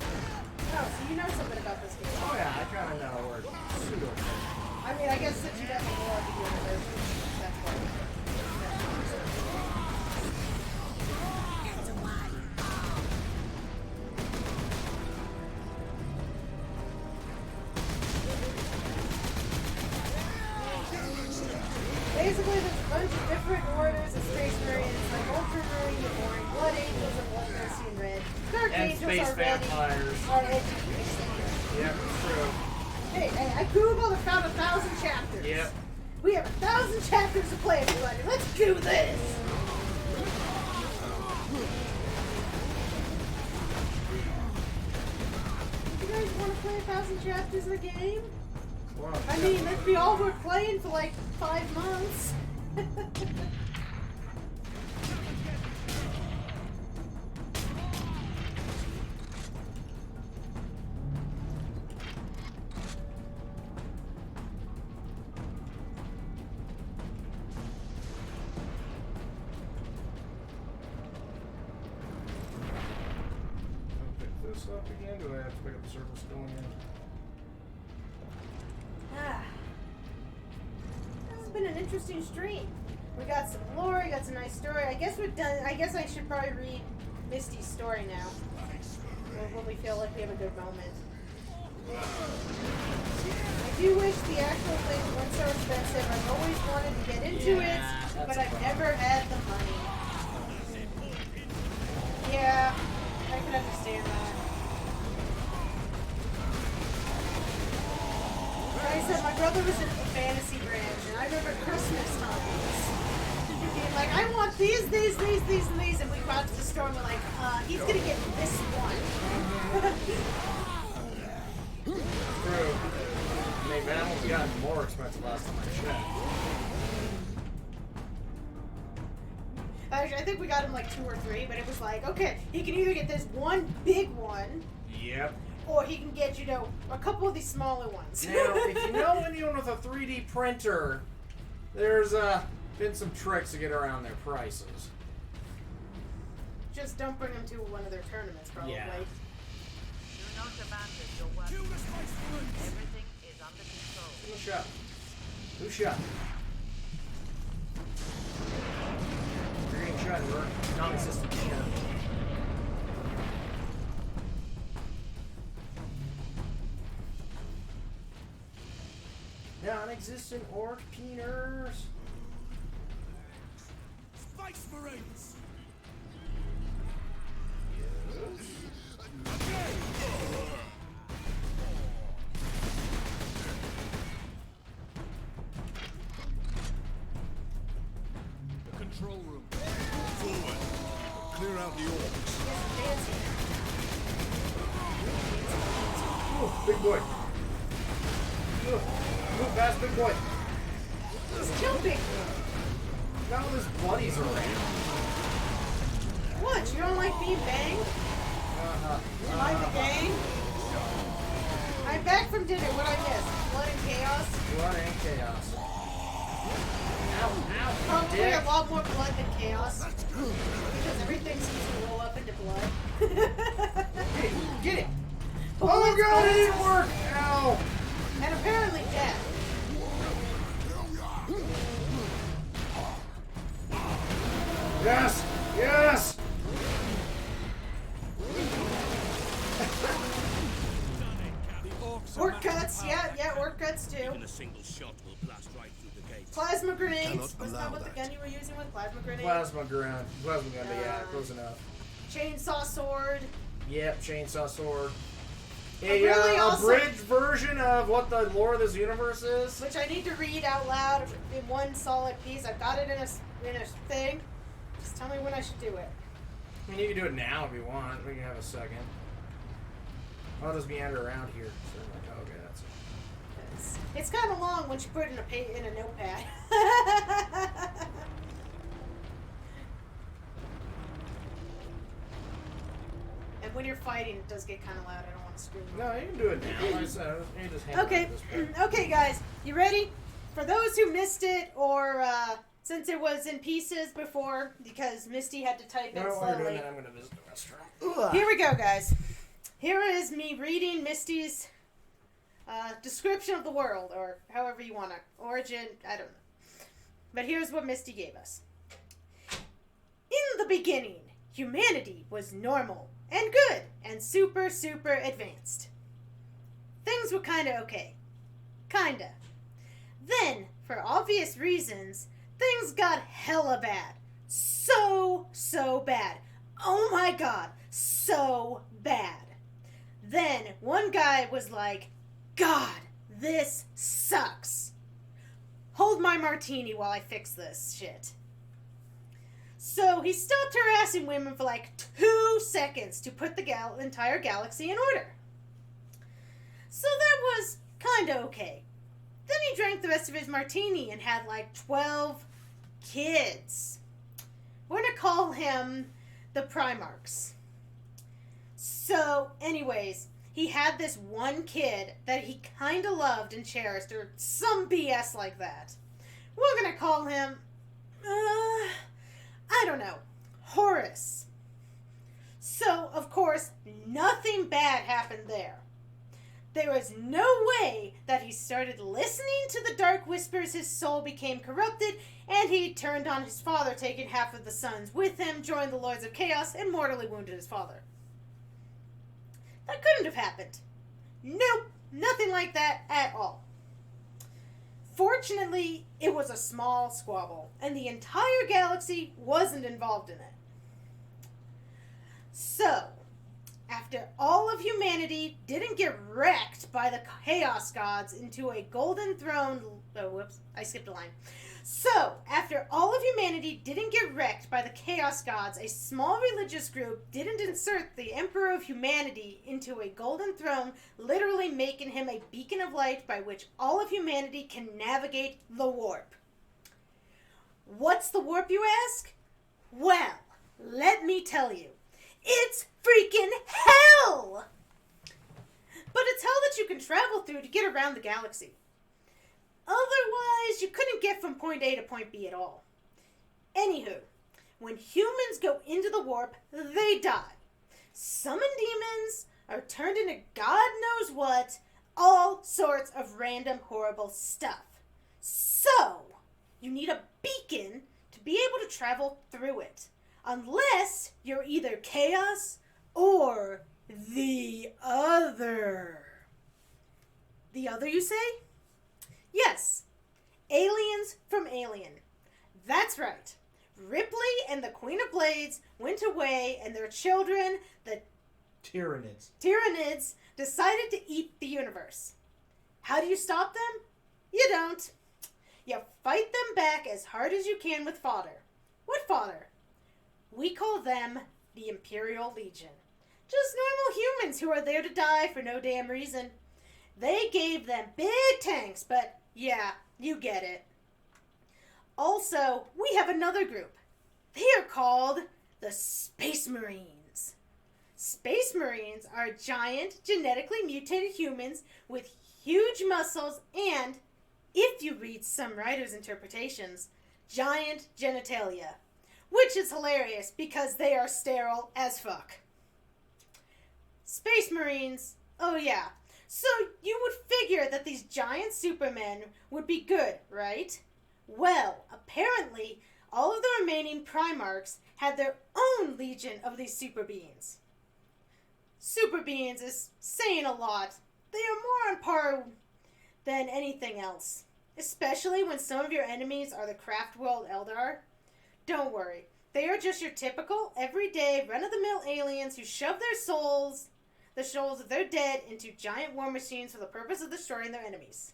Oh, so you know something about this game. Oh yeah, I kind of know where pseudo. I mean, I guess since you got the more of the universe, that's why. Basically, there's a bunch of different orders of Space Marines, like Ultramarine, the Boring Blood Angels, and Bloodthirsty and Red. Dark And Angels Space are ready. Vampires. Are educated. Yep, true. Hey, I googled and found 1,000 chapters. Yep. We have 1,000 chapters to play, everybody. Let's do this. You guys want to play 1,000 chapters in a game? Wow. I mean, that'd be all we're playing for like 5 months. up again? Do I have to pick up the circle still again? This has been an interesting stream. We got some lore, we got some nice story. I guess we're done. I guess I should probably read Misty's story now. When we feel like we have a good moment. I do wish the actual thing weren't so expensive. I've always wanted to get into it, but I've never had the money. Yeah, I can understand that. Like I said, my brother was in the fantasy branch, and I remember Christmas times being like, I want these, and we go out to the store and we're like, he's gonna get this one. True. I mean, man, almost got more expensive last time I checked. Actually, I think we got him like 2 or 3, but it was like, okay, he can either get this one big one, Yep. or he can get, you know, a couple of these smaller ones. Now, if you know anyone with a 3D printer, there's been some tricks to get around their prices. Just don't bring them to one of their tournaments, probably. Yeah. Do not abandon your work. Everything is under control. Who shot? Who shot? You're getting shot, we're non-existent here. Non-existent orc peeners. Space Marines! The control room. Forward. Clear out the orcs. Ooh, big boy. Move fast, big boy. He's jumping. Not with his buddies around. What? You don't like being banged? You like the gang? I'm back from dinner. What I miss? Blood and chaos? Blood and chaos. Ow, ow, Probably dick. a lot more blood than chaos. Because everything seems to roll up into blood. Get it! Bullets, Oh god, it bullets, didn't work! Ow! and apparently death. Yes! Yes! Orc cuts, yeah, orc cuts too. Even a single shot will blast right through the gate. Plasma grenades. Cannot Wasn't that allow what the that. gun you were using with? Plasma grenade? Plasma gun, yeah, close enough. Chainsaw sword. Yep, chainsaw sword. really A also- abridged version of what the lore of this universe is. Which I need to read out loud in one solid piece. I've got it in a thing. Just tell me when I should do it. I mean, you can do it now if you want. We can have a second. I'll just meander around here. So I'm like, okay, that's it. It's kind of long once you put it in a notepad. And when you're fighting, it does get kind of loud. I don't want to scream. No, you can do it now. Like I said, you just handle Okay, it this way. okay, guys, you ready? For those who missed it, or since it was in pieces before, because Misty had to type in No, while you're doing slowly. that, I'm going to visit the restaurant. Here we go, guys. Here is me reading Misty's description of the world, or however you want to, origin, I don't know. But here's what Misty gave us. In the beginning, humanity was normal and good and super, super advanced. Things were kinda okay. Kinda. Then, for obvious reasons, things got hella bad. So bad. Oh my god, so bad. Then, one guy was like, God, this sucks. Hold my martini while I fix this shit. So he stopped harassing women for like 2 seconds to put the entire galaxy in order. So that was kinda okay. Then he drank the rest of his martini and had like 12 kids. We're gonna call him the Primarchs. So, anyways, he had this one kid that he kinda loved and cherished, or some BS like that. We're gonna call him, I don't know, Horus. So, of course, nothing bad happened there. There was no way that he started listening to the dark whispers, his soul became corrupted, and he turned on his father, taking half of the sons with him, joined the Lords of Chaos, and mortally wounded his father. That couldn't have happened. Nope, nothing like that at all. Fortunately, it was a small squabble, and the entire galaxy wasn't involved in it. So, after all of humanity didn't get wrecked by the Chaos Gods into a golden throne... Oh, whoops, I skipped a line. So, after all of humanity didn't get wrecked by the Chaos Gods, a small religious group didn't insert the Emperor of Humanity into a golden throne, literally making him a beacon of light by which all of humanity can navigate the warp. What's the warp, you ask? Well, let me tell you. It's freaking hell! But it's hell that you can travel through to get around the galaxy. Otherwise, you couldn't get from point A to point B at all. Anywho, when humans go into the warp, they die. Summon demons, are turned into God knows what, all sorts of random horrible stuff. So, you need a beacon to be able to travel through it. Unless you're either Chaos or the Other. The Other, you say? Yes. Aliens from Alien. That's right. Ripley and the Queen of Blades went away and their children, the Tyranids, decided to eat the universe. How do you stop them? You don't. You fight them back as hard as you can with fodder. What fodder? We call them the Imperial Legion. Just normal humans who are there to die for no damn reason. They gave them big tanks, but yeah, you get it. Also, we have another group. They are called the Space Marines. Space Marines are giant, genetically mutated humans with huge muscles and, if you read some writers' interpretations, giant genitalia. Which is hilarious because they are sterile as fuck. Space Marines, oh yeah. So you would figure that these giant supermen would be good, right? Well, apparently, all of the remaining Primarchs had their own legion of these super beings. Super beings is saying a lot. They are more on par than anything else. Especially when some of your enemies are the Craft World Eldar. Don't worry. They are just your typical, everyday, run-of-the-mill aliens who shove their souls, the souls of their dead, into giant war machines for the purpose of destroying their enemies.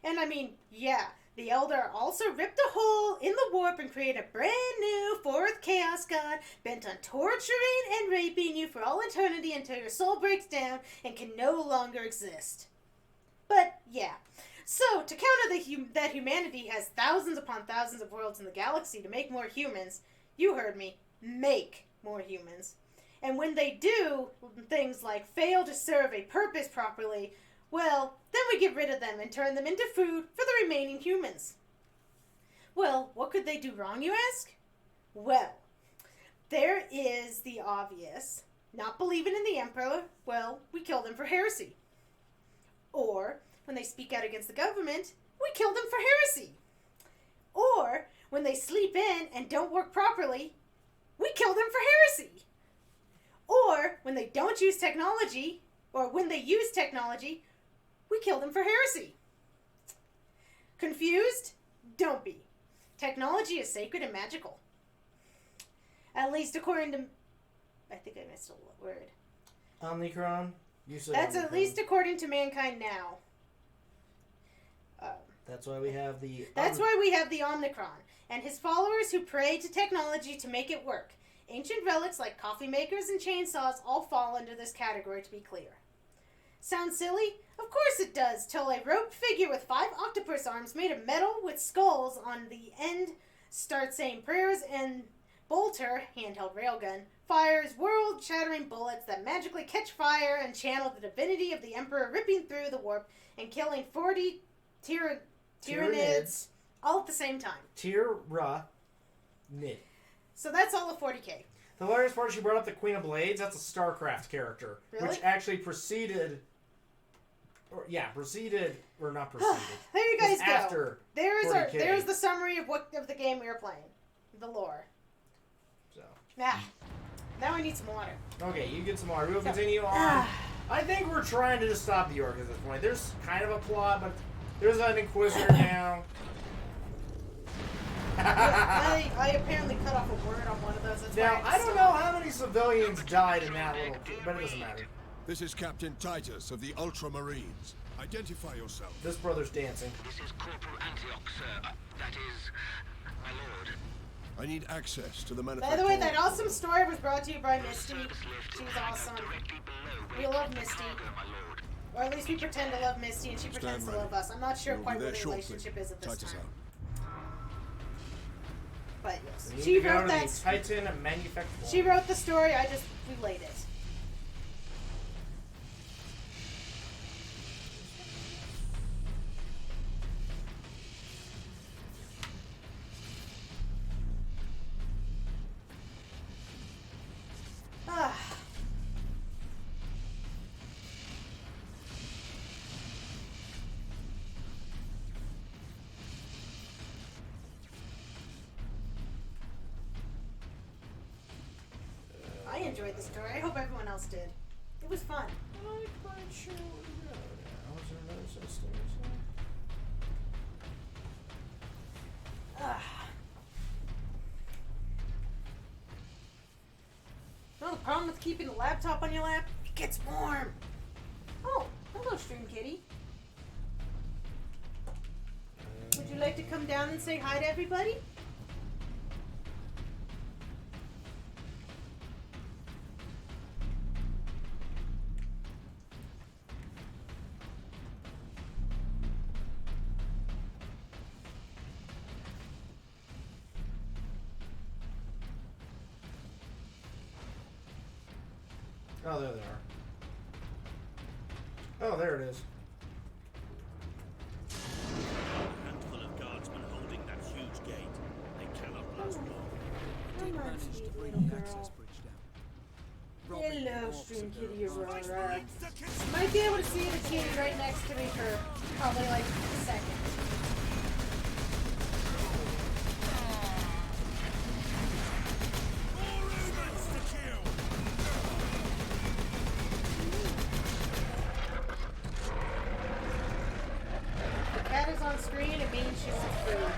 And I mean, yeah, the Eldar also ripped a hole in the warp and created a brand new fourth Chaos God bent on torturing and raping you for all eternity until your soul breaks down and can no longer exist. But, yeah. So, to counter that humanity has thousands upon thousands of worlds in the galaxy to make more humans, you heard me, make more humans. And when they do things like fail to serve a purpose properly, well, then we get rid of them and turn them into food for the remaining humans. Well, what could they do wrong, you ask? Well, there is the obvious. Not believing in the Emperor, well, we kill them for heresy. Or, when they speak out against the government, we kill them for heresy. Or, when they sleep in and don't work properly, we kill them for heresy. Or, when they don't use technology, or when they use technology, we kill them for heresy. Confused? Don't be. Technology is sacred and magical. At least according to... I think I missed a word. Omnicron? You said That's Omnicron. at least according to mankind now. That's why we have the... That's why we have the Omnicron, and his followers who pray to technology to make it work. Ancient relics like coffee makers and chainsaws all fall under this category, to be clear. Sound silly? Of course it does, till a roped figure with 5 octopus arms made of metal with skulls on the end starts saying prayers, and Bolter, handheld railgun, fires world-shattering bullets that magically catch fire and channel the divinity of the Emperor ripping through the warp and killing 40 Tyranids all at the same time. Tyranid. So that's all of 40k. The hilarious part, she brought up the Queen of Blades. That's a StarCraft character, Really? which actually preceded, or not preceded. There you guys go. After There's the summary of the game we were playing, the lore. So now I need some water. Okay, you get some water. We'll continue on. I think we're trying to just stop the Orc at this point. There's kind of a plot, but there's an Inquisitor now. I apparently cut off a word on one of those. That's Now, why I don't know how many civilians died in that little, but it doesn't matter. This is Captain Titus of the Ultramarines. Identify yourself. This brother's dancing. This is Corporal Antioch, sir. That is, my lord. I need access to the By manufacturer. the way, that awesome story was brought to you by Misty. She was awesome. We love Misty. Or at least we pretend to love Misty, and she pretends to love us. I'm not sure quite what the relationship is at this Titus time. out. But yes, We she need to go wrote to that. the Titan manufacturer. She wrote the story. I just relayed it. I enjoyed the story. I hope everyone else did. It was fun. I'm quite sure where to go now. Is there another set of stairs Well, the problem with keeping the laptop on your lap, it gets warm. Oh, hello, Stream Kitty. Would you like to come down and say hi to everybody? Oh, there they are. Oh, there it is. A handful of guardsmen holding that huge gate. They cannot last long. Come on, sweet little girl. Hello, Stream Kitty Aurora. Might be able to see the kitty right next to me for probably like a second. The cat is on screen, it means she's food.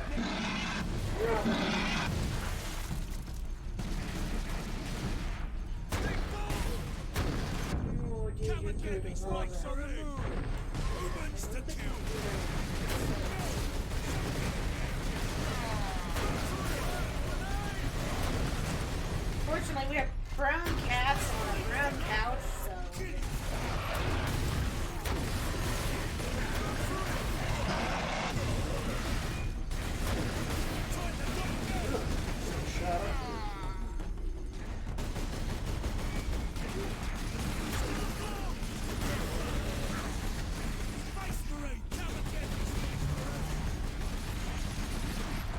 Fortunately, we have brown cats on a brown couch, so...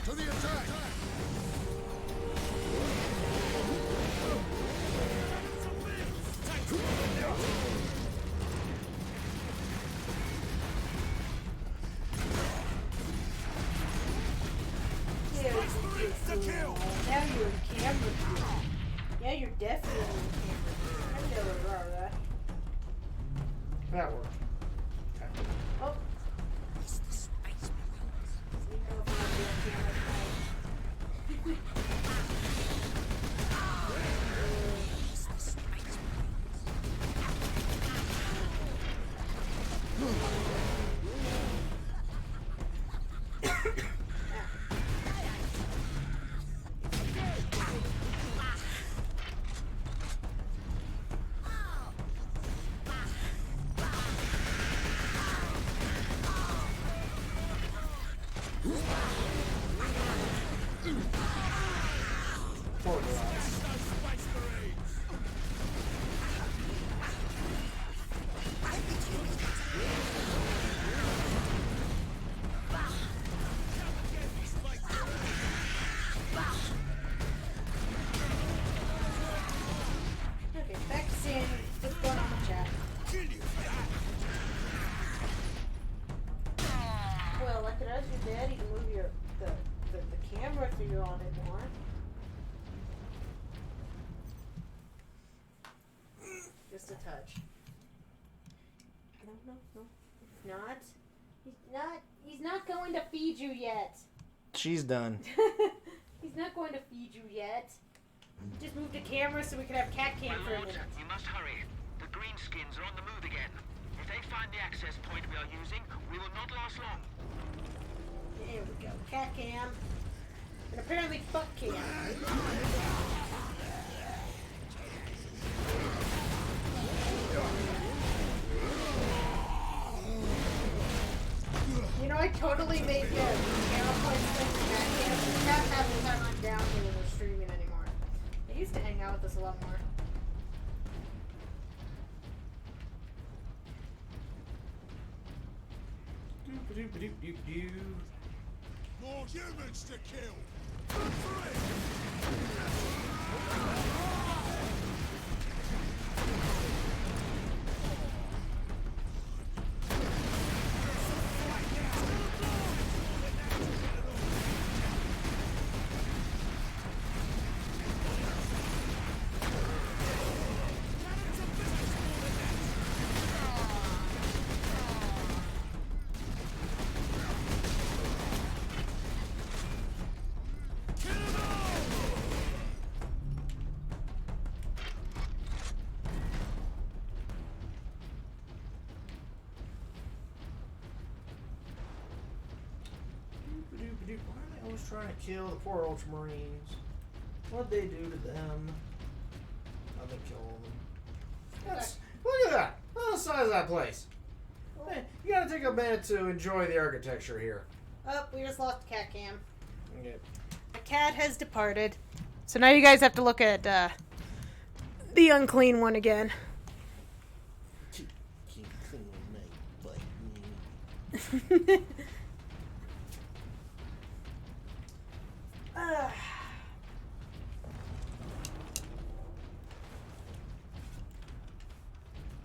To the attack! Now you're in camera view. Yeah, you're definitely in camera view. Hello, Aurora. That worked. Okay. Oh. So you know if I'm doing camera tonight. Poor guys. on anymore. Just a touch. No. He's not going to feed you yet. She's done. He's not going to feed you yet. Just move the camera so we can have cat cam for a minute. You must hurry. The greenskins are on the move again. If they find the access point we are using, we will not last long. There we go. Cat cam. And apparently fuck cam. You know, I totally made the camera points thing for cat cam. Cat half the time I'm down here when we're streaming anymore. They used to hang out with us a lot more. More humans to kill! Why are they always trying to kill the poor Ultramarines? What'd they do to them? Nothing killed them. Look at that! Look at the size of that place. Hey, you gotta take a minute to enjoy the architecture here. Oh, we just lost the cat cam. Okay. The cat has departed. So now you guys have to look at the unclean one again. Keep clean, mate.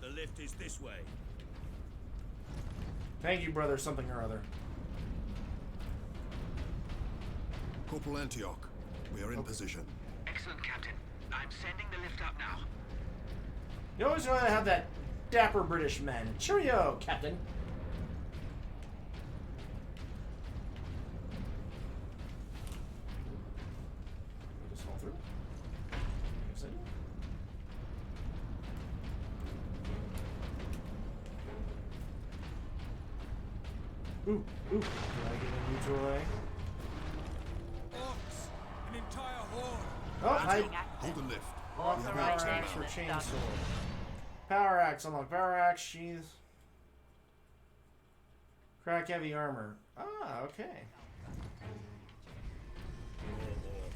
The lift is this way. Thank you, brother, something or other. Corporal Antioch, we are in position. Excellent, Captain. I'm sending the lift up now. You always want to have that dapper British man. Cheerio, Captain. Just fall through. Yes, I do. Ooh. Did I get a neutral ray? Orcs! An entire horde! Oh, I Hold the lift. Power axe or chainsaw. Power axe, unlock power axe, sheath. Crack heavy armor. Ah, okay.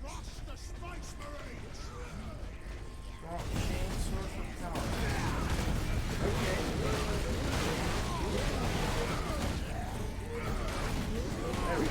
Rush the Space Marines! Swamp chainsaw for power. Okay. There we go.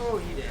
Oh, he did.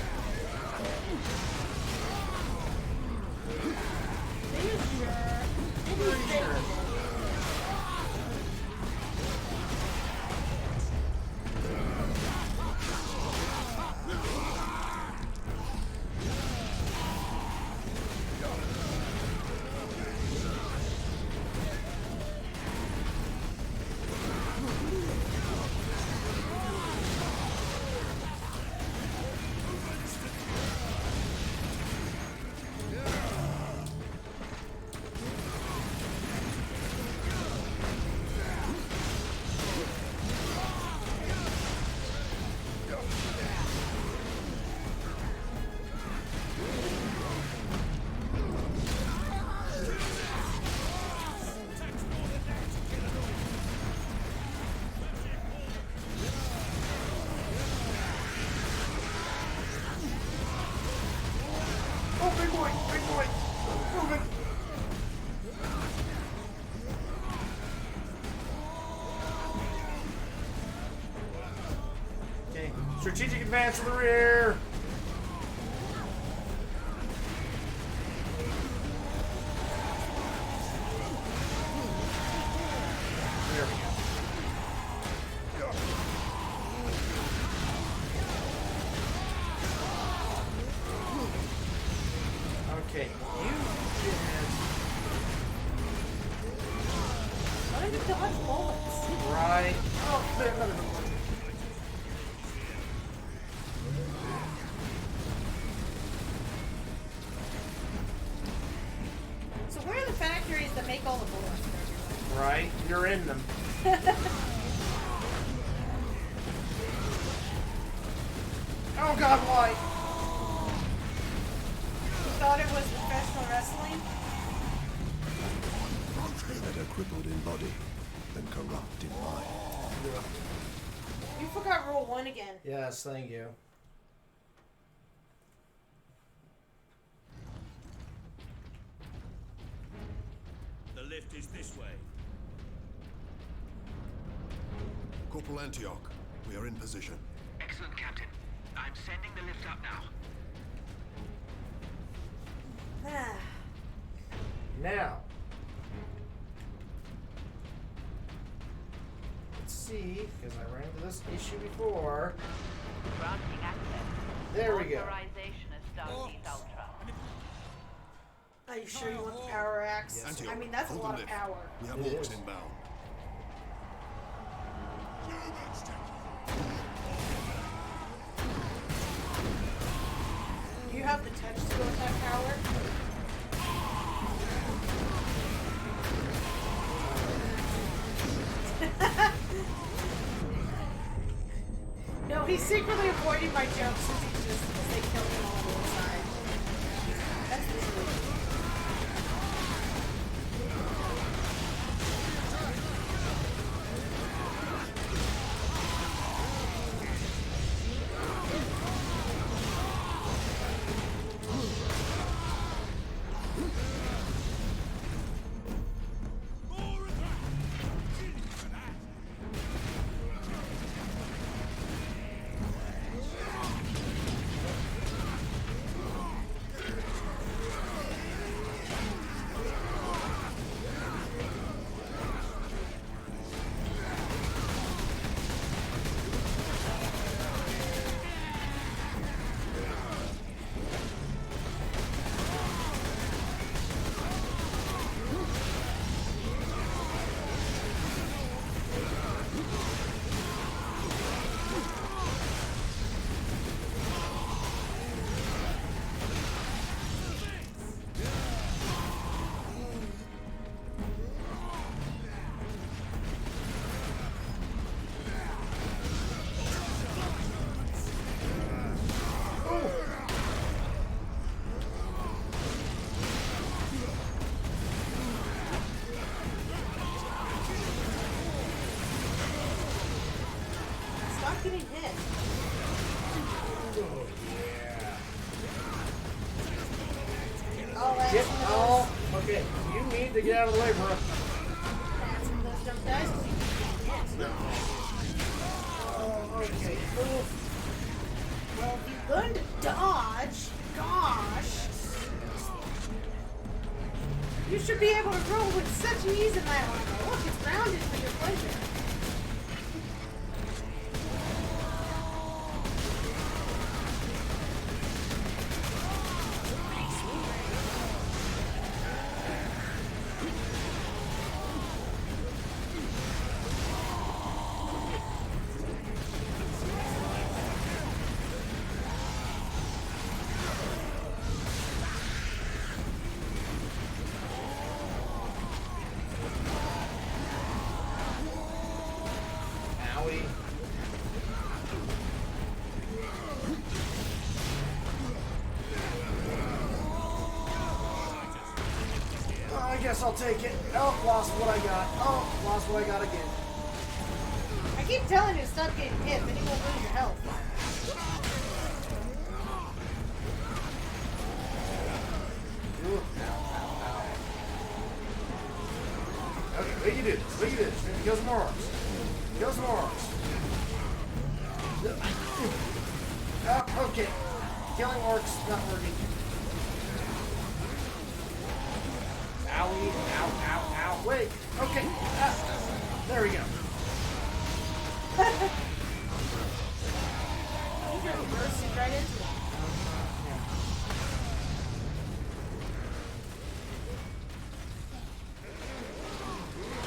Strategic advance to the rear. There we go. Okay, you can. Why did you dodge bullets? Right. Oh, there, another one. So where are the factories that make all the bullets for everyone? Right, you're in them. Oh God, why? You thought it was professional wrestling? Better crippled in body than corrupt in mind. You forgot rule 1 again. Yes, thank you. The lift is this way. Corporal Antioch, we are in position. Excellent, Captain. I'm sending the lift up now. Now, let's see, because I ran into this issue before. Granting access. There we go. Authorization as Stargate Ultra. Are you sure you want the power axe? Antioch, I mean, that's a hold the lot of lift. power. We have It orcs is. inbound. Do you have the touch to go with that power? No, he's secretly avoiding my jokes because they kill him all the time. That's true. Stop getting hit. Oh, that's Get, one of oh, okay. You need to get out of the way, bro. That's one of those jump dice. Oh, okay. Ooh. Well, if you learn to dodge, gosh, you should be able to roll with such ease in that one. Look, it's rounded for your pleasure. Owie. Oh, I guess I'll take it. Oh, lost what I got. Oh, lost what I got again. I keep telling you to stop getting hit, then you won't lose your health. Ooh. Okay, we can do this. We can do this. Kill some more orcs. Kill some more orcs. Okay. Killing orcs not working. Owie, ow, ow, ow. Wait. Okay. There we go. You just bursted right into it.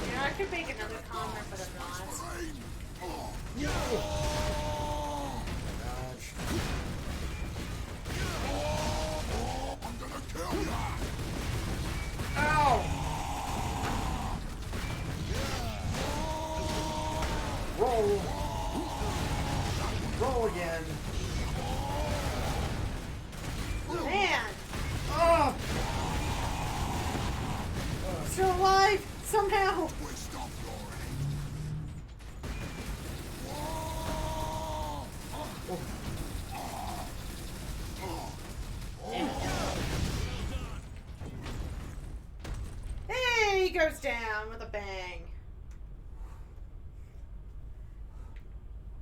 You know, I could make another comment, but I'm not. I'm gonna kill you! Ow! Roll! Roll again. Man! Oh! Still alive! Somehow! Hey, he goes down with a bang.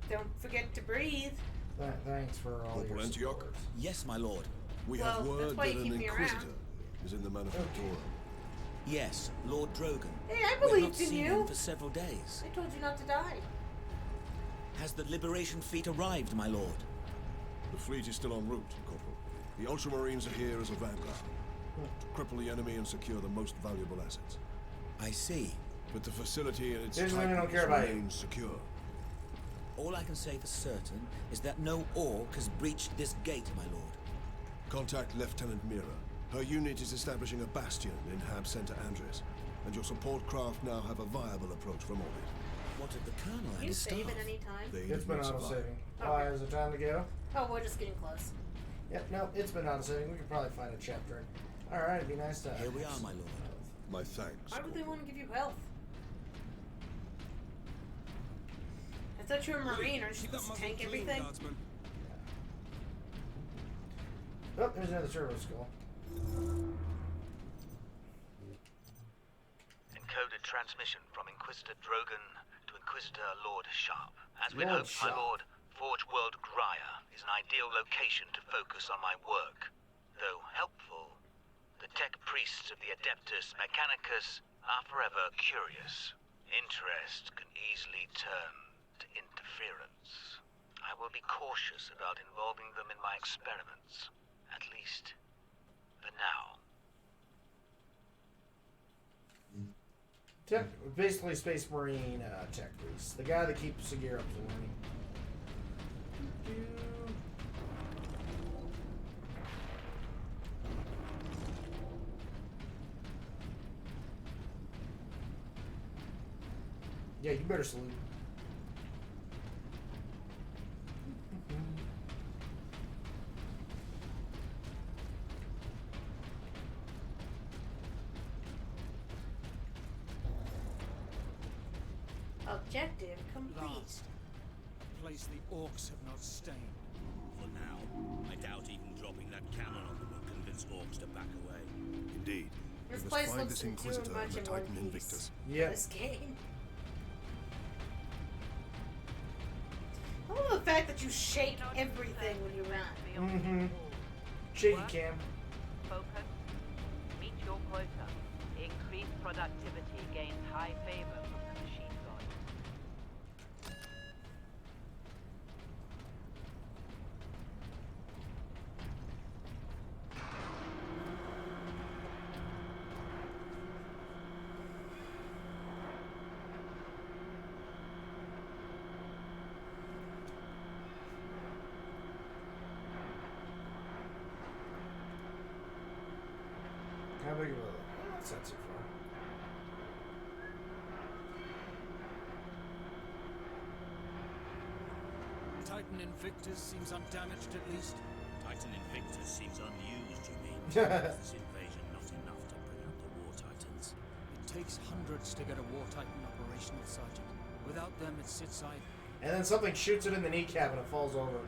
Don't forget to breathe. Thanks for all Corporal your Antioch? support. Yes, my lord. We Well, have that's word why that you an keep me Inquisitor around. is in the Manufactorum. Yes, Lord Drogon. Hey, I We've believed not in seen you. him for several days. I told you not to die. Has the Liberation fleet arrived, my lord? The fleet is still en route, Corporal. The Ultramarines are here as a vanguard. To cripple the enemy and secure the most valuable assets. I see. But the facility and its There's nothing I don't care Titans about you. remain secure. All I can say for certain is that no orc has breached this gate, my lord. Contact Lieutenant Mira. Her unit is establishing a bastion in Hab Center Andres, and your support craft now have a viable approach from orbit. What of the Colonel and Can you his save staff? at any time? They It's did been not auto survive. saving. Why is it time to go? Oh, we're just getting close. Yep, no, it's been auto saving. We could probably find a chapter. Alright, it'd be nice to. Here we are, my lord. My thanks. Why would they want to give you health? I thought you were a Marine. Aren't you supposed to tank everything? Oh, there's another turbo skull. Encoded transmission from Inquisitor Drogon to Inquisitor Lord Sharp. As we'd Lord hoped, my Sharp. lord, Forge World Graya is an ideal location to focus on my work. Though helpful, the tech priests of the Adeptus Mechanicus are forever curious. Interest can easily turn to interference. I will be cautious about involving them in my experiments, at least for now. Tech, basically Space Marine tech priest. The guy that keeps Sagir up to learning. Yeah, you better salute. Objective complete. Last. A place the orcs have not stained. For now, I doubt even dropping that cannon on them will convince orcs to back away. Indeed. This We place must find looks this Inquisitor too much and the in Titan one piece. Invictus. Yeah. This game. I love the fact that you shake everything when you run. Mm-hmm. Shaky cam. Focus. Meet your quota. Increased productivity gains high favor from the machine god. How big of a... That's not too far. Titan Invictus seems undamaged at least. Titan Invictus seems unused, you mean? Is this invasion not enough to bring out the War Titans? It takes hundreds to get a War Titan operational, Sergeant. Without them, it sits idle. And then something shoots it in the kneecap and it falls over.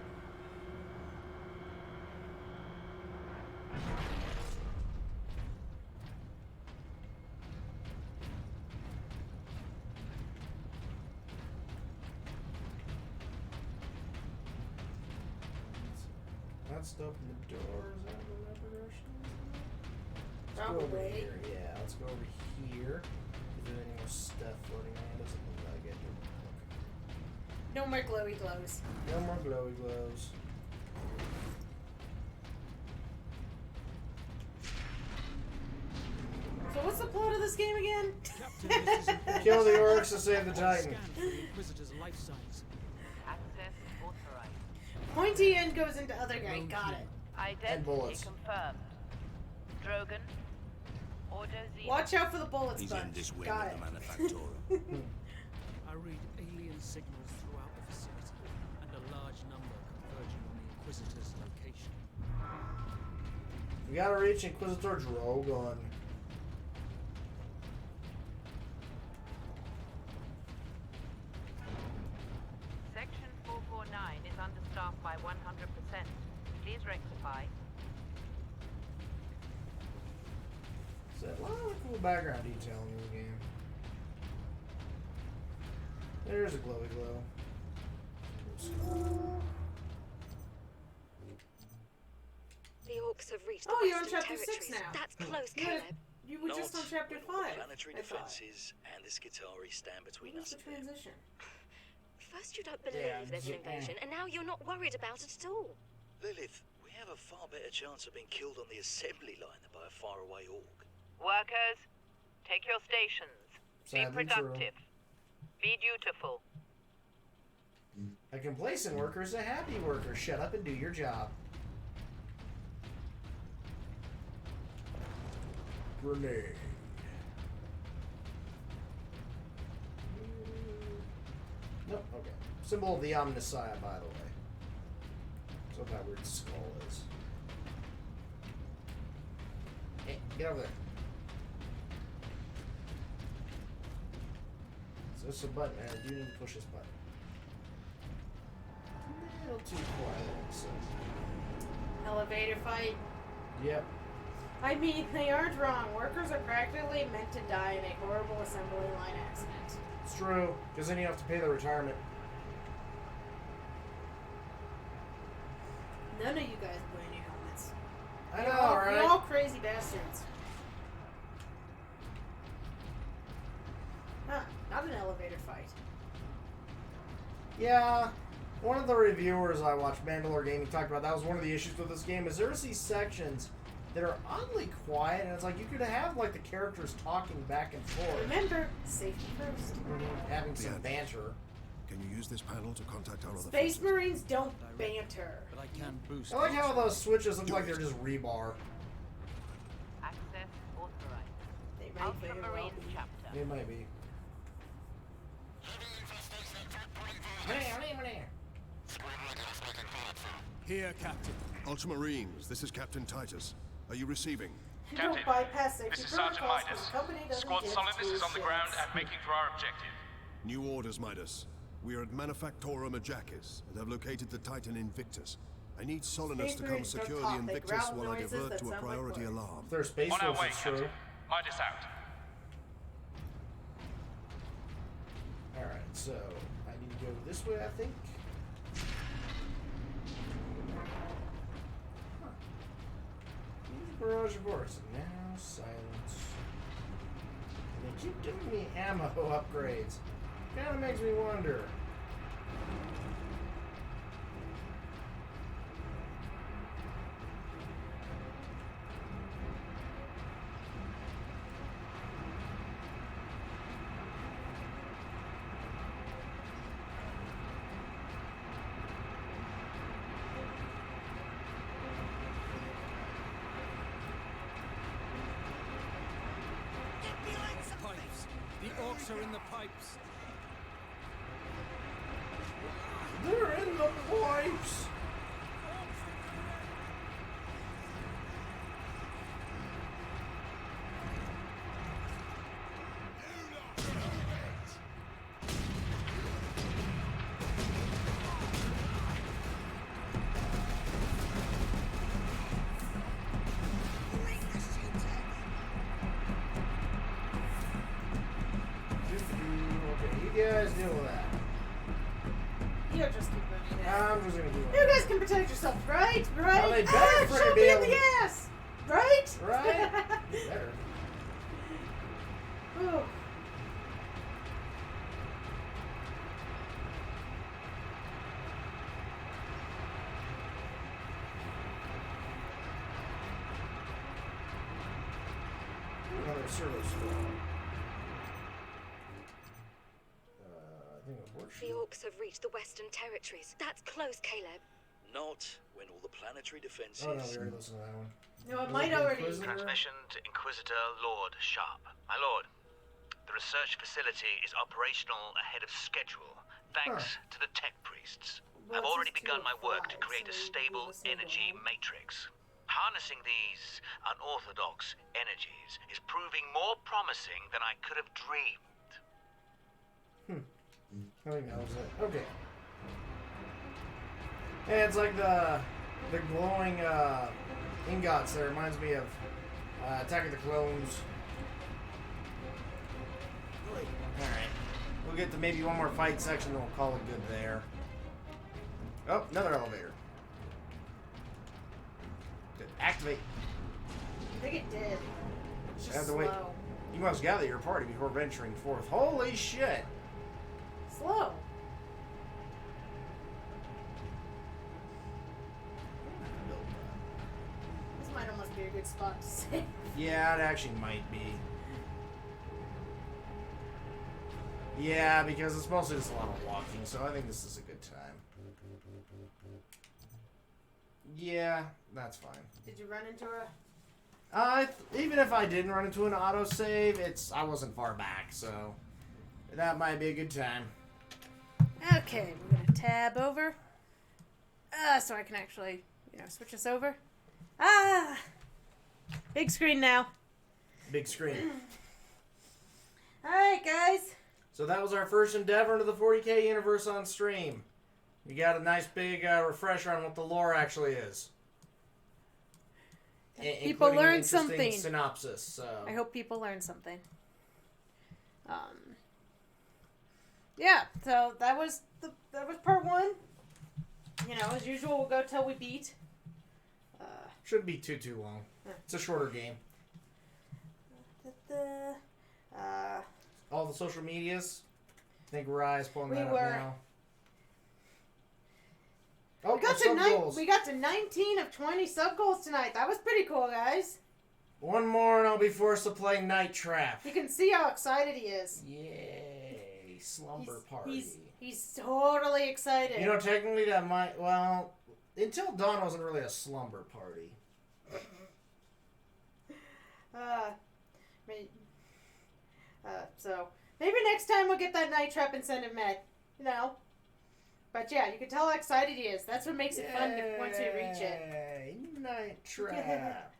wants to open the doors. I don't remember directions. Let's go over Probably. here. Yeah, let's go over here. Is there any more stuff floating around? Doesn't look like it. Okay. No more glowy glows. No more glowy glows. So what's the plot of this game again? Kill the orcs to save the Titan. Scan for the Inquisitor's life signs. Access authorized. Pointy end goes into other guy. Got it. Identity bullets. confirmed. Drogon. Ordo Z. Watch out for the bullets, He's Bunch. in this wing Got of it. the Manufactorum. I read alien signals throughout the facility, and a large number converging on the Inquisitor's location. We gotta reach Inquisitor Drogon. Section 449 is understaffed by 100%. Please rectify. So a lot of cool background detail in the game. There's a glowy glow. The orcs have reached Oh, the you're on western chapter 6 territories. now. That's close, You Caleb. You were just on chapter 5. Planetary I thought. defenses and the Skitarii stand between What's us the and them. transition? First you don't believe Yeah, there's an just- invasion, and now you're not worried about it at all. Lilith, we have a far better chance of being killed on the assembly line than by a faraway orc. Workers, take your stations. Sadly Be productive. Be dutiful. A complacent worker is a happy worker. Shut up and do your job. Grenade. Nope, okay. Symbol of the Omnissiah, by the way. That's what that weird skull is. Hey, get over there. So this is a button, and I do need to push this button. A little too quiet, so. Elevator fight. Yep. I mean, they aren't wrong. Workers are practically meant to die in a horrible assembly line accident. It's true, because then you have to pay the retirement. None of you guys wear any helmets. I You're know, all, right? You're all crazy bastards. Huh, not an elevator fight. Yeah, one of the reviewers I watched, Mandalore Gaming, talked about that was one of the issues with this game, is there's these sections that are oddly quiet, and it's like you could have like the characters talking back and forth. Remember, safety first. Having some banter. Can you use this panel to contact our other Space forces? Marines don't banter. But I can boost. I like how those switches look like they're just rebar. Access authorized. They might very well Ultramarine be. chapter. It might be. Here, Captain. Ultramarines, this is Captain Titus. Are you receiving? You don't bypass safety This is Sergeant protocols, Midas. but the company doesn't Squad give Solidus two is on the ground shits. and making for our objective. New orders, Midas. We are at Manufactorum Ajakis and have located the Titan Invictus. I need Solidus Space to come Marines don't secure talk, the they Invictus growl while I noises divert that to a sound like priority words. alarm. If they're Space On our way, Forces, true. Captain. Midas out. Alright, so I need to go this way, I think. Huh. Use barrage of force. Now silence. They keep giving me ammo upgrades. Kinda makes me wonder. Pipes. The orcs are in the pipes. They're in the pipes! Okay, you guys deal with that. You're just too good at I'm just gonna do it. it. You guys can protect yourself, right? Right? Well, they better Shove friggin' me be in able the to- ass! Right? Right? Better. Oh. Another servo storm. I think it works. The orcs have reached the Western Territories. That's close, Caleb. Not when all the planetary defenses. Oh no, we already listened to that one. No, I might already. Transmission to Inquisitor Lord Sharp. My lord, the research facility is operational ahead of schedule, thanks to the tech priests. Well, I've it's already just begun my work to 2:05, create a so stable we'll listen to energy them. matrix. Harnessing these unorthodox energies is proving more promising than I could have dreamed. I think that was it. Okay. And it's like the glowing ingots there reminds me of Attack of the Clones. Alright. We'll get to maybe one more fight section and we'll call it good there. Oh, another elevator. Good. Activate. I think it did. It's Have just to wait. slow. You must gather your party before venturing forth. Holy shit! Slow. This might almost be a good spot to save. Yeah, it actually might be. Yeah, because it's mostly just a lot of walking, so I think this is a good time. Yeah, that's fine. Did you run into a... Even if I didn't run into an autosave, I wasn't far back, so that might be a good time. Okay, we're gonna tab over. So I can actually, switch this over. Big screen now. Big screen. Alright, guys. So that was our first endeavor into the 40k universe on stream. We got a nice big refresher on what the lore actually is. People Including an learn interesting something. synopsis. So. I hope people learn something. Yeah, so that was part one. As usual, we'll go till we beat. Shouldn't be too long. It's a shorter game. All the social medias. I think Rye's pulling that up now. Oh, we got to 19 of 20 sub goals tonight. That was pretty cool, guys. One more and I'll be forced to play Night Trap. You can see how excited he is. Yay, slumber party. He's totally excited. Technically that might, until dawn wasn't really a slumber party. So maybe next time we'll get that Night Trap incentive met. But yeah, you can tell how excited he is. That's what makes it fun once we reach it. Night Trap.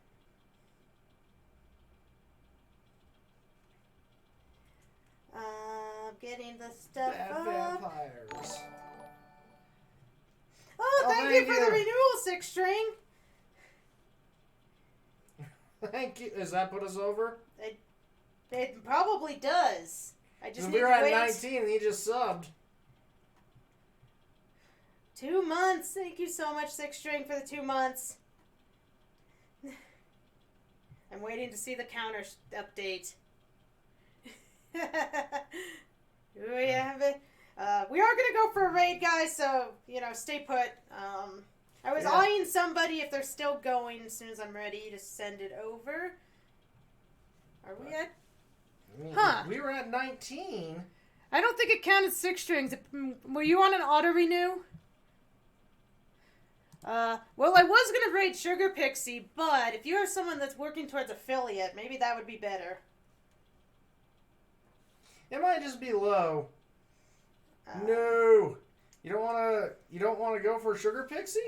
Getting the stuff up. Vampires. Oh, thank you for the renewal, Six String. Thank you. Does that put us over? It probably does. I just need we were to at wait. 19 and he just subbed. 2 months. Thank you so much, Six String, for the 2 months. I'm waiting to see the counter update. Do we have it? We are going to go for a raid, guys, so, stay put. I was eyeing somebody if they're still going as soon as I'm ready to send it over. Are we at? We were at 19. I don't think it counted Six Strings. Were you on an auto renew? Well, I was going to raid Sugar Pixie, but if you have someone that's working towards affiliate, maybe that would be better. It might just be low. No. You don't want to go for Sugar Pixie?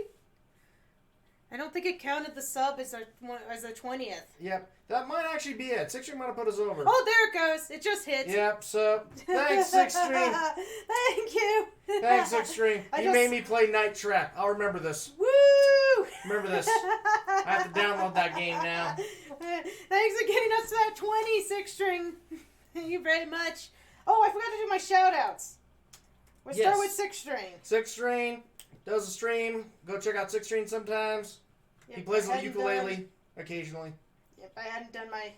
I don't think it counted the sub as a 20th. Yep. That might actually be it. Six String might have put us over. Oh, there it goes. It just hit. Yep, so thanks, Six String. Thank you. Thanks, Six String. You made me play Night Trap. I'll remember this. Woo! Remember this. I have to download that game now. Thanks for getting us to that 20, Six String. Thank you very much. Oh, I forgot to do my shout-outs. We'll start with Six String. Six String does a stream. Go check out Six String sometimes. Yep, He plays the ukulele occasionally. Yep, I hadn't done my...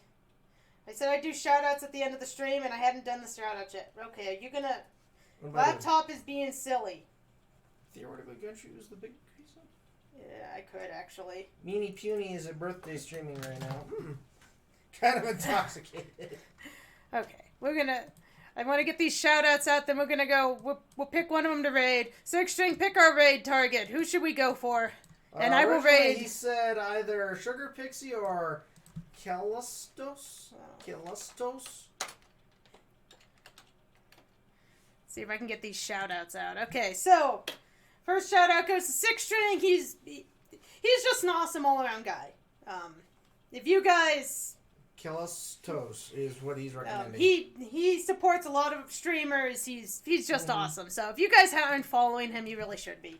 I said I'd do shout-outs at the end of the stream, and I hadn't done the shout-outs yet. Okay, are you gonna... Laptop is being silly. Theoretically, can't you use the big piece? Yeah, I could, actually. Meanie Puny is at birthday streaming right now. Kind of intoxicated. Okay, we're gonna... I want to get these shout-outs out, then we're gonna go... We'll pick one of them to raid. Six String, pick our raid target. Who should we go for? And I will raid... He said either Sugar Pixie or Callistos. See if I can get these shout-outs out. Okay, so... First shout-out goes to Six String. He's just an awesome all-around guy. If you guys... Callistos is what he's recommending. He supports a lot of streamers. He's just awesome. So if you guys aren't following him, you really should be.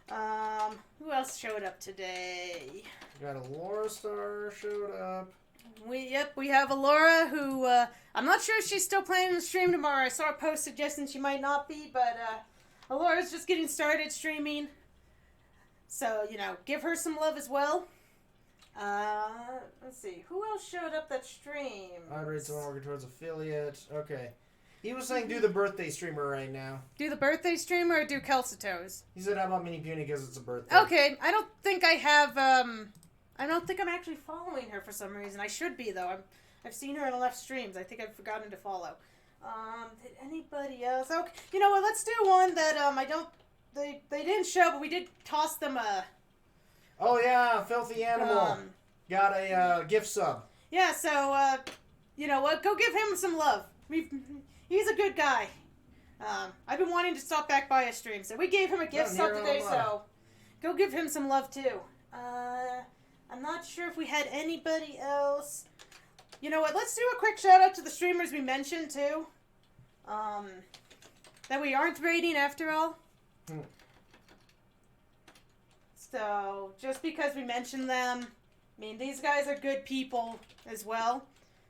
Who else showed up today? Got a Laura Star showed up. We have Alora who I'm not sure if she's still planning to stream tomorrow. I saw a post suggesting she might not be, but Alora's just getting started streaming. So, give her some love as well. Let's see. Who else showed up that stream? I'd rate someone working towards affiliate. Okay. He was saying do the birthday streamer right now. Do the birthday streamer or do Kelsitos? He said how about Mini Puny because it's a birthday. Okay. I don't think I have, I don't think I'm actually following her for some reason. I should be, though. I've seen her in enough streams. I think I've forgotten to follow. Did anybody else? Okay. You know what? Let's do one that, they didn't show, but we did toss them a... Oh, yeah. Filthy Animal. Got a gift sub. Yeah, so, you know what? Go give him some love. He's a good guy. I've been wanting to stop back by a stream, so we gave him a gift sub today, so go give him some love, too. I'm not sure if we had anybody else. You know what? Let's do a quick shout-out to the streamers we mentioned, too. That we aren't rating, after all. So, just because we mentioned them, I mean, these guys are good people as well.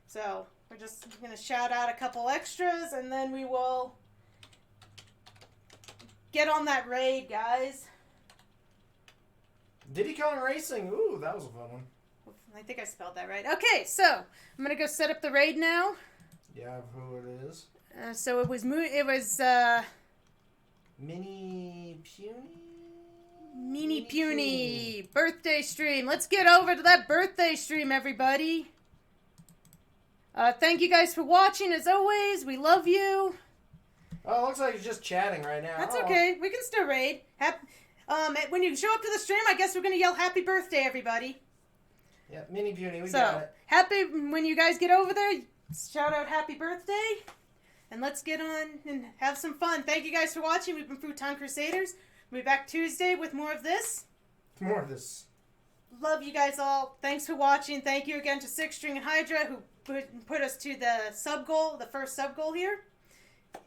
So, we're just going to shout out a couple extras, and then we will get on that raid, guys. Diddy Kong Racing. Ooh, that was a fun one. I think I spelled that right. Okay, so I'm going to go set up the raid now. Yeah, who it is. So it was Mini Puny? Mini Puny birthday stream. Let's get over to that birthday stream, everybody. Thank you guys for watching, as always. We love you. Oh, it looks like he's just chatting right now. That's okay. We can still raid. When you show up to the stream, I guess we're going to yell happy birthday, everybody. Yeah, Mini Puny, we got it. Happy, when you guys get over there, shout out happy birthday. And let's get on and have some fun. Thank you guys for watching. We've been Futon Crusaders. We'll be back Tuesday with more of this. More of this. Love you guys all. Thanks for watching. Thank you again to Six String and Hydra who put us to the sub goal, the first sub goal here.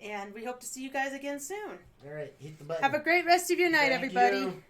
And we hope to see you guys again soon. All right, hit the button. Have a great rest of your night, everybody. You.